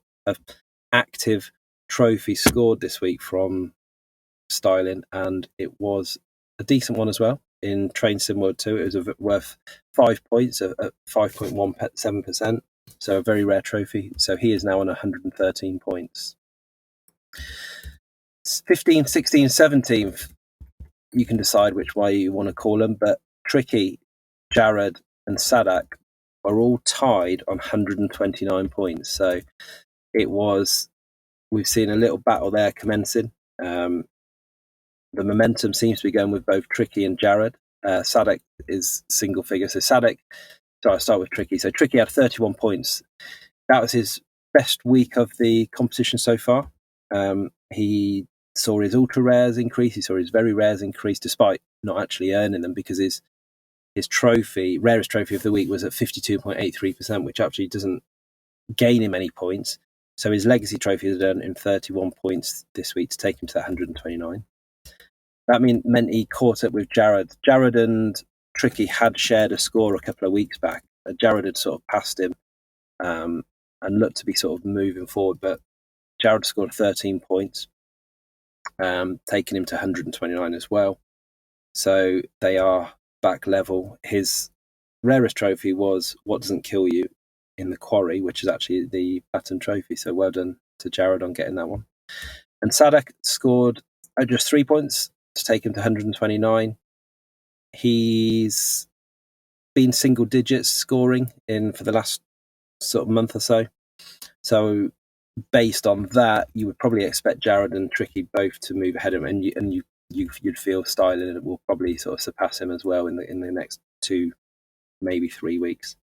active trophy scored this week from Styling, and it was a decent one as well. In Train Sim World 2, it was worth 5 points at 5.17%, so a very rare trophy. So he is now on 113 points. 15th, 16th, 17th, you can decide which way you want to call them, but Tricky, Jared, and Sadak are all tied on 129 points. So we've seen a little battle there commencing. The momentum seems to be going with both Tricky and Jared. Sadak is single figure. I'll start with Tricky. So Tricky had 31 points. That was his best week of the competition so far. He saw his ultra rares increase. He saw his very rares increase, despite not actually earning them, because his rarest trophy of the week was at 52.83%, which actually doesn't gain him any points. So his legacy trophy has earned him 31 points this week to take him to 129. That meant he caught up with Jared. Jared and Tricky had shared a score a couple of weeks back. Jared had sort of passed him and looked to be sort of moving forward, but Jared scored 13 points, taking him to 129 as well. So they are back level. His rarest trophy was What Doesn't Kill You in the Quarry, which is actually the Baton trophy. So well done to Jared on getting that one. And Sadak scored just 3 points to take him to 129. He's been single digits scoring for the last sort of month or so. So based on that, you would probably expect Jared and Tricky both to move ahead of him, and you'd feel Styling will probably sort of surpass him as well in the next 2, maybe 3 weeks,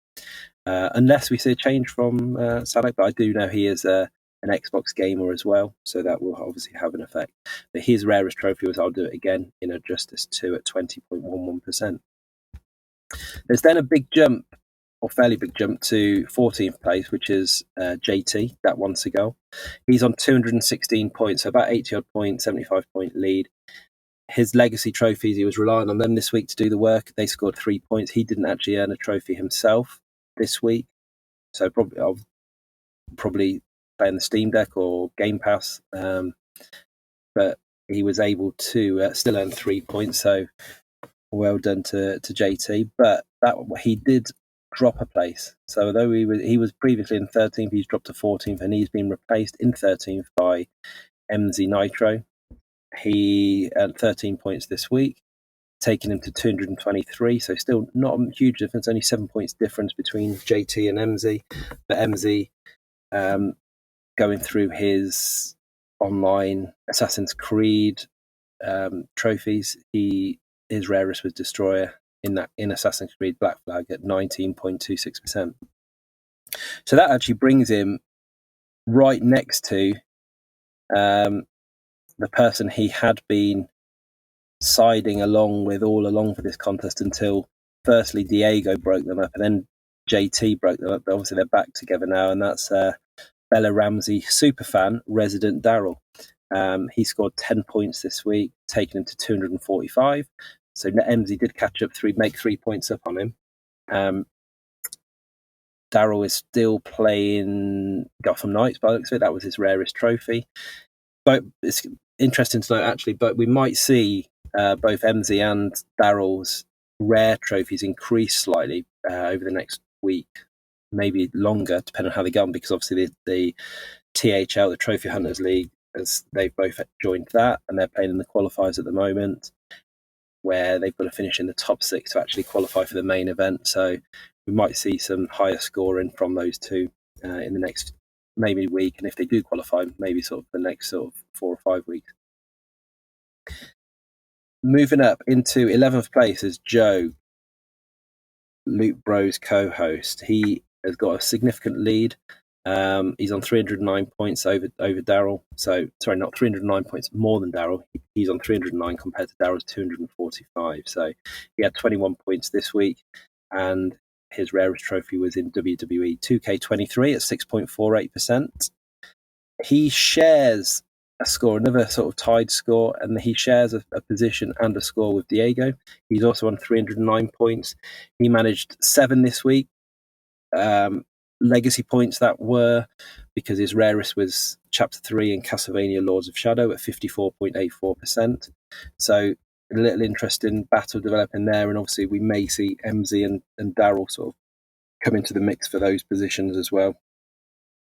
unless we see a change from Sadak. But I do know he is an Xbox gamer as well, so that will obviously have an effect. But his rarest trophy was I'll Do It Again in a Justice 2 at 20.11%. There's then a big jump, or fairly big jump, to 14th place, which is JT, that wants to go. He's on 216 points, so about 80 odd points, 75 point lead. His legacy trophies, he was relying on them this week to do the work. They scored 3 points. He didn't actually earn a trophy himself this week, so probably playing the Steam Deck or Game Pass, but he was able to still earn 3 points. So well done to JT. But he did drop a place. So although he was previously in 13th, he's dropped to 14th, and he's been replaced in 13th by MZ Nitro. He earned 13 points this week, taking him to 223. So still not a huge difference, only 7 points difference between JT and MZ. But MZ going through his online Assassin's Creed trophies. His rarest was Destroyer in Assassin's Creed Black Flag at 19.26%. So that actually brings him right next to the person he had been siding along with all along for this contest until firstly Diego broke them up and then JT broke them up. But obviously they're back together now, and that's Bella Ramsey superfan resident Darrell. He scored 10 points this week, taking him to 245. So MZ did catch up, make 3 points up on him. Darrell is still playing Gotham Knights by the looks of it. That was his rarest trophy. But it's interesting to note, actually, but we might see both MZ and Darrell's rare trophies increase slightly over the next week, maybe longer, depending on how they go on, because obviously the THL, the Trophy Hunters League, as they've both joined that, and they're playing in the qualifiers at the moment, where they've got to finish in the top 6 to actually qualify for the main event. So we might see some higher scoring from those two in the next maybe week, and if they do qualify, maybe sort of the next sort of 4 or 5 weeks. Moving up into 11th place is Joe, Luke Bro's co-host. He has got a significant lead. He's on 309 points over Darrell. So, sorry, not 309 points, more than Darrell. He's on 309 compared to Darrell's 245. So he had 21 points this week, and his rarest trophy was in WWE 2K23 at 6.48%. He shares a score, another sort of tied score, and he shares a position and a score with Diego. He's also on 309 points. He managed 7 this week. Legacy points that were, because his rarest was Chapter 3 in Castlevania Lords of Shadow at 54.84%. So a little interesting battle developing there, and obviously we may see MZ and Darrell sort of come into the mix for those positions as well,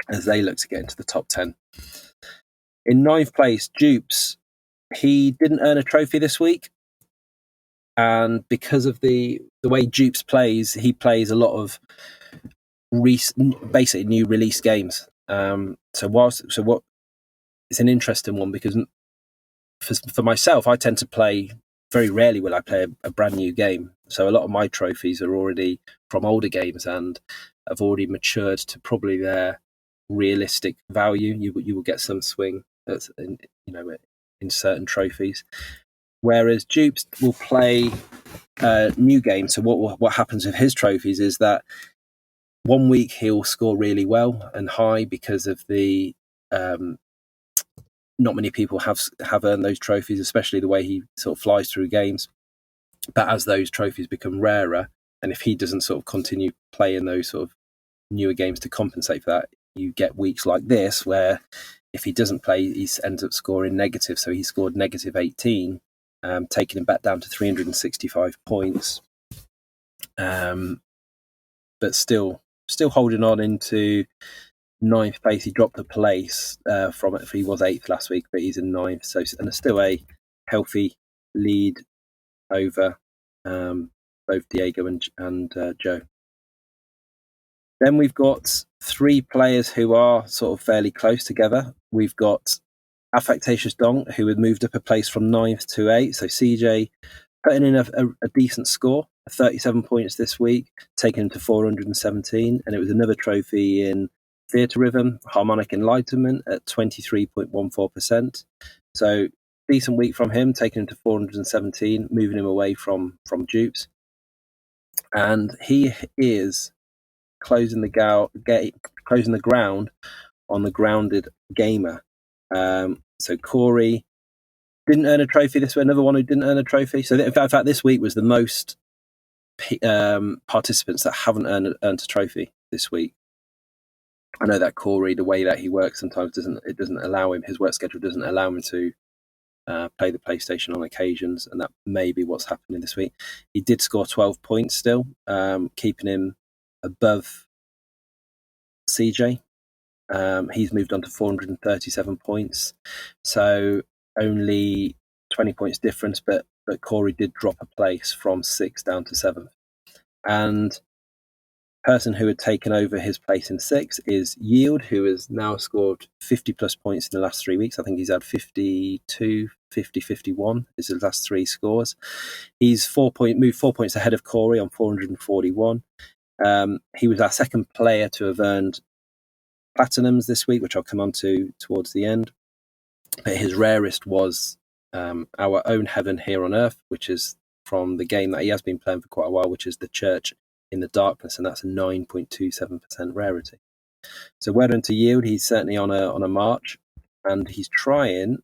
as they look to get into the top 10. In 9th place, Dupes. He didn't earn a trophy this week, and because of the way Dupes plays, he plays a lot of basically new release games. So what? It's an interesting one, because for myself, I tend to play, very rarely will I play a brand new game. So a lot of my trophies are already from older games and have already matured to probably their realistic value. You will get some swing that's in certain trophies, whereas Dupes will play new games. So what happens with his trophies is that 1 week he'll score really well and high because of the not many people have earned those trophies, especially the way he sort of flies through games. But as those trophies become rarer, and if he doesn't sort of continue playing those sort of newer games to compensate for that, you get weeks like this where if he doesn't play, he ends up scoring negative. So he scored negative 18, taking him back down to 365 points. But still holding on into 9th place. He dropped a place from it. He was 8th last week, but he's in 9th. So, and still a healthy lead over both Diego and Joe. Then we've got 3 players who are sort of fairly close together. We've got Affectatious Dong, who had moved up a place from 9th to 8th. So CJ putting in a decent score, 37 points this week, taking him to 417. And it was another trophy in Theatre Rhythm, Harmonic Enlightenment at 23.14%. So decent week from him, taking him to 417, moving him away from Dupes. And he is closing the ground on the Grounded Gamer. So Corey didn't earn a trophy this week. Another one who didn't earn a trophy. So in fact, this week was the most participants that haven't earned a trophy this week. I know that Corey, the way that he works, sometimes doesn't allow him. His work schedule doesn't allow him to play the PlayStation on occasions, and that may be what's happening this week. He did score 12 points still, keeping him above CJ. He's moved on to 437 points, so only 20 points difference, but Corey did drop a place from 6th down to 7th. And person who had taken over his place in 6 is Yield, who has now scored 50 plus points in the last 3 weeks. I think he's had 52, 50, 51 is his last 3 scores. He's moved 4 points ahead of Corey on 441. He was our second player to have earned platinums this week, which I'll come on to towards the end. But his rarest was Our Own Heaven Here on Earth, which is from the game that he has been playing for quite a while, which is The Church in the Darkness, and that's a 9.27% rarity. So well done to Yield. He's certainly on a march, and he's trying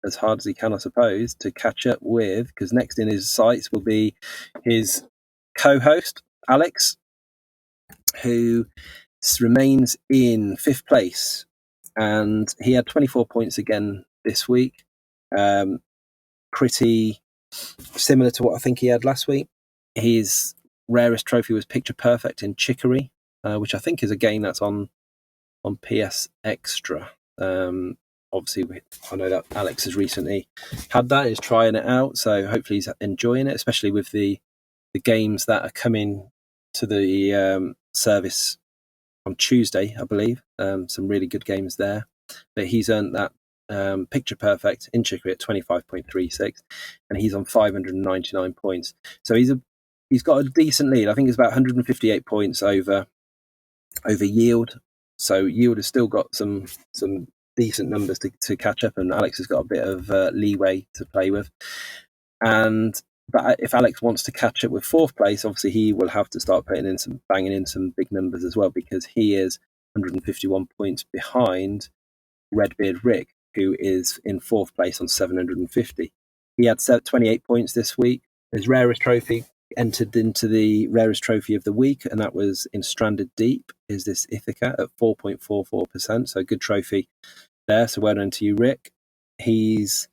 as hard as he can, I suppose, to catch up with, because next in his sights will be his co-host, Alex, who remains in 5th place, and he had 24 points again this week. Pretty similar to what I think he had last week. His rarest trophy was Picture Perfect in Chicory, which I think is a game that's on PS Extra. Obviously, I know that Alex has recently had that, is trying it out, so hopefully he's enjoying it, especially with the games that are coming to the service on Tuesday, I believe. Some really good games there. But he's earned that Picture Perfect in Chicory at 25.36, and he's on 599 points. So he's got a decent lead. I think it's about 158 points over Yield. So Yield has still got some decent numbers to catch up, and Alex has got a bit of leeway to play with. But if Alex wants to catch up with 4th place, obviously he will have to start banging in some big numbers as well, because he is 151 points behind Redbeard Rick, who is in 4th place on 750. He had 28 points this week. His rarest trophy entered into the rarest trophy of the week, and that was in Stranded Deep, is this Ithaca at 4.44%. So good trophy there. So well done to you, Rick. He's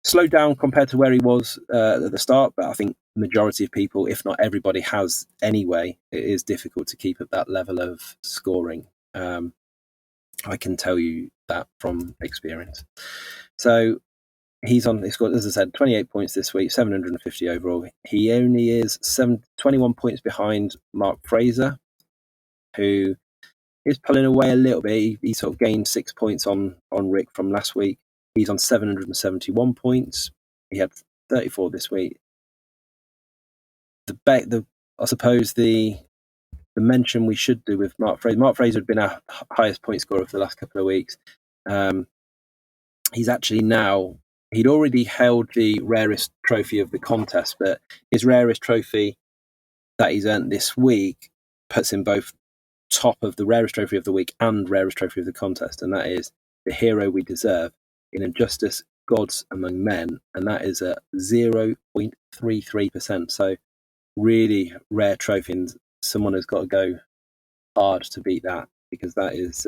slowed down compared to where he was at the start, but I think the majority of people, if not everybody, has anyway. It is difficult to keep at that level of scoring. I can tell you that from experience. So he's got, as I said, 28 points this week, 750 overall. He only is 21 points behind Mark Fraser, who is pulling away a little bit. He sort of gained 6 points on Rick from last week. He's on 771 points. He had 34 this week. I suppose the mention we should do with Mark Fraser. Mark Fraser had been our highest point scorer for the last couple of weeks. He's actually now, he'd already held the rarest trophy of the contest, but his rarest trophy that he's earned this week puts him both top of the rarest trophy of the week and rarest trophy of the contest, and that is The Hero We Deserve in Injustice Gods Among Men, and that is at 0.33%. So really rare trophy, and someone has got to go hard to beat that, because that is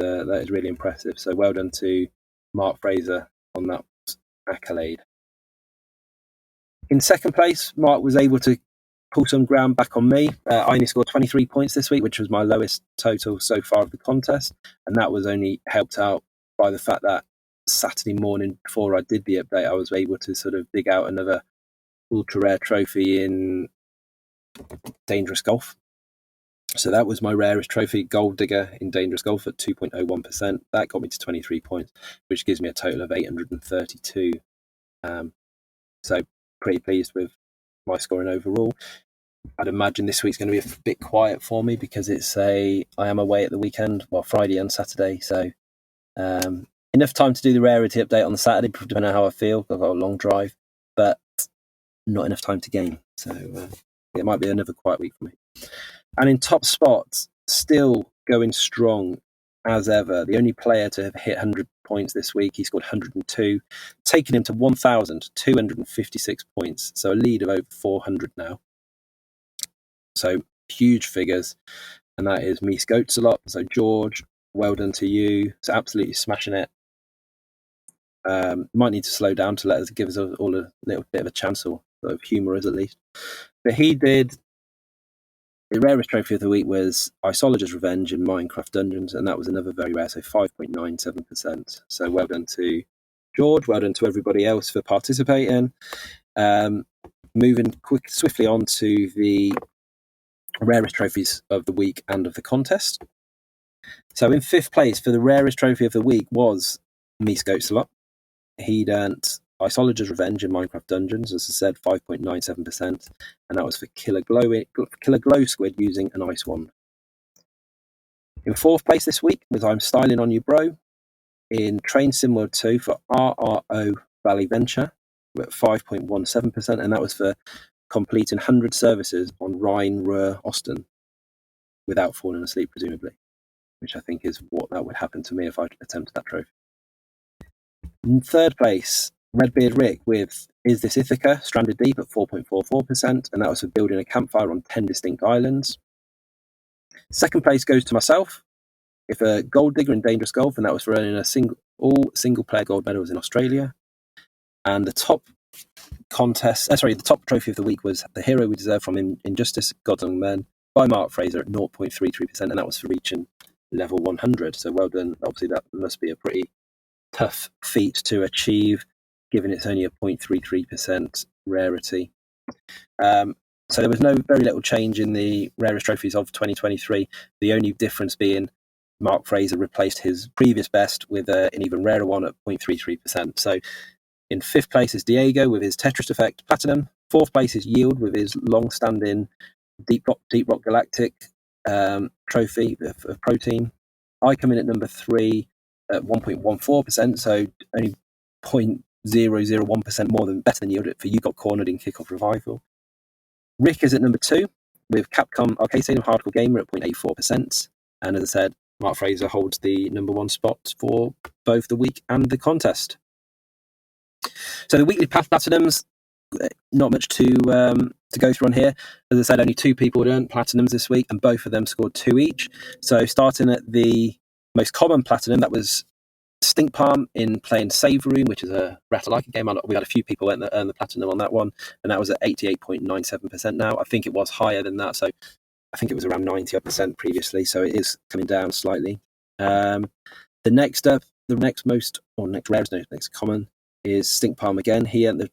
really impressive. So well done to Mark Fraser on that accolade. In 2nd place, Mark was able to pull some ground back on me. I only scored 23 points this week, which was my lowest total so far of the contest, and that was only helped out by the fact that Saturday morning before I did the update, I was able to sort of dig out another ultra rare trophy in Dangerous Golf. So that was my rarest trophy, Gold Digger in Dangerous Golf at 2.01%. That got me to 23 points, which gives me a total of 832. So pretty pleased with my scoring overall. I'd imagine this week's going to be a bit quiet for me, because I am away at the weekend, well, Friday and Saturday. So enough time to do the rarity update on the Saturday, depending on how I feel. I've got a long drive, but not enough time to game. So it might be another quiet week for me. And in top spots, still going strong as ever. The only player to have hit 100 points this week, he scored 102, taking him to 1,256 points. So a lead of over 400 now. So huge figures. And that is me Scoats a lot. So George, well done to you. So absolutely smashing it. Might need to slow down to give us all a little bit of a chance, or sort of humorous at least. But he did. The rarest trophy of the week was Isolager's Revenge in Minecraft Dungeons, and that was another very rare, so 5.97%. So well done to George, well done to everybody else for participating. Moving swiftly on to the rarest trophies of the week and of the contest. So in 5th place for the rarest trophy of the week was Mies Goatsalot. He'd earned Isolager's Revenge in Minecraft Dungeons, as I said, 5.97%, and that was for Killer Glow Squid using an ice wand. In 4th place this week was I'm Styling on You Bro in Train Sim World 2 for RRO Valley Venture at 5.17%, and that was for completing 100 services on Rhine Ruhr Osten without falling asleep, presumably, which I think is what that would happen to me if I attempted that trophy. In 3rd place, Redbeard Rick with Is This Ithaca? Stranded Deep at 4.44%, and that was for building a campfire on 10 distinct islands. 2nd place goes to myself with a Gold Digger in Dangerous Golf, and that was for earning all single-player gold medals in Australia. And the top the top trophy of the week was The Hero We Deserve from Injustice, Gods and Men by Mark Fraser at 0.33%, and that was for reaching level 100. So well done. Obviously, that must be a pretty tough feat to achieve, given it's only a 0.33% rarity. So there was very little change in the rarest trophies of 2023. The only difference being Mark Fraser replaced his previous best with an even rarer one at 0.33%. So in 5th place is Diego with his Tetris Effect Platinum. 4th place is Yield with his long-standing Deep Rock Galactic trophy of Protein. I come in at number 3 at 1.14%, so only 0.001% better than Yield for You Got Cornered in Kickoff Revival. Rick is at number 2 with Capcom Arcade Stadium Hardcore Gamer at 0.84%. And as I said, Mark Fraser holds the number 1 spot for both the week and the contest. So the weekly platinums, not much to go through on here. As I said, only 2 people had earned platinums this week, and both of them scored 2 each. So starting at the most common platinum, that was Stink Palm in playing Save Room, which is a Ratalaika game. We had a few people earn the platinum on that one, and that was at 88.97% now. I think it was higher than that, so I think it was around 90% previously, so it is coming down slightly. The next common is Stink Palm again. He earned the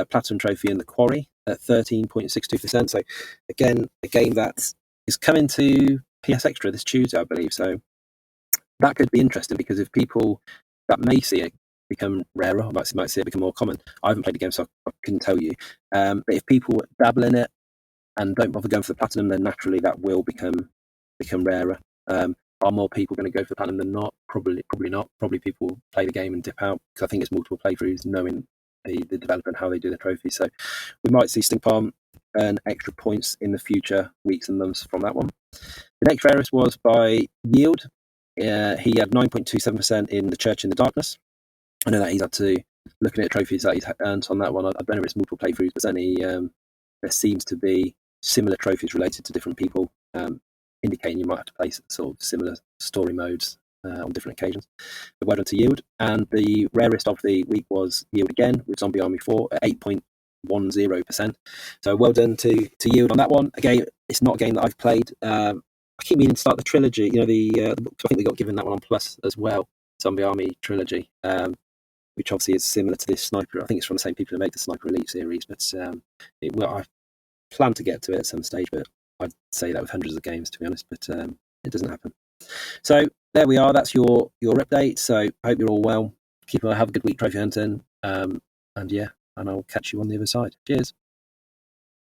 Platinum Trophy in the Quarry at 13.62%. So again, a game that is coming to PS Extra this Tuesday, I believe. So that could be interesting, because if people that may see it become rarer, or might see it become more common. I haven't played the game, so I couldn't tell you. But if people dabble in it and don't bother going for the Platinum, then naturally that will become rarer. Are more people going to go for the Platinum than not? Probably not. Probably people play the game and dip out, because I think it's multiple playthroughs, knowing the developer and how they do their trophies. So we might see Stink Palm earn extra points in the future weeks and months from that one. The next rarest was by Yield. He had 9.27% in The Church in the Darkness. I know that he's had to, looking at trophies that he's earned on that one, I don't know if it's multiple playthroughs, but certainly there seems to be similar trophies related to different people, indicating you might have to play sort of similar story modes on different occasions. But well done to Yield. And the rarest of the week was Yield again with Zombie Army 4 at 8.10%. So well done to Yield on that one. Again, it's not a game that I've played. I keep meaning to start the trilogy. You know, I think we got given that one on Plus as well, Zombie Army trilogy, which obviously is similar to this Sniper. I think it's from the same people who made the Sniper Elite series, but I plan to get to it at some stage, but I'd say that with hundreds of games, to be honest, but it doesn't happen. So there we are. That's your update. So I hope you're all well. Have a good week trophy hunting. And I'll catch you on the other side. Cheers.